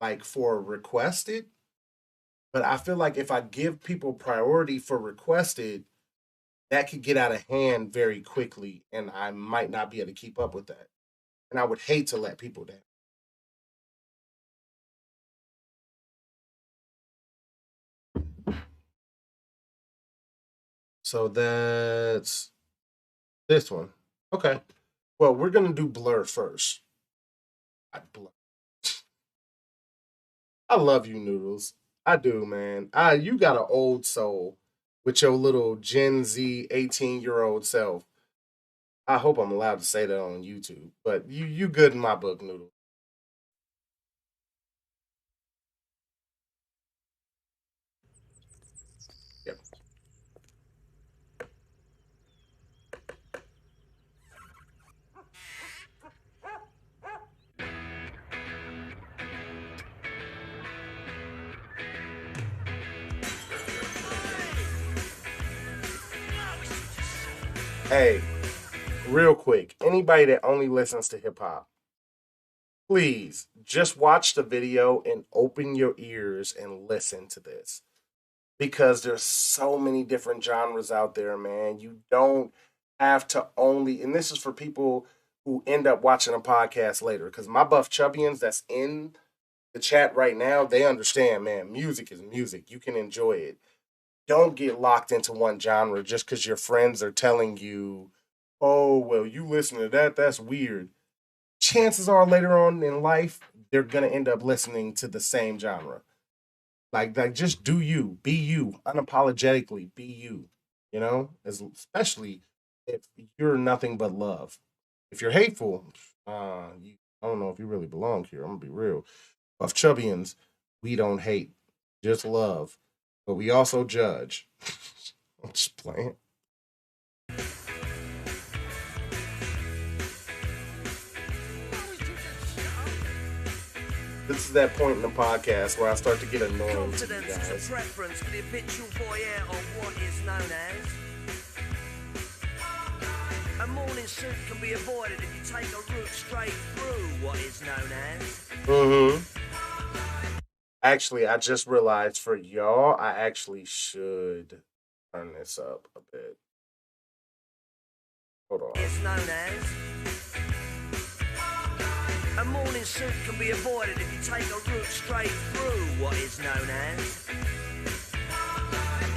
like for requested. But I feel like if I give people priority for requested, that could get out of hand very quickly, and I might not be able to keep up with that. And I would hate to let people down. So that's this one. Okay. Well, we're gonna do Blur first. Blur. I love you, Noodles. I do, man. You got an old soul with your little Gen Z 18-year-old self. I hope I'm allowed to say that on YouTube, but you good in my book, Noodles. Yep. Hey, real quick, anybody that only listens to hip hop, please just watch the video and open your ears and listen to this because there's so many different genres out there, man. You don't have to only, and this is for people who end up watching a podcast later because my buff chubbians that's in the chat right now, they understand, man, music is music. You can enjoy it. Don't get locked into one genre just because your friends are telling you, oh, well, you listen to that, that's weird. Chances are later on in life, they're going to end up listening to the same genre. Like just do you, be you, unapologetically be you, you know, especially if you're nothing but love. If you're hateful, I don't know if you really belong here. I'm gonna be real. Of Chubbians, we don't hate, just love, but we also judge. I'm just playing. This is that point in the podcast where I start to get annoying to you Confidence guys. is a preference for the habitual voyeur of what is known as. A morning suit can be avoided if you take a route straight through what is known as. Actually, I just realized for y'all, I actually should turn this up a bit. Hold on. Is known as. A morning suit can be avoided if you take a route straight through what is known as.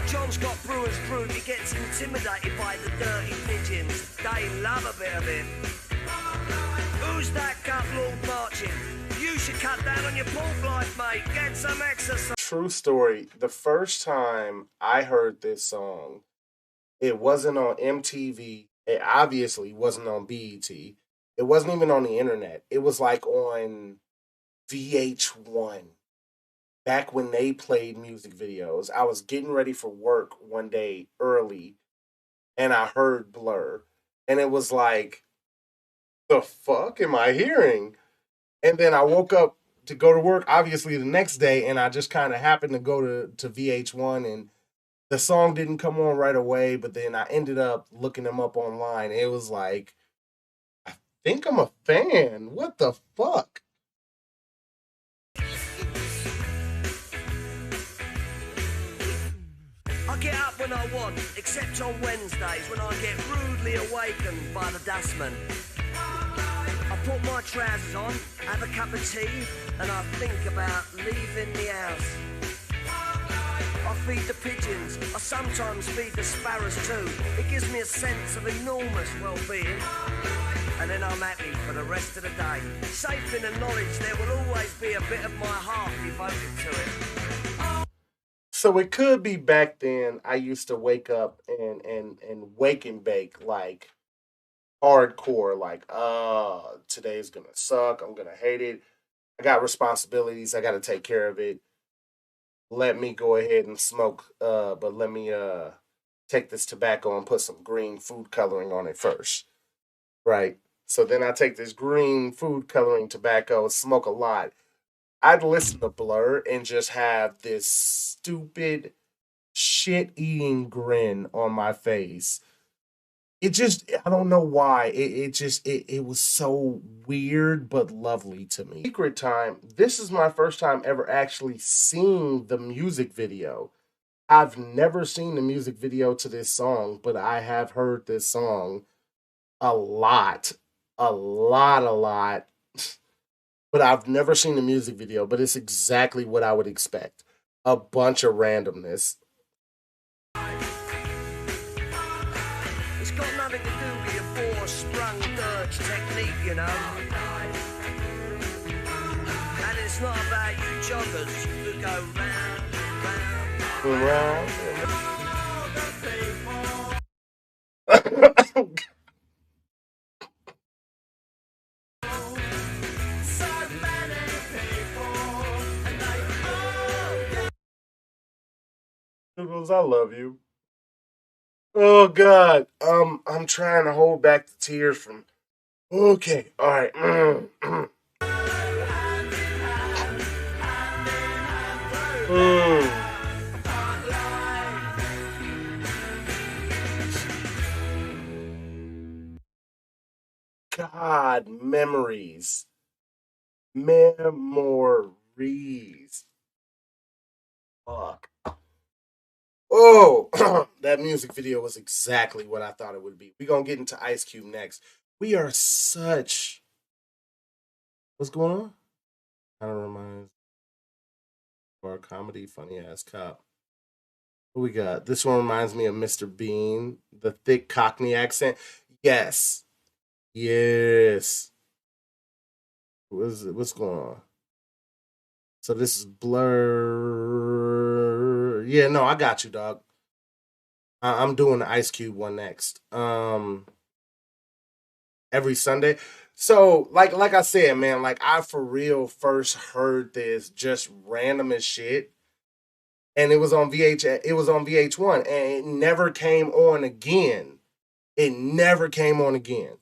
John's got brewer's fruit, he gets intimidated by the dirty pigeons. They love a bit of him. Who's that gut lord marching? You should cut down on your pork life, mate. Get some exercise. True story. The first time I heard this song, it wasn't on MTV. It obviously wasn't on BET. It wasn't even on the internet. It was like on VH1. Back when they played music videos. I was getting ready for work one day early and I heard Blur. And it was like, the fuck am I hearing? And then I woke up to go to work, obviously, the next day, and I just kind of happened to go to VH1, and the song didn't come on right away, but then I ended up looking them up online. It was like, I think I'm a fan. What the fuck? I get up when I want, except on Wednesdays when I get rudely awakened by the dustman. I put my trousers on, have a cup of tea, and I think about leaving the house. I feed the pigeons, I sometimes feed the sparrows too. It gives me a sense of enormous well-being. And then I'm happy for the rest of the day. Safe in the knowledge there will always be a bit of my heart devoted to it. So it could be back then I used to wake up and wake and bake like hardcore, like, today's gonna suck, I'm gonna hate it. I got responsibilities, I gotta take care of it. Let me go ahead and smoke, but let me take this tobacco and put some green food coloring on it first. Right? So then I take this green food coloring tobacco, smoke a lot. I'd listen to Blur and just have this stupid shit-eating grin on my face. It just, I don't know why. It was so weird but lovely to me. Secret time, this is my first time ever actually seeing the music video. I've never seen the music video to this song, but I have heard this song a lot. But I've never seen the music video, but it's exactly what I would expect. A bunch of randomness. It's got nothing to do with your four-sprung dirge technique, you know. And And it's not about you joggers who go round and round. Noodles, I love you. Oh God, I'm trying to hold back the tears from. Okay, all right. God, memories. Memories. Fuck. Oh, that music video was exactly what I thought it would be. We're going to get into Ice Cube next. We are such. What's going on? Kind of reminds of our comedy, funny ass cop. What we got? This one reminds me of Mr. Bean, the thick Cockney accent. Yes. Yes. What's going on? So this is Blur. Yeah, no, I got you, dog. I'm doing the Ice Cube one next. Every Sunday. So, like I said, man, like I for real first heard this just random as shit. And it was on VH1 and it never came on again. It never came on again.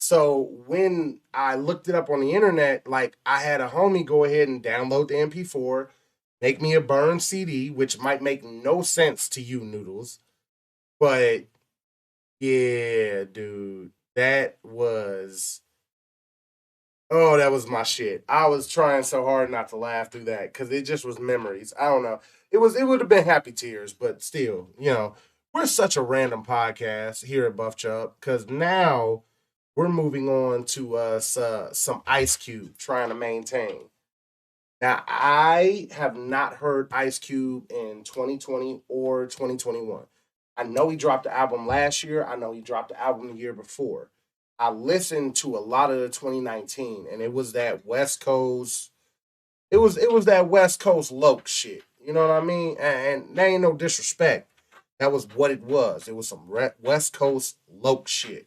So when I looked it up on the internet, like I had a homie go ahead and download the MP4, make me a burned CD, which might make no sense to you, Noodles. But yeah, dude, that was my shit. I was trying so hard not to laugh through that because it just was memories. I don't know. It would have been happy tears, but still, we're such a random podcast here at Buff Chubb because now we're moving on to some Ice Cube trying to maintain. Now, I have not heard Ice Cube in 2020 or 2021. I know he dropped the album last year. I know he dropped the album the year before. I listened to a lot of the 2019, and it was that West Coast. It was that West Coast Loke shit. You know what I mean? And there ain't no disrespect. That was what it was. It was some West Coast Loke shit.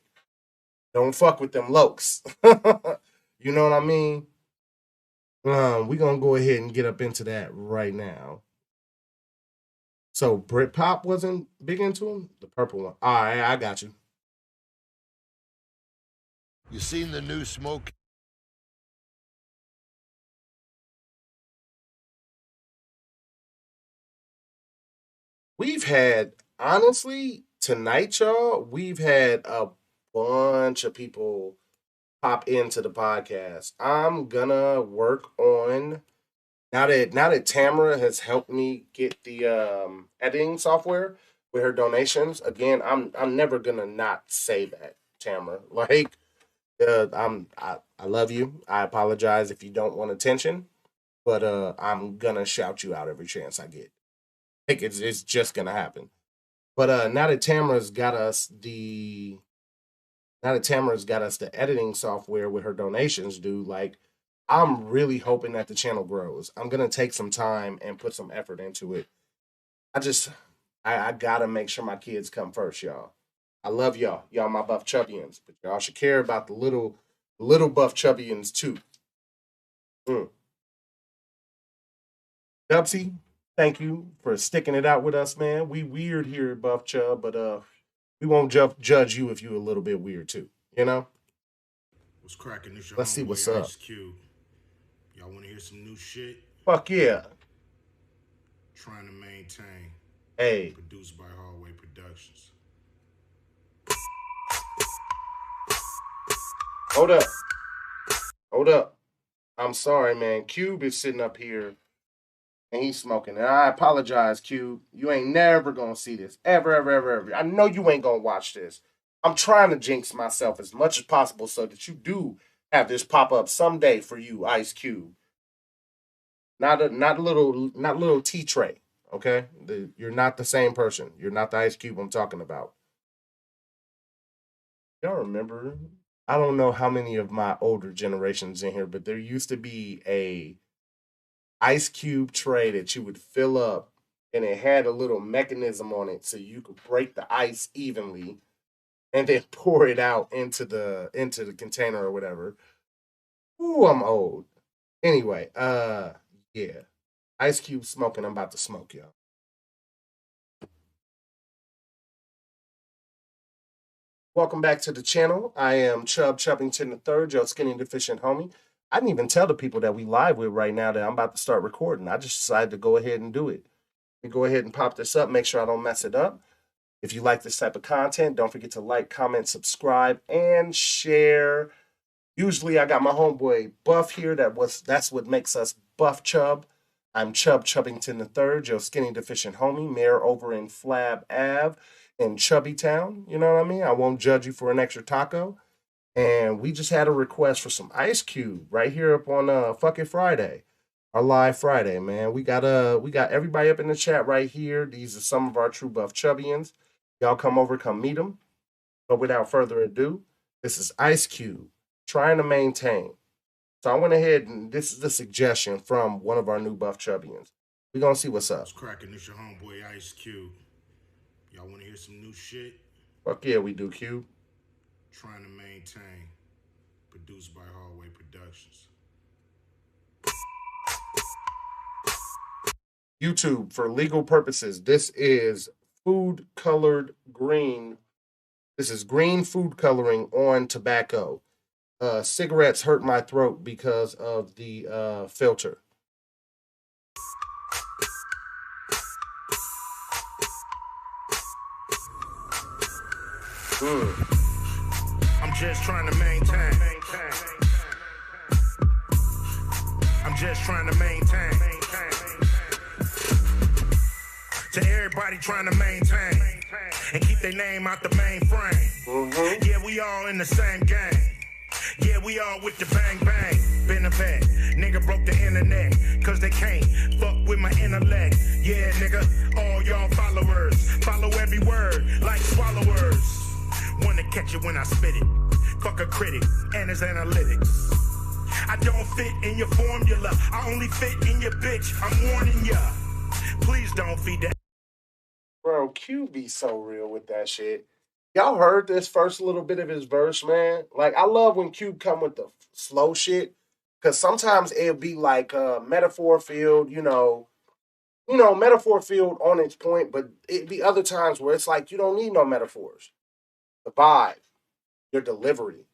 Don't fuck with them Lokes. You know what I mean? We're gonna go ahead and get up into that right now. So Britpop wasn't big into him? The purple one. All right, I got you. You seen the new smoke? We've had, honestly, tonight, y'all, we've had a bunch of people pop into the podcast. I'm gonna work on now that Tamara has helped me get the editing software with her donations. Again, I'm never gonna not say that, Tamara. Like, I love you. I apologize if you don't want attention, but I'm gonna shout you out every chance I get. Like it's just gonna happen. But now that Tamara's got us the editing software with her donations, dude, like I'm really hoping that the channel grows. I'm gonna take some time and put some effort into it. I just I gotta make sure my kids come first, y'all. I love y'all. Y'all my buff chubbians, but y'all should care about the little buff chubbians too. Mm. Dubsy, thank you for sticking it out with us, man. We weird here at Buff Chub, but we won't judge you if you're a little bit weird too. You know? What's cracking? This your Let's see homeboy, what's up. Ice Cube. Y'all want to hear some new shit? Fuck yeah. Trying to maintain. Hey. Produced by Hallway Productions. Hold up. Hold up. I'm sorry, man. Cube is sitting up here and he's smoking. And I apologize, Cube. You ain't never gonna see this. Ever, ever, ever, ever. I know you ain't gonna watch this. I'm trying to jinx myself as much as possible so that you do have this pop up someday for you, Ice Cube. Not little T Tray. Okay? You're not the same person. You're not the Ice Cube I'm talking about. Y'all remember? I don't know how many of my older generations in here, but there used to be a ice cube tray that you would fill up, and it had a little mechanism on it so you could break the ice evenly and then pour it out into the container or whatever. Ooh, I'm old. Anyway, yeah. Ice Cube smoking, I'm about to smoke, y'all. Welcome back to the channel. I am Chubbington III, your skinny deficient homie. I didn't even tell the people that we live with right now that I'm about to start recording. I just decided to go ahead and do it. Let me go ahead and pop this up, make sure I don't mess it up. If you like this type of content, don't forget to like, comment, subscribe, and share. Usually I got my homeboy Buff here. That's what makes us Buff Chubb. I'm Chubbington III, your skinny deficient homie, mayor over in Flab Ave in Chubby Town. You know what I mean? I won't judge you for an extra taco. And we just had a request for some Ice Cube right here up on Fuck It Friday, our live Friday, man. We got everybody up in the chat right here. These are some of our true Buff Chubbians. Y'all come over, come meet them. But without further ado, this is Ice Cube trying to maintain. So I went ahead and this is the suggestion from one of our new Buff Chubbians. We're going to see what's up. What's cracking? This your homeboy Ice Cube. Y'all want to hear some new shit? Fuck yeah, we do, Cube. Trying to maintain. Produced by Hallway Productions. YouTube, for legal purposes, this is food colored green. This is green food coloring on tobacco. Cigarettes hurt my throat because of the filter. I'm just trying to maintain. I'm just trying to maintain. To everybody trying to maintain and keep their name out the main frame. Yeah, we all in the same game. Yeah, we all with the bang bang. Been a vet, nigga broke the internet, cause they can't fuck with my intellect. Yeah, nigga, all y'all followers, follow every word like swallowers. Wanna catch it when I spit it. Fuck a critic and his analytics. I don't fit in your formula, I only fit in your bitch, I'm warning ya. Please don't feed that. Bro, Q be so real with that shit. Y'all heard this first little bit of his verse, man? Like, I love when Cube come with the slow shit, because sometimes it'll be like metaphor filled, metaphor filled on its point, but it'd be other times where it's like you don't need no metaphors. The vibe, your delivery,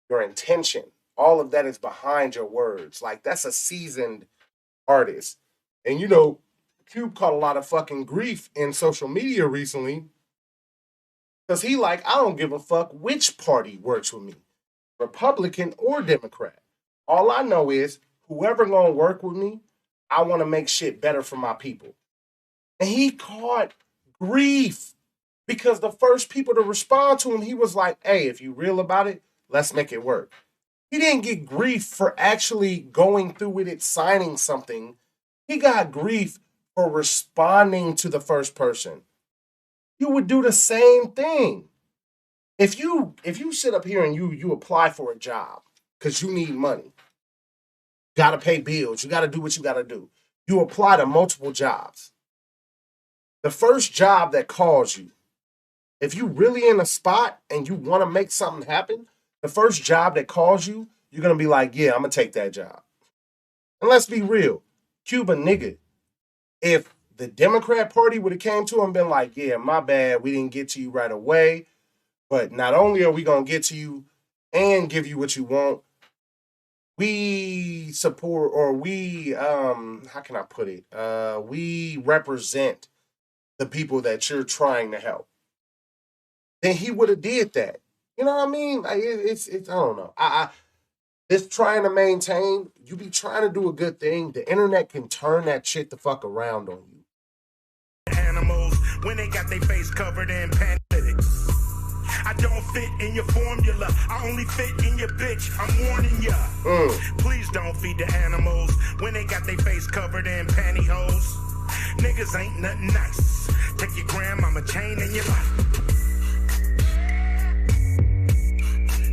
your intention, all of that is behind your words. Like, that's a seasoned artist. And, Cube caught a lot of fucking grief in social media recently because he like, I don't give a fuck which party works with me, Republican or Democrat. All I know is whoever gonna work with me, I want to make shit better for my people. And he caught grief because the first people to respond to him, he was like, hey, if you real about it, let's make it work. He didn't get grief for actually going through with it, signing something. He got grief for responding to the first person. You would do the same thing. If you sit up here and you apply for a job because you need money, got to pay bills, you got to do what you got to do. You apply to multiple jobs. The first job that calls you, if you really in a spot and you want to make something happen, the first job that calls you, you're going to be like, yeah, I'm going to take that job. And let's be real, Cuban nigga, if the Democrat Party would have came to him and been like, yeah, my bad, we didn't get to you right away, but not only are we going to get to you and give you what you want, we support, or we, how can I put it? We represent the people that you're trying to help. Then he would have did that. You know what I mean? Like it's I don't know. It's trying to maintain, you be trying to do a good thing. The internet can turn that shit the fuck around on you. Animals, when they got their face covered in panlytics. I don't fit in your formula, I only fit in your bitch, I'm warning ya. Please don't feed the animals when they got their face covered in pantyhose. Niggas ain't nothing nice. Take your grandmama chain and your life.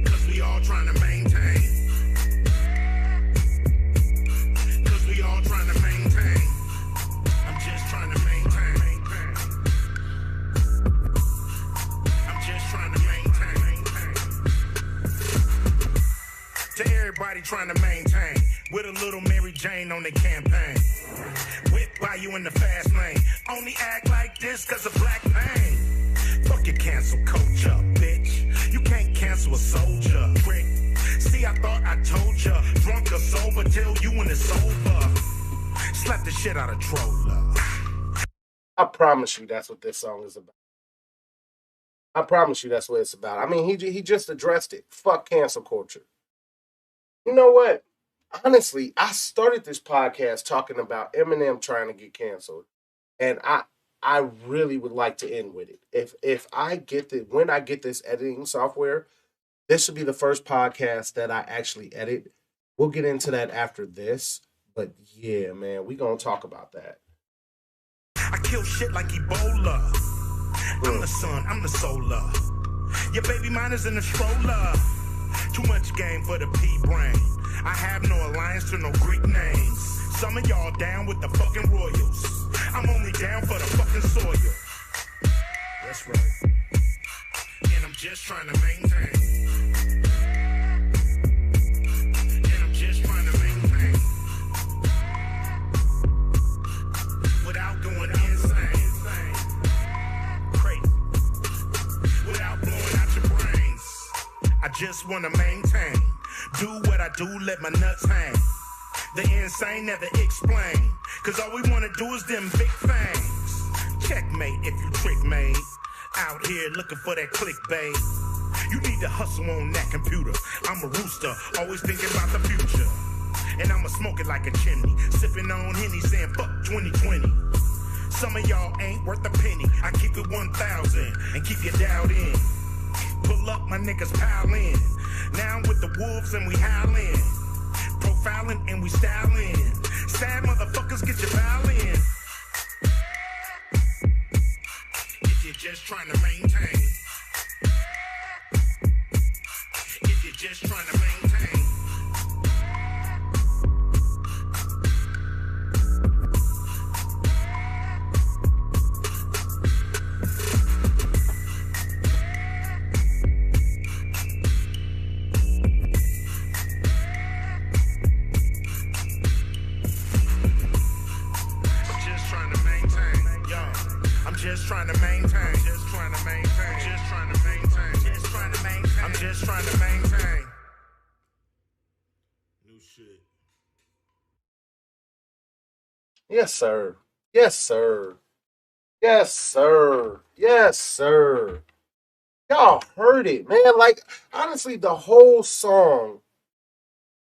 Cause we all trying to maintain. Cause we all trying to everybody trying to maintain. With a little Mary Jane on the campaign. Whip by you in the fast lane. Only act like this cause of black pain. Fuck your cancel culture, bitch. You can't cancel a soldier, prick. See, I thought I told ya. Drunk or sober till you when it's over. Slap the shit out of Troller. I promise you that's what this song is about. I promise you that's what it's about. I mean, he just addressed it. Fuck cancel culture. You know what? Honestly, I started this podcast talking about Eminem trying to get canceled. And I really would like to end with it. If I get when I get this editing software, this should be the first podcast that I actually edit. We'll get into that after this. But yeah, man, we gonna talk about that. I kill shit like Ebola. I'm the sun, I'm the solar. Your baby mine is in the stroller. Too much game for the P-brain. I have no alliance to no Greek names. Some of y'all down with the fucking royals. I'm only down for the fucking soil. That's right. And I'm just trying to maintain. And I'm just trying to maintain. Without going insane. Crazy. Without blowing out your brains. I just want to maintain. Do what I do, let my nuts hang. The insane never explain. Cause all we wanna do is them big things. Checkmate if you trick made. Out here looking for that clickbait. You need to hustle on that computer. I'm a rooster, always thinking about the future. And I'ma smoke it like a chimney. Sipping on Henny saying fuck 2020. Some of y'all ain't worth a penny. I keep it 1,000 and keep you dialed in. Pull up, my niggas pile in. Now I'm with the wolves and we howling. Profiling and we styling. Sad motherfuckers, get your violin. If you're just trying to maintain. If you're just trying to maintain. Just trying to maintain. Just trying to maintain. Just trying to maintain. Just trying to maintain. I'm just trying to maintain. New shit. Yes, sir. Yes, sir. Yes, sir. Yes, sir. Y'all heard it, man. Like, honestly, the whole song.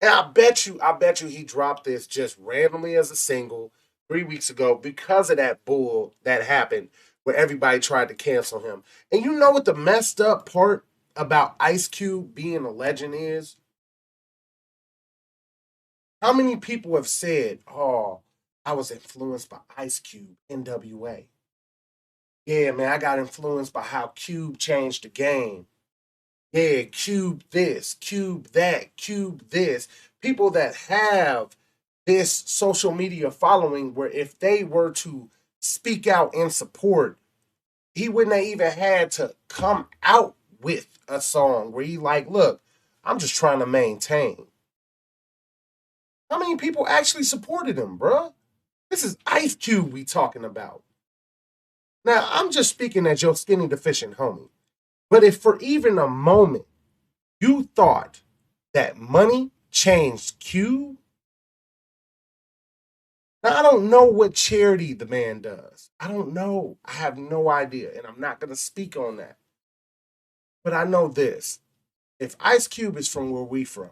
And I bet you he dropped this just randomly as a single 3 weeks ago because of that bull that happened where everybody tried to cancel him. And you know what the messed up part about Ice Cube being a legend is? How many people have said, oh, I was influenced by Ice Cube, NWA. Yeah, man, I got influenced by how Cube changed the game. Yeah, Cube this, Cube that, Cube this. People that have this social media following where if they were to speak out in support, he wouldn't have even had to come out with a song where he like, look, I'm just trying to maintain. How many people actually supported him, bruh? This is Ice Cube we talking about. Now, I'm just speaking as your skinny deficient homie. But if for even a moment you thought that money changed Cube, now, I don't know what charity the man does. I don't know. I have no idea, and I'm not going to speak on that. But I know this. If Ice Cube is from where we from,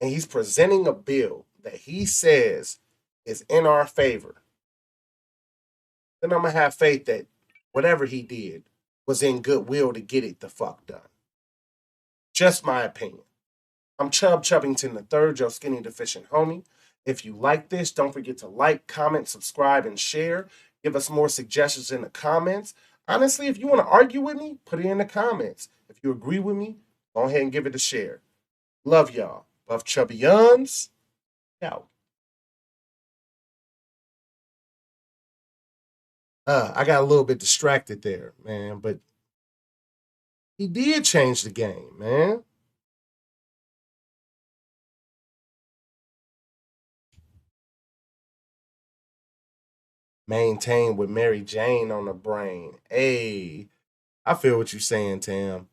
and he's presenting a bill that he says is in our favor, then I'm going to have faith that whatever he did was in goodwill to get it the fuck done. Just my opinion. I'm Chubb Chubbington III, your skinny deficient homie. If you like this, don't forget to like, comment, subscribe, and share. Give us more suggestions in the comments. Honestly, if you want to argue with me, put it in the comments. If you agree with me, go ahead and give it a share. Love y'all. Buff Chubby Yuns. Out. I got a little bit distracted there, man, but he did change the game, man. Maintain with Mary Jane on the brain. Hey, I feel what you're saying, Tam.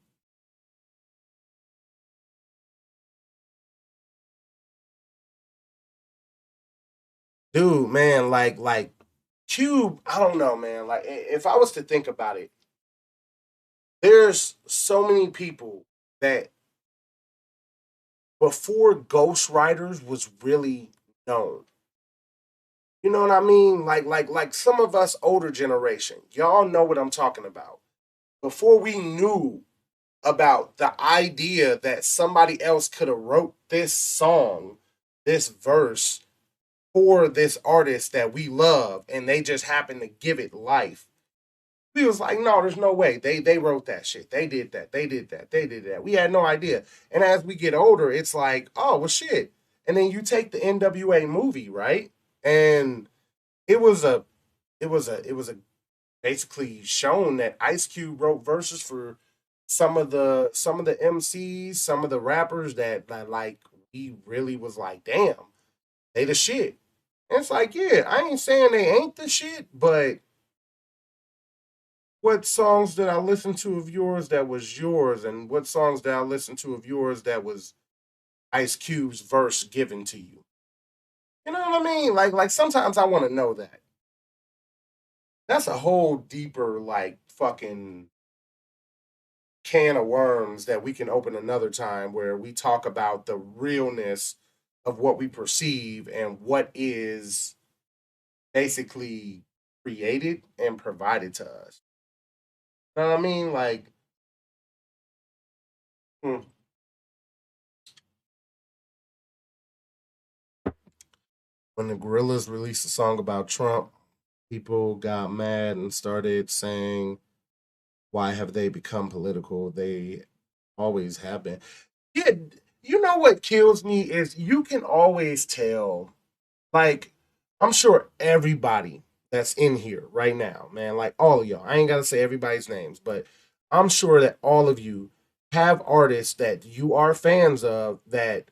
Dude, man, like Cube, I don't know, man. Like if I was to think about it, there's so many people that before ghostwriters was really known. You know what I mean? Like some of us older generation, y'all know what I'm talking about. Before we knew about the idea that somebody else could have wrote this song, this verse for this artist that we love, and they just happened to give it life. We was like, no, there's no way. They wrote that shit. They did that. They did that. They did that. We had no idea. And as we get older, it's like, oh well shit. And then you take the NWA movie, right? And it was a it was a basically shown that Ice Cube wrote verses for some of the MCs, some of the rappers that like we really was like, damn, they the shit. And it's like, yeah, I ain't saying they ain't the shit, but what songs did I listen to of yours that was yours, and what songs did I listen to of yours that was Ice Cube's verse given to you? You know what I mean? Like sometimes I want to know that. That's a whole deeper like fucking can of worms that we can open another time where we talk about the realness of what we perceive and what is basically created and provided to us. You know what I mean? Like, hmm, when the Gorillas released a song about Trump, people got mad and started saying, why have they become political? They always have been. Yeah, you know what kills me is you can always tell. Like, I'm sure everybody that's in here right now, man, like all of y'all, I ain't got to say everybody's names, but I'm sure that all of you have artists that you are fans of that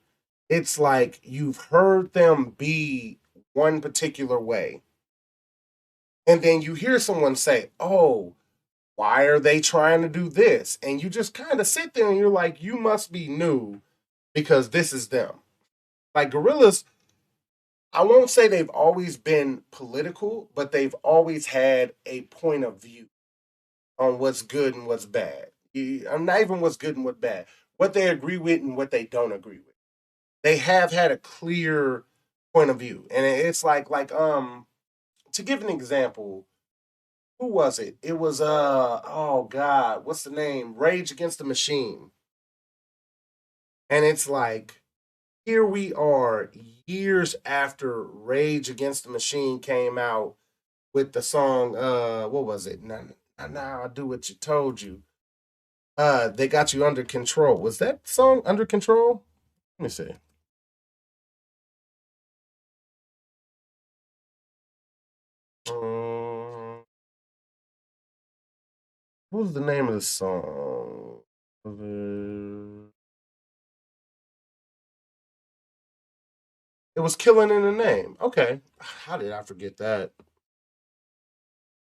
it's like you've heard them be one particular way. And then you hear someone say, oh, why are they trying to do this? And you just kind of sit there and you're like, you must be new because this is them. Like Gorillas, I won't say they've always been political, but they've always had a point of view on what's good and what's bad. I'm not even what's good and what's bad, what they agree with and what they don't agree with. They have had a clear point of view, and it's like to give an example, who was it? It was oh god, what's the name? Rage Against the Machine, and it's like here we are years after Rage Against the Machine came out with the song what was it? Now I do what you told you. They got you under control. Was that song under control? Let me see. What was the name of the song? It was Killing in the Name. Okay. How did I forget that?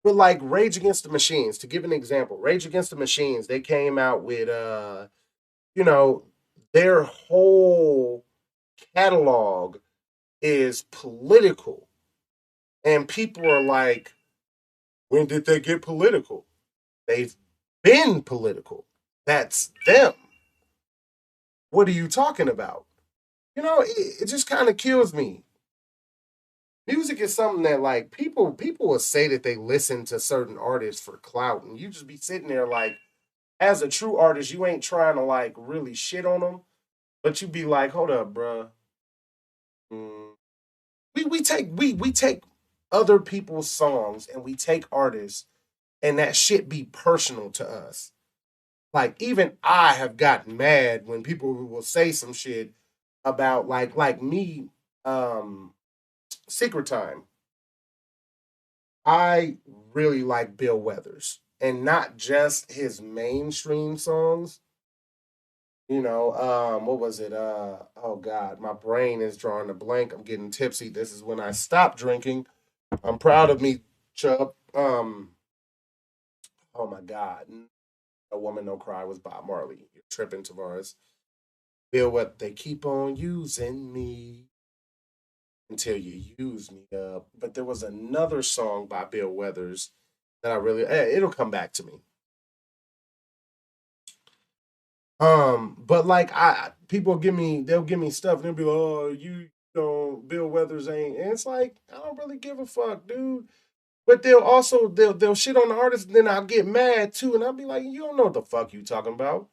But like Rage Against the Machines, to give an example, Rage Against the Machines, they came out with you know, their whole catalog is political. And people are like, when did they get political? They've been political. That's them. What are you talking about? You know, it just kind of kills me. Music is something that like people will say that they listen to certain artists for clout, and you just be sitting there like, as a true artist, you ain't trying to like really shit on them, but you be like, hold up, bruh. Mm. We take other people's songs and we take artists, and that shit be personal to us. Like even I have gotten mad when people will say some shit about like me, Secret Time. I really like Bill Weathers, and not just his mainstream songs. You know, what was it? Oh God, my brain is drawing a blank. I'm getting tipsy. This is when I stop drinking. I'm proud of me Chubb. Oh my God. A Woman No Cry was Bob Marley. You're tripping, Tavares. Feel what they keep on using me until you use me up. But there was another song by Bill Withers that I really it'll come back to me. But like people they'll give me stuff and they'll be like, oh, you know, Bill Withers ain't, and it's like, I don't really give a fuck, dude. But they'll shit on the artist, and then I'll get mad too, and I'll be like, you don't know what the fuck you talking about.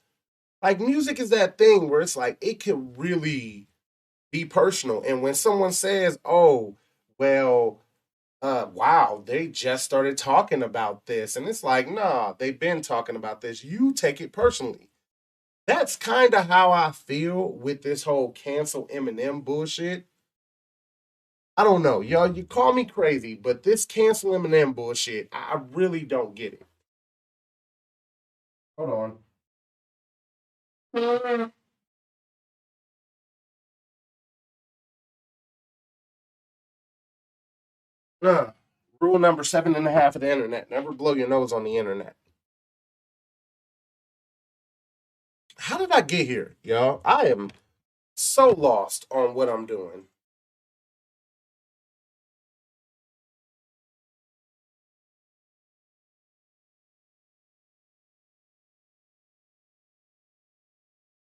Like, music is that thing where it's like it can really be personal. And when someone says, oh, well, wow, they just started talking about this, and it's like, nah, they've been talking about this. You take it personally. That's kind of how I feel with this whole cancel Eminem bullshit. I don't know, y'all. You call me crazy, but this cancel Eminem bullshit, I really don't get it. Hold on. Rule number 7.5 of the internet: never blow your nose on the internet. How did I get here, y'all? I am so lost on what I'm doing.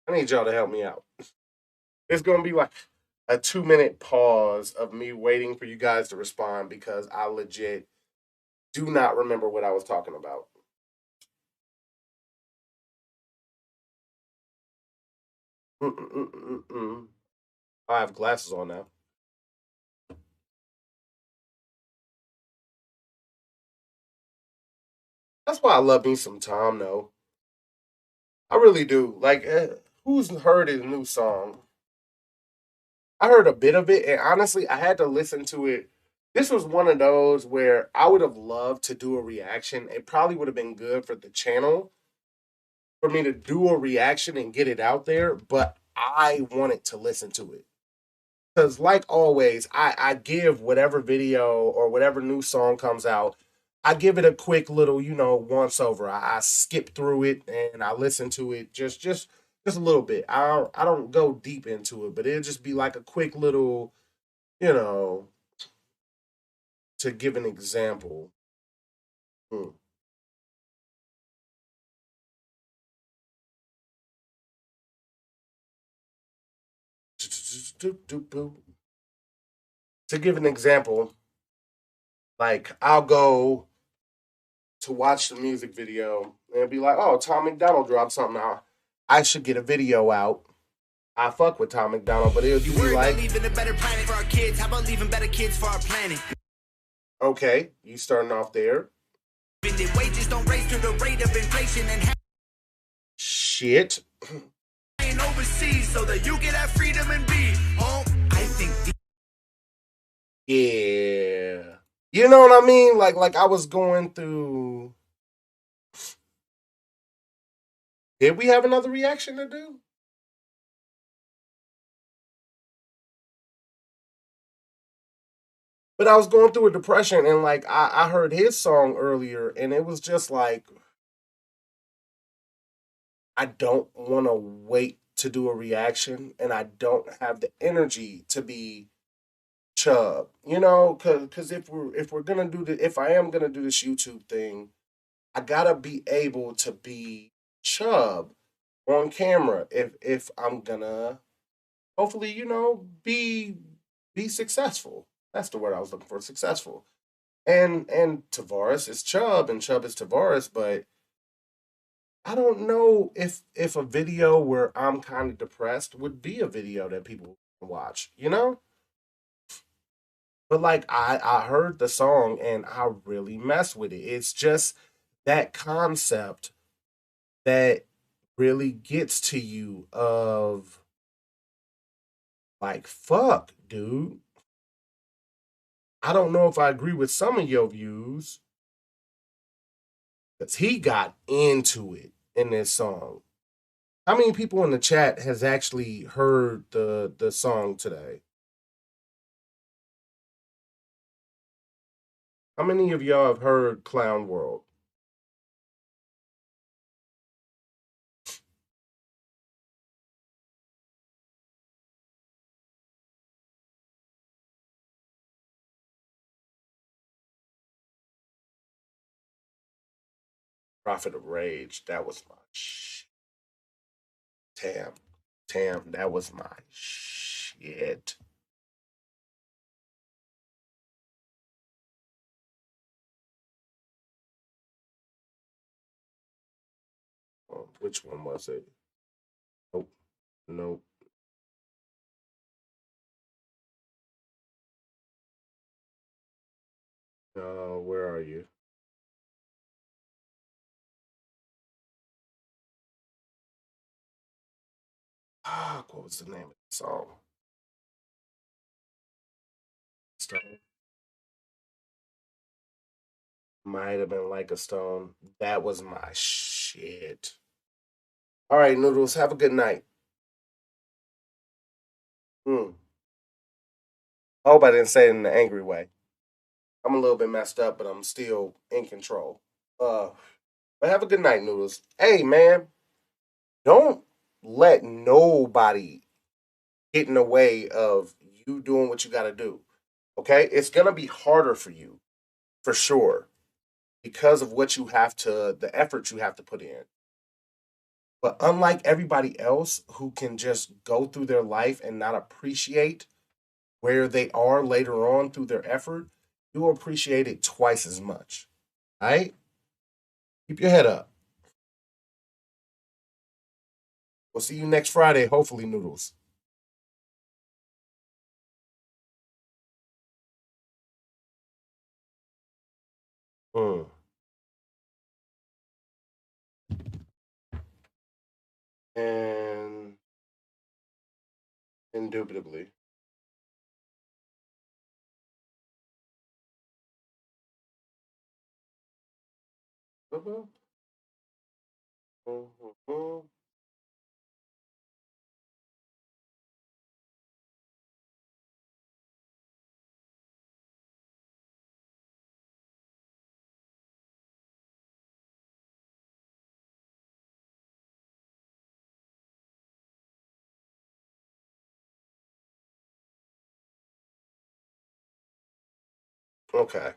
I need y'all to help me out. It's gonna be like a 2-minute pause of me waiting for you guys to respond because I legit do not remember what I was talking about. Mm-mm-mm-mm-mm. I have glasses on now. That's why I love me some Tom, though. I really do. Like, who's heard his new song? I heard a bit of it, and honestly, I had to listen to it. This was one of those where I would have loved to do a reaction. It probably would have been good for the channel for me to do a reaction and get it out there, but I wanted to listen to it. Because, like always, I give whatever video or whatever new song comes out, I give it a quick little, once over. I skip through it and I listen to it just a little bit. I don't go deep into it, but it'll just be like a quick little, you know, to give an example. Hmm. To give an example, like I'll go to watch the music video and be like, "Oh, Tom McDonald dropped something out. I should get a video out." I fuck with Tom McDonald, but it would You be worry like, about leaving a better planet for our kids. How about leaving better kids for our planet? okay, you starting off there. The wages don't raise to the rate of inflation and Shit. having overseas so that you can have freedom and be home. I think Yeah. You know what I mean? Like I was going through. Did we have another reaction to do? But I was going through a depression and like I heard his song earlier and it was just like I don't want to wait to do a reaction and I don't have the energy to be Chubb, because if we're gonna do the if I am gonna do this YouTube thing, I gotta be able to be Chubb on camera if I'm gonna hopefully be successful. That's the word I was looking for, successful. And Tavares is Chubb and Chubb is Tavares, but I don't know if a video where I'm kind of depressed would be a video that people watch, But like I heard the song and I really mess with it. It's just that concept that really gets to you of like, fuck, dude. I don't know if I agree with some of your views because he got into it in this song. How many people in the chat has actually heard the song today? How many of y'all have heard Clown World? Prophet of Rage. That was my Tam. Tam, that was my shit. Which one was it? Nope. Nope. Where are you? Ah, what was the name of the song? Stone. Might have been Like a Stone. That was my shit. All right, Noodles, have a good night. Hmm. I hope I didn't say it in an angry way. I'm a little bit messed up, but I'm still in control. Uh, but have a good night, Noodles. Hey, man, don't let nobody get in the way of you doing what you got to do. Okay? It's going to be harder for you, for sure, because of what you have to, the effort you have to put in. But unlike everybody else who can just go through their life and not appreciate where they are later on through their effort, you will appreciate it twice as much. All right? Keep your head up. We'll see you next Friday, hopefully, Noodles. Mm. And indubitably. Mhm. Mhm. Okay.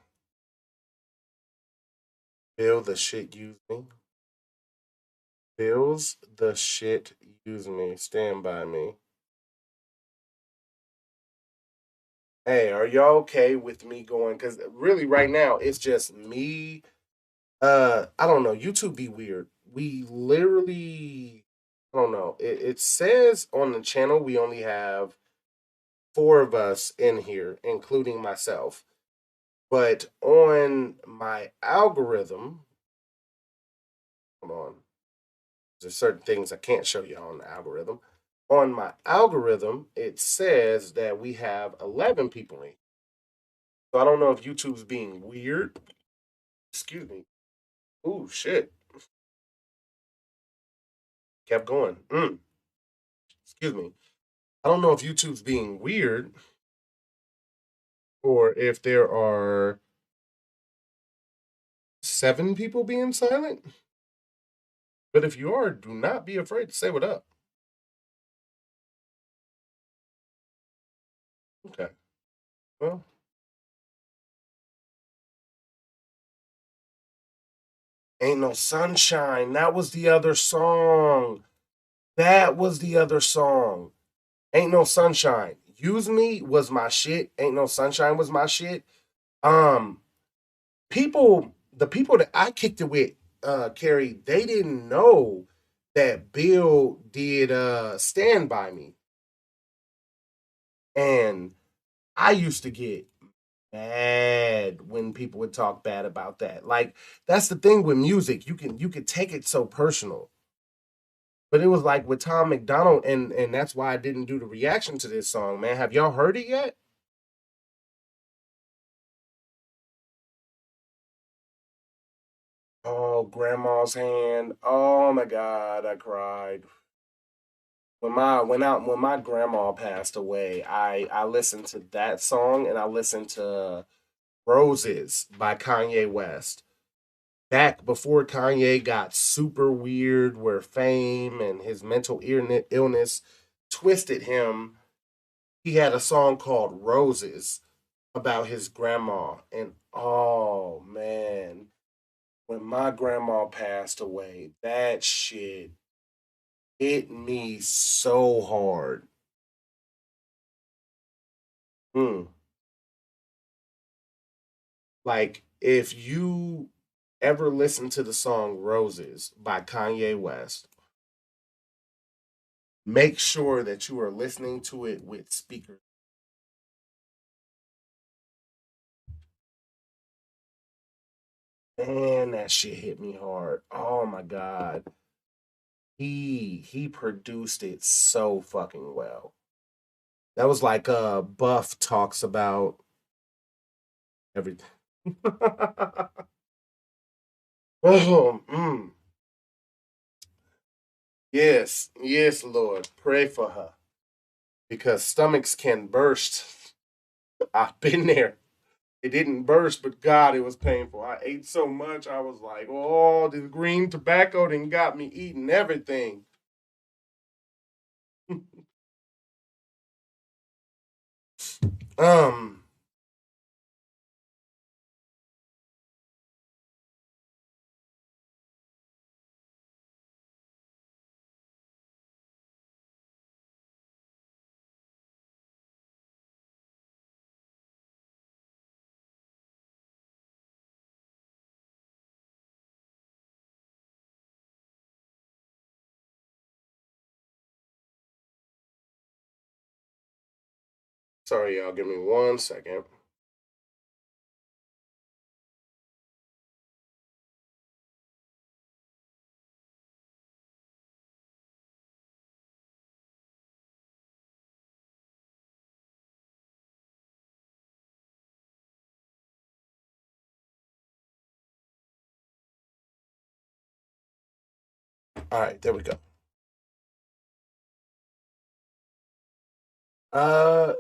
Bill the shit use me. Bills the shit use me. Stand by me. Hey, are y'all okay with me going? Because really, right now, it's just me. I don't know. YouTube be weird. We literally, I don't know. It says on the channel we only have four of us in here, including myself. But on my algorithm, hold on. There's certain things I can't show you on the algorithm. On my algorithm, it says that we have 11 people in. So I don't know if YouTube's being weird. Excuse me. Ooh, shit. Kept going. Excuse me. I don't know if YouTube's being weird or if there are seven people being silent. But if you are, do not be afraid to say what up. Okay. Well, Ain't No Sunshine. That was the other song. That was the other song. Ain't No Sunshine. Use Me was my shit. Ain't No Sunshine was my shit. Um, the people that I kicked it with, Carrie, they didn't know that Bill did Stand By Me. And I used to get mad when people would talk bad about that. Like that's the thing with music. You can take it so personal. But it was like with Tom McDonald, and that's why I didn't do the reaction to this song, man. Have y'all heard it yet? Oh, Grandma's Hand. Oh my God, I cried. When my grandma passed away, I listened to that song and I listened to Roses by Kanye West. Back before Kanye got super weird, where fame and his mental illness twisted him, he had a song called Roses about his grandma. And oh man, when my grandma passed away, that shit hit me so hard. Mm. Like, if you ever listen to the song Roses by Kanye West, make sure that you are listening to it with speakers. Man, that shit hit me hard. Oh my god. He produced it so fucking well. That was like Buff talks about everything. Oh, yes, yes, Lord, pray for her because stomachs can burst. I've been there. It didn't burst, but God, it was painful. I ate so much, I was like, oh, this green tobacco done got me eating everything. um, sorry, y'all, give me 1 second. All right, there we go. Uh,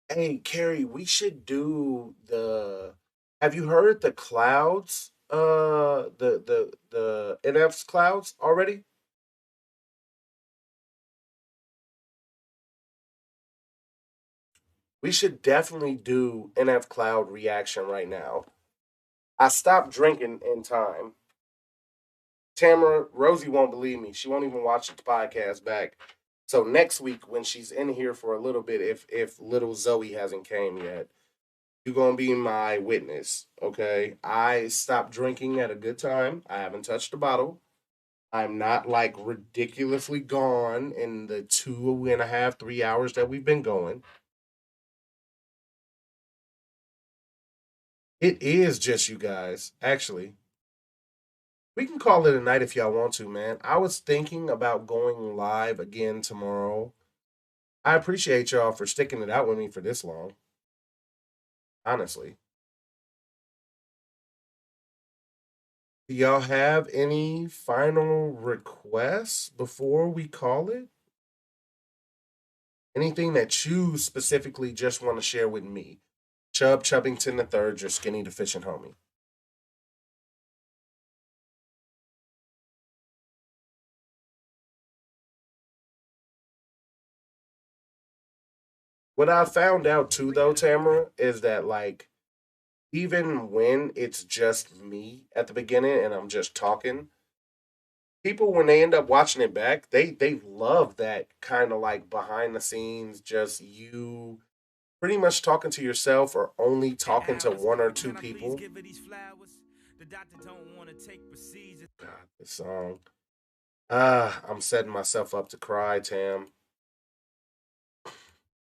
hey, Carrie, we should do the. Have you heard the clouds? The NF's clouds already? We should definitely do NF cloud reaction right now. I stopped drinking in time. Tamara, Rosie won't believe me. She won't even watch the podcast back. So next week when she's in here for a little bit, if little Zoe hasn't came yet, you're gonna be my witness. Okay. I stopped drinking at a good time. I haven't touched a bottle. I'm not like ridiculously gone in the 2.5, 3 hours that we've been going. It is just you guys, actually. We can call it a night if y'all want to, man. I was thinking about going live again tomorrow. I appreciate y'all for sticking it out with me for this long, honestly. Do y'all have any final requests before we call it? Anything that you specifically just want to share with me? Chubbington the third, your skinny deficient homie. What I found out too, though, Tamara, is that like even when it's just me at the beginning and I'm just talking, people when they end up watching it back, they love that kind of like behind the scenes, just you pretty much talking to yourself or only talking to one or two people. God, this song. I'm setting myself up to cry, Tam.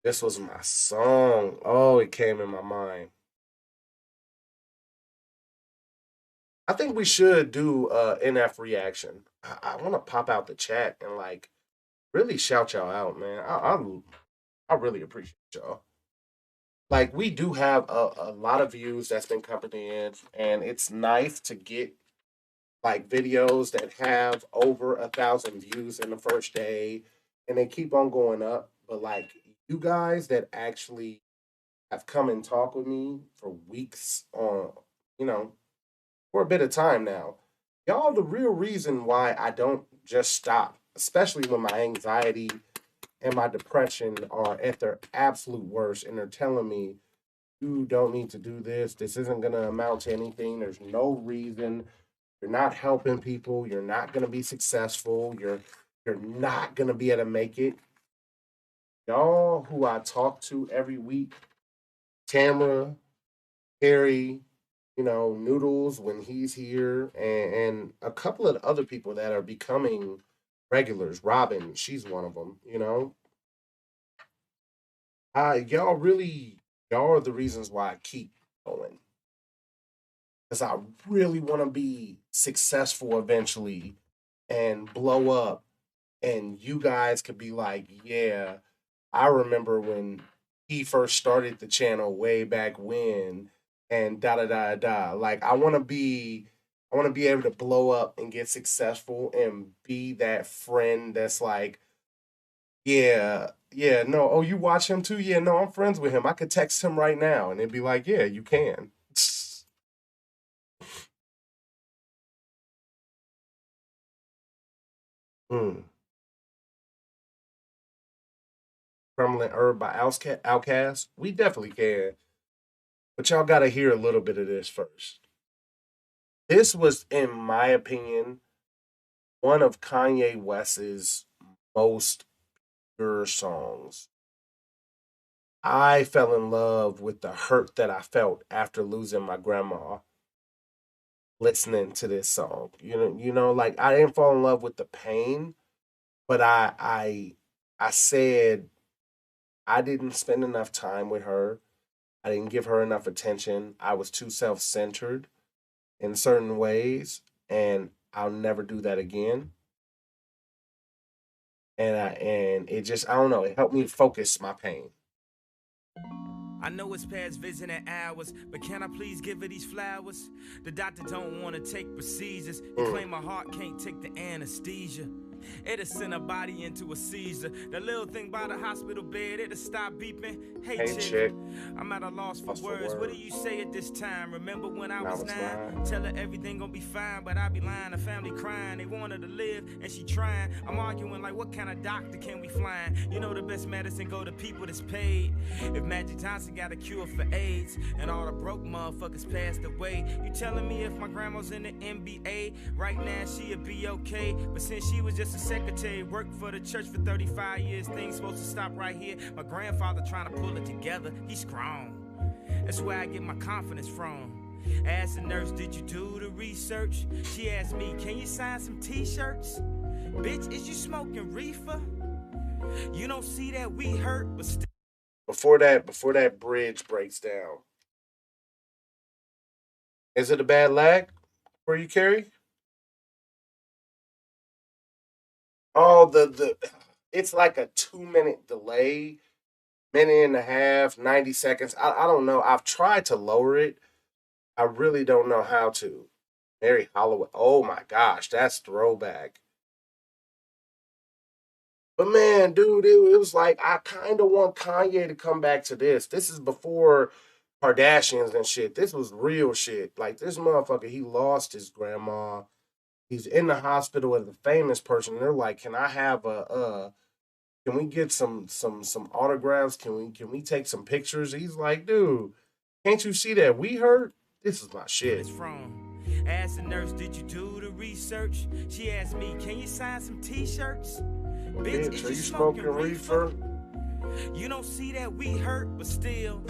This was my song. Oh, it came in my mind. I think we should do NF reaction. I want to pop out the chat and like really shout y'all out, man. I really appreciate y'all. Like we do have a lot of views that's been coming in, and it's nice to get like videos that have over 1,000 views in the first day, and they keep on going up. But like you guys that actually have come and talked with me for weeks on, you know, for a bit of time now. Y'all, the real reason why I don't just stop, especially when my anxiety and my depression are at their absolute worst, and they're telling me, you don't need to do this. This isn't going to amount to anything. There's no reason. You're not helping people. You're not going to be successful. You're not going to be able to make it. Y'all who I talk to every week, Tamara, Harry, Noodles when he's here, and a couple of other people that are becoming regulars. Robin, she's one of them. Y'all are the reasons why I keep going. Because I really want to be successful eventually and blow up. And you guys could be like, yeah, I remember when he first started the channel way back when, and da da da da. Like I want to be able to blow up and get successful and be that friend that's like, yeah, yeah, no, oh, you watch him too? Yeah, no, I'm friends with him. I could text him right now, and it'd be like, yeah, you can. Mm. Crumbling Herb by Outkast. We definitely can. But y'all got to hear a little bit of this first. This was, in my opinion, one of Kanye West's most pure songs. I fell in love with the hurt that I felt after losing my grandma listening to this song. Like I didn't fall in love with the pain, but I said I didn't spend enough time with her. I didn't give her enough attention. I was too self-centered in certain ways, and I'll never do that again. And it just, I don't know, it helped me focus my pain. I know it's past visiting hours, but can I please give her these flowers? The doctor don't want to take procedures. He claim my heart can't take the anesthesia. It'll send her body into a seizure. The little thing by the hospital bed, it'll stop beeping. Hey chick, I'm at a loss for words. What do you say at this time? Remember when I was 9? Tell her everything gonna be fine, but I be lying. The family crying, they want her to live, and she trying. I'm arguing like, what kind of doctor can we find? You know the best medicine go to people that's paid. If Magic Johnson got a cure for AIDS, and all the broke motherfuckers passed away, you telling me if my grandma's in the NBA right now she'd be okay? But since she was just a secretary, worked for the church for 35 years, things supposed to stop right here. My grandfather trying to pull it together, he's strong. That's where I get my confidence from. Asked the nurse, did you do the research? She asked me, can you sign some t-shirts? Bitch, is you smoking reefer? You don't see that we hurt, but still. Before that bridge breaks down. Is it a bad lag for you, Carrie? Oh, it's like a 2-minute delay, minute and a half, 90 seconds. I don't know. I've tried to lower it. I really don't know how to. Mary Holloway. Oh my gosh, that's throwback. But man, dude, it was like I kind of want Kanye to come back to this. This is before Kardashians and shit. This was real shit. Like this motherfucker, he lost his grandma. He's in the hospital as a famous person. They're like, "Can I have can we get some autographs? Can we take some pictures?" He's like, "Dude, can't you see that we hurt? This is my shit." Asked the nurse, did you do the research? She asked me, can you sign some t-shirts? Bitch, are you smoking reefer? You don't see that we hurt, but still.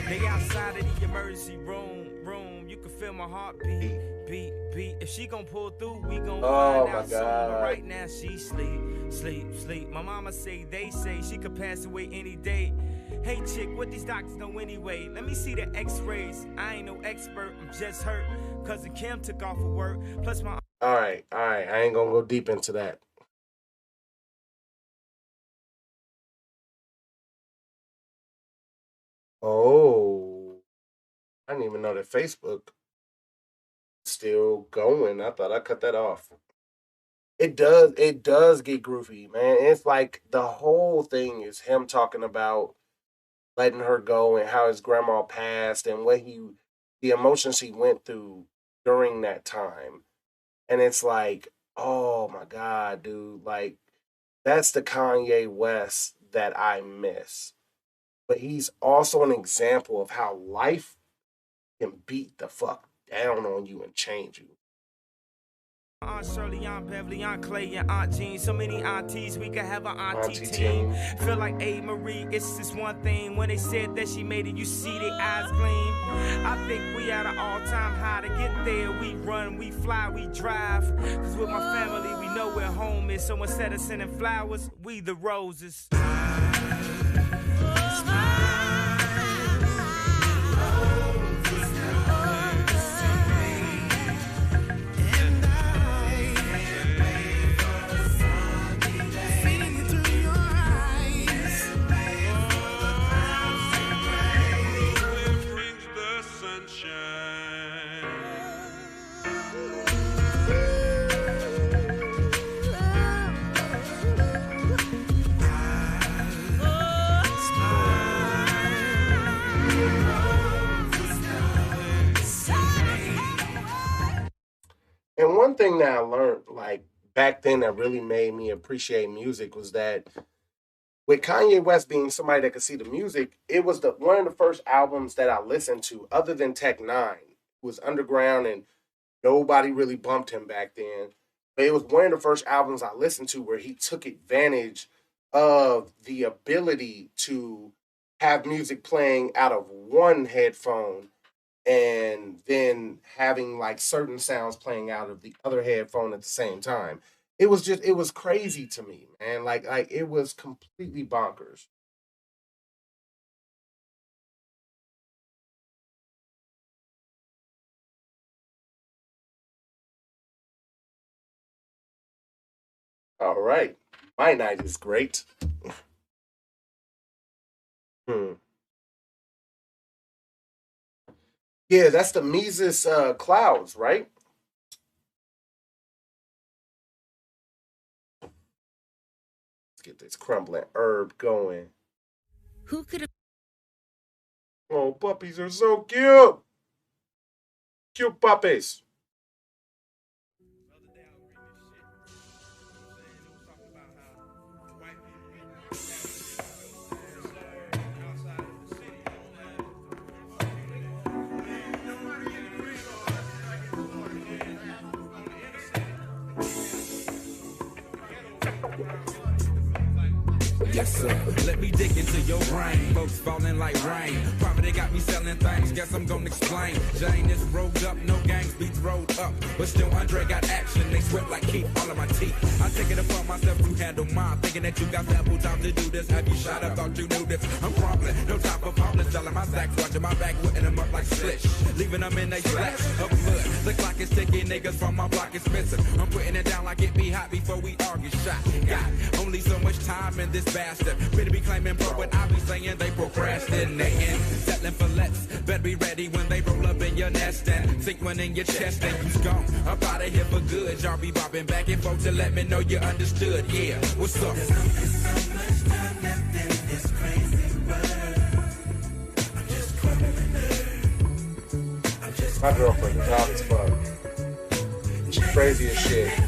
They outside of the emergency room. You can feel my heartbeat, beat. If she gon' pull through, we gon' find out soon. But right now she sleep. My mama they say she could pass away any day. Hey chick, what these doctors know anyway? Let me see the x-rays. I ain't no expert, I'm just hurt. Cousin Kim took off of work. Plus my All right. I ain't gonna go deep into that. Oh, I didn't even know that Facebook still going. I thought I cut that off. It does get groovy, man. It's like the whole thing is him talking about letting her go and how his grandma passed and the emotions he went through during that time. And it's like, oh my God, dude, like that's the Kanye West that I miss. But he's also an example of how life can beat the fuck down on you and change you. Aunt Shirley, Aunt Beverly, Aunt Clay, and Aunt Jean. So many aunties, we could have an auntie Auntie team. team. Feel like A. Marie, it's just one thing. When they said that she made it, you see their eyes gleam. I think we at an all-time high to get there. We run, we fly, we drive. Cause with my family, we know where home is. So instead of sending flowers, we the roses. And one thing that I learned, like back then, that really made me appreciate music was that with Kanye West being somebody that could see the music, it was the one of the first albums that I listened to, other than Tech Nine, who was underground and nobody really bumped him back then. But it was one of the first albums I listened to where he took advantage of the ability to have music playing out of one headphone and then having like certain sounds playing out of the other headphone at the same time. It was crazy to me, man. Like it was completely bonkers. All right. My night is great. Hmm. Yeah, that's the Mises clouds, right? Let's get this crumbling herb going. Who could have Oh, puppies are so cute. Cute puppies. Yes, sir. Let me dig into your brain. Folks falling like rain. Poverty got me selling things. Guess I'm gonna explain. Jane is rolled up, no gangs beats rolled up. But still, Andre got action. They sweat like Keith, all of my teeth. I take it upon myself to handle mine. Thinking that you got sample time to do this. Have you shot up? Thought you knew this. I'm crumbling. No time for falling. Selling my stacks. Watching my back. Whipping them up like slish. Leaving them in they splash of blood. The clock is ticking. Niggas from my block is missing. I'm putting it down like it be hot before we argue shot. Got only so much time in this bastard. Better be claiming pro, but I be saying they procrastinating. Settling for less. Better be ready when they roll up in your nest and sink one in your chest and you's gone. Up out of here for good. Y'all be bobbing back and forth to let me know you understood. Yeah, what's up? There's only so much time left in this crazy world. I'm just crumbling up. My girlfriend is out as fuck. She's crazy as shit.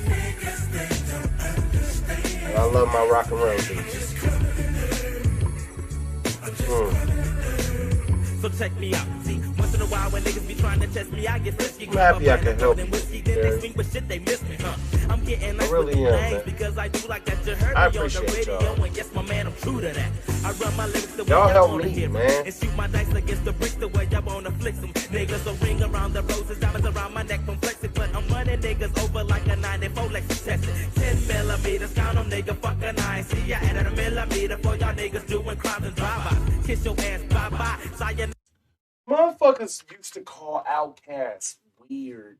And I love my rock and roll beats. So check me out. See, once in a while when niggas be trying to test me, I get frisky. I'm happy I can help you. Then they swing, but shit, they miss me, huh? I'm getting nice really with the am, things man. because I do like that you heard I me on the appreciate radio. y'all. And yes, my man, I'm true to that. I run my lyrics the way Y'all I help wanna me, hear 'em. man. And shoot my dice against the bricks the way I wanna flick 'em. Niggas a ring around the roses, diamonds around my neck from flexing. But I'm running niggas over like a 94 Lexus tested. 10 millimeters, count 'em, nigga, fuck a 9. See, I added a millimeter for y'all niggas doing crimes and drive-bys. Kiss your ass, bye-bye. Sayonara. Motherfuckers used to call Outcasts weird.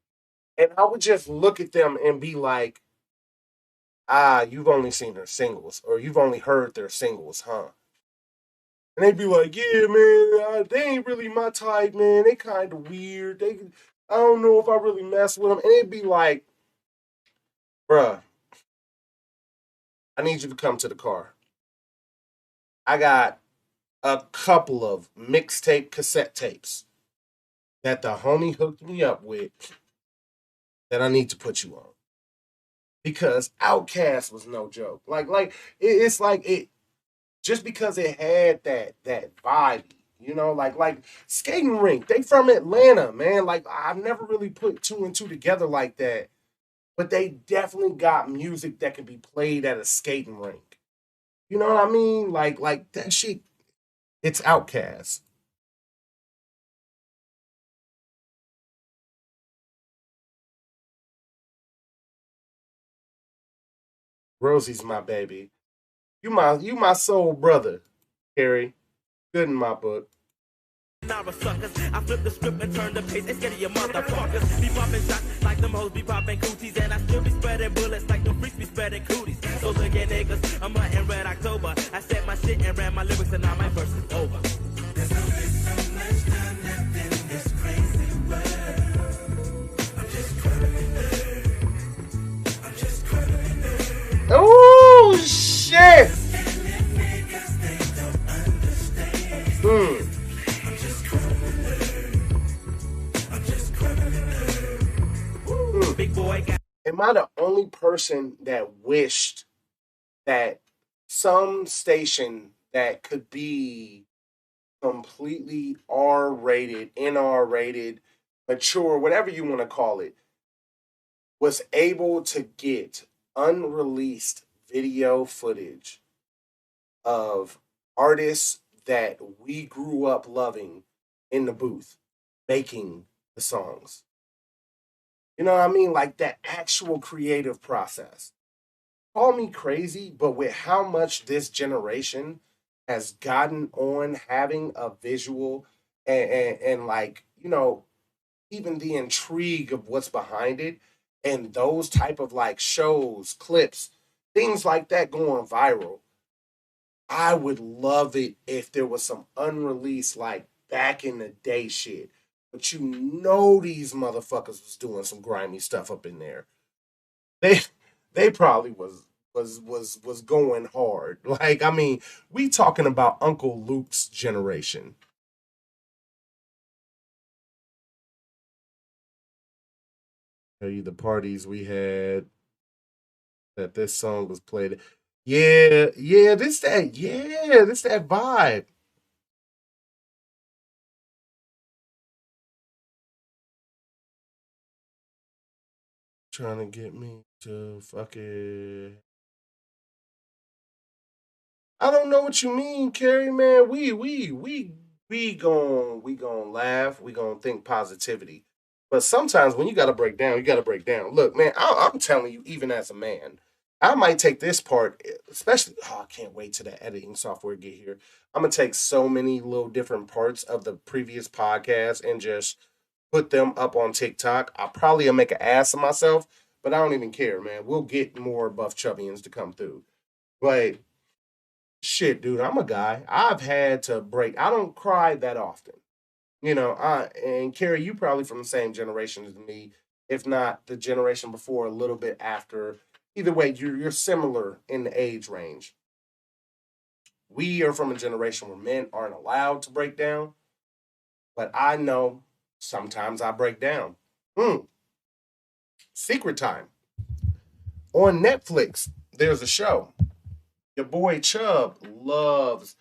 And I would just look at them and be like, ah, you've only seen their singles, or you've only heard their singles, huh? And they'd be like, yeah, man, they ain't really my type, man. They kind of weird. I don't know if I really mess with them. And they'd be like, bruh, I need you to come to the car. I got a couple of mixtape cassette tapes that the homie hooked me up with that I need to put you on. Because Outkast was no joke. It's like it just because it had that vibe, like skating rink. They from Atlanta, man. Like I've never really put two and two together like that, but they definitely got music that can be played at a skating rink. You know what I mean? Like that shit. It's Outkast. Rosie's my baby. You my soul brother, Harry. Good in my book. Suckers. I flip the script and turn the pace. It's getting your motherfuckers. Be popping shots like them hoes be popping cooties. And I still be spreading bullets like them freaks be spreading cooties. So look at niggas, I'm in Red October. I said my shit and ran my lyrics and now my verse is over. There's only so much time left in this crazy world. I'm just crying. I'm just crying. Oh shit! Big boy got. Am I the only person that wished that some station that could be completely R rated, NR rated, mature, whatever you want to call it, was able to get unreleased video footage of artists that we grew up loving in the booth making the songs? You know what I mean? Like that actual creative process. Call me crazy, but with how much this generation has gotten on having a visual and like, even the intrigue of what's behind it and those type of like shows, clips, things like that going viral. I would love it if there was some unreleased, like back in the day shit. But these motherfuckers was doing some grimy stuff up in there. They they probably was going hard. Like, I mean, we talking about Uncle Luke's generation. Tell you the parties we had that this song was played. Yeah, this that vibe. Trying to get me to fucking. I don't know what you mean, Carrie, man. We gon' laugh. We gon' think positivity. But sometimes when you gotta break down, you gotta break down. Look, man, I'm telling you, even as a man, I might take this part, especially. Oh, I can't wait till the editing software get here. I'm gonna take so many little different parts of the previous podcast and just put them up on TikTok. I'll probably make an ass of myself, but I don't even care, man. We'll get more buff chubbians to come through. But shit, dude, I'm a guy. I've had to break. I don't cry that often. And Carrie, you probably from the same generation as me, if not the generation before, a little bit after. Either way, you're similar in the age range. We are from a generation where men aren't allowed to break down, but I know sometimes I break down. Hmm. Secret time on Netflix. There's a show. Your boy Chubb loves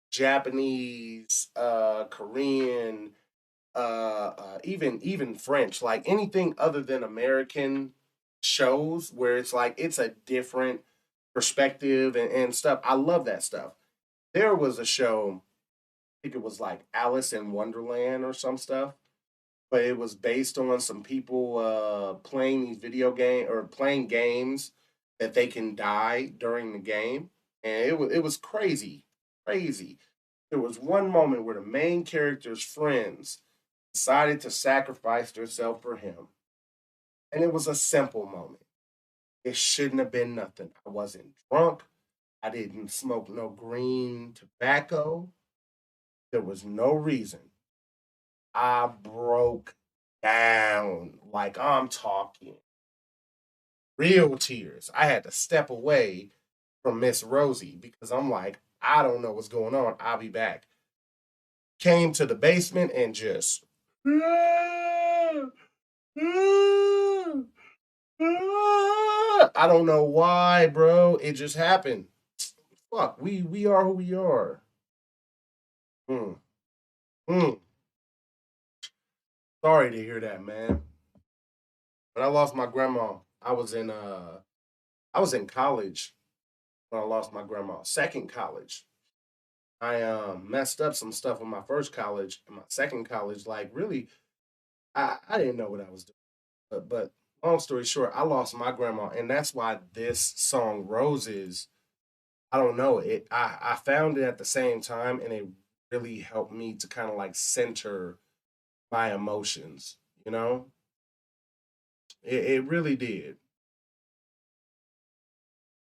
Japanese, Korean, even French, like anything other than American shows where it's like it's a different perspective and stuff. I love that stuff. There was a show, I think it was like Alice in Wonderland or some stuff, but it was based on some people playing these video game or playing games that they can die during the game, and it was crazy, crazy. There was one moment where the main character's friends decided to sacrifice themselves for him, and it was a simple moment. It shouldn't have been nothing. I wasn't drunk. I didn't smoke no green tobacco. There was no reason. I broke down. Like I'm talking real tears. I had to step away from Miss Rosie because I'm like, I don't know what's going on. I'll be back. Came to the basement and just I don't know why, bro. It just happened. Fuck, we are who we are. Mm, mm. Sorry to hear that, man. When I lost my grandma, I was in college when I lost my grandma. Second college. I messed up some stuff in my first college and my second college. Like really, I didn't know what I was doing. But long story short, I lost my grandma, and that's why this song Roses, I don't know. I found it at the same time and it really helped me to kind of like center my emotions, you know? It really did.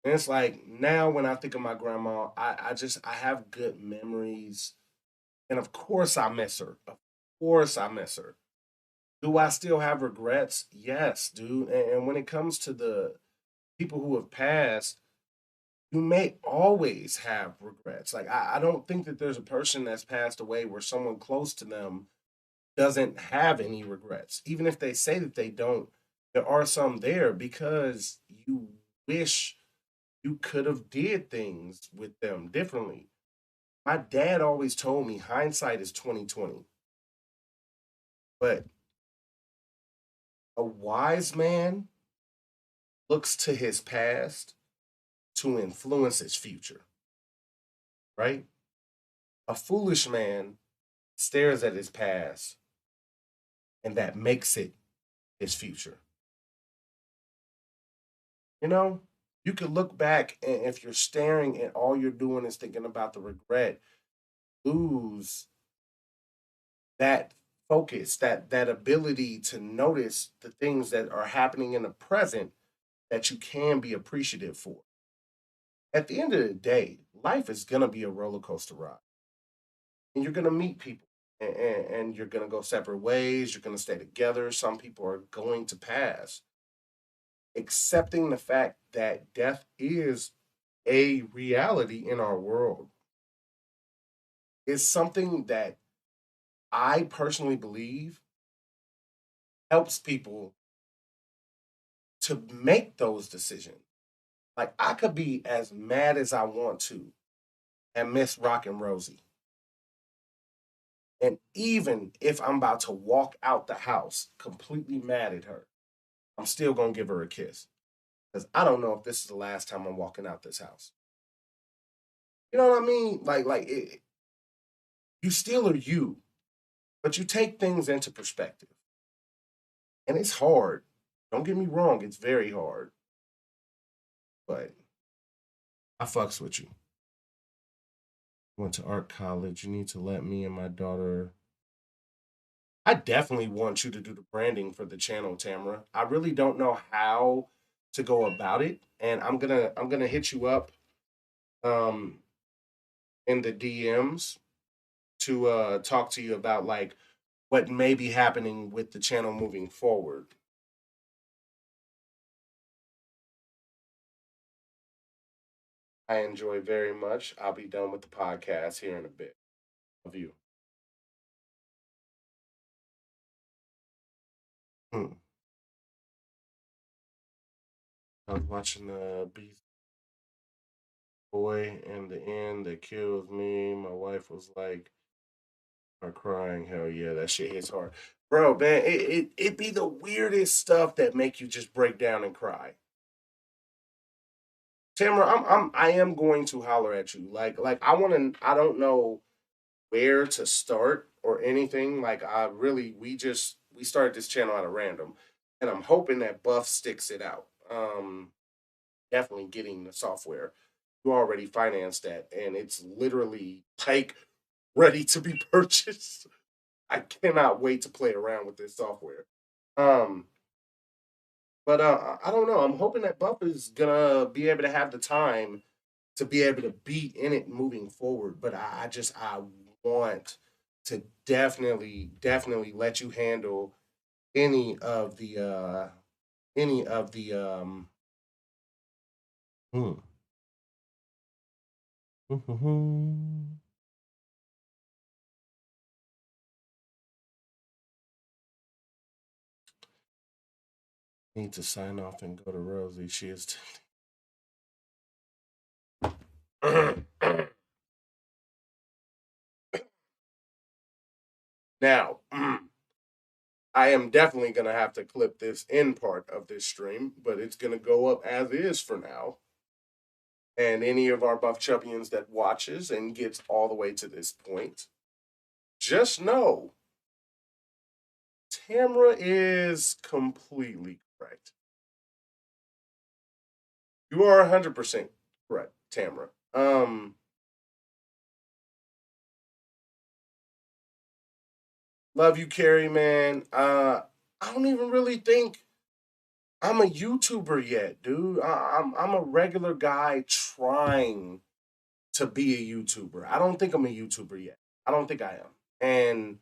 And it's like now when I think of my grandma, I have good memories. And of course I miss her. Of course I miss her. Do I still have regrets? Yes, dude. And when it comes to the people who have passed, you may always have regrets. Like I don't think that there's a person that's passed away where someone close to them doesn't have any regrets. Even if they say that they don't, there are some there because you wish you could have did things with them differently. My dad always told me hindsight is 2020. But a wise man looks to his past to influence his future, right? A foolish man stares at his past and that makes it his future. You know, you could look back and if you're staring and all you're doing is thinking about the regret, lose that focus, that ability to notice the things that are happening in the present that you can be appreciative for. At the end of the day, life is gonna be a roller coaster ride. And you're gonna meet people and you're gonna go separate ways, you're gonna stay together. Some people are going to pass. Accepting the fact that death is a reality in our world is something that I personally believe helps people to make those decisions. Like I could be as mad as I want to and miss Rockin' Rosie. And even if I'm about to walk out the house completely mad at her, I'm still gonna give her a kiss. Because I don't know if this is the last time I'm walking out this house. You know what I mean? You still are you, but you take things into perspective. And it's hard. Don't get me wrong, it's very hard. But I fucks with you. Went to art college. You need to let me and my daughter. I definitely want you to do the branding for the channel, Tamara. I really don't know how to go about it, and I'm gonna hit you up um in the DMs to talk to you about like what may be happening with the channel moving forward. I enjoy very much. I'll be done with the podcast here in a bit. Of you. Hmm. I was watching the Beast Boy in the end that kills me. My wife was like, "Are crying." Hell yeah, that shit hits hard, bro. Man, it be the weirdest stuff that make you just break down and cry. Tamara, I am going to holler at you. Like I want to. I don't know where to start or anything. Like I really, we started this channel out of random, and I'm hoping that Buff sticks it out. Definitely getting the software. You already financed that, and it's literally like ready to be purchased. I cannot wait to play around with this software. Um, but I don't know. I'm hoping that Buff is gonna be able to have the time to be able to be in it moving forward. But I want to definitely let you handle any of the hmm. Need to sign off and go to Rosie. She is now. I am definitely gonna have to clip this end part of this stream, but it's gonna go up as is for now. And any of our Buff Chubbians that watches and gets all the way to this point, just know Tamra is completely correct. You are 100% correct, Tamra. Love you, Carrie, man. I don't even really think I'm a YouTuber yet, dude. I'm a regular guy trying to be a YouTuber. I don't think I'm a YouTuber yet. I don't think I am. And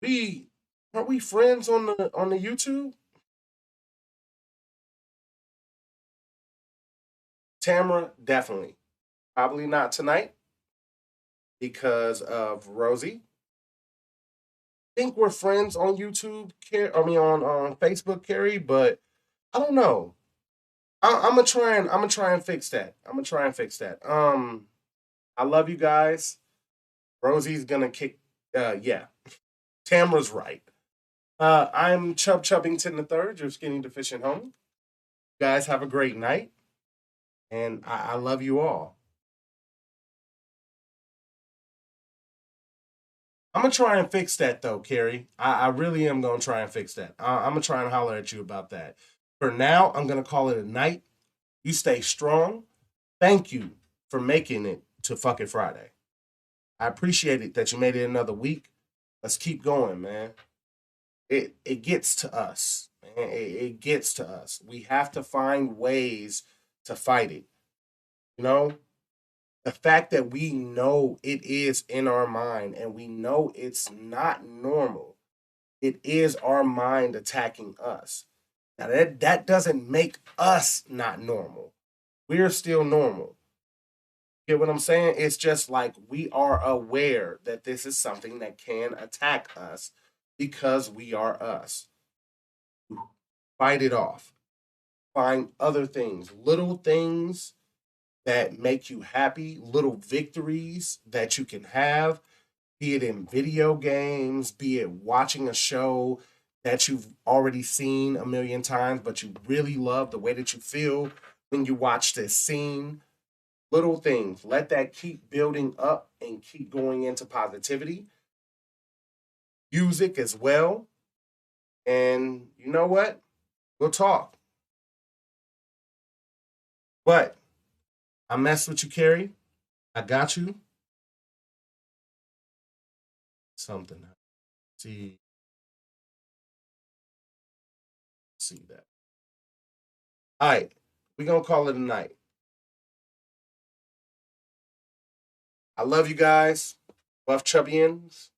we are we friends on the YouTube? Tamara, definitely. Probably not tonight because of Rosie. Think we're friends on YouTube, on Facebook, Carrie, but I don't know. I'm gonna try and fix that. I'm gonna try and fix that. I love you guys. Rosie's gonna kick. Yeah, Tamara's right. I'm Chub Chubbington the third. Your skinny deficient homie. You guys have a great night, and I love you all. I'm gonna try and fix that though, Carrie. I really am gonna try and fix that. I'm gonna try and holler at you about that. For now, I'm gonna call it a night. You stay strong. Thank you for making it to fucking Friday. I appreciate it that you made it another week. Let's keep going, man. It gets to us, man. It gets to us. We have to find ways to fight it. You know, the fact that we know it is in our mind and we know it's not normal. It is our mind attacking us. Now that doesn't make us not normal. We're still normal. Get what I'm saying? It's just like we are aware that this is something that can attack us because we are us. Fight it off. Find other things, little things that make you happy, little victories that you can have, be it in video games, be it watching a show that you've already seen a million times, but you really love the way that you feel when you watch this scene. Little things. Let that keep building up and keep going into positivity. Music as well. And you know what? We'll talk. But I messed with you, Carrie. I got you. Something. See that. All right. We're going to call it a night. I love you guys. Buff Chubbians.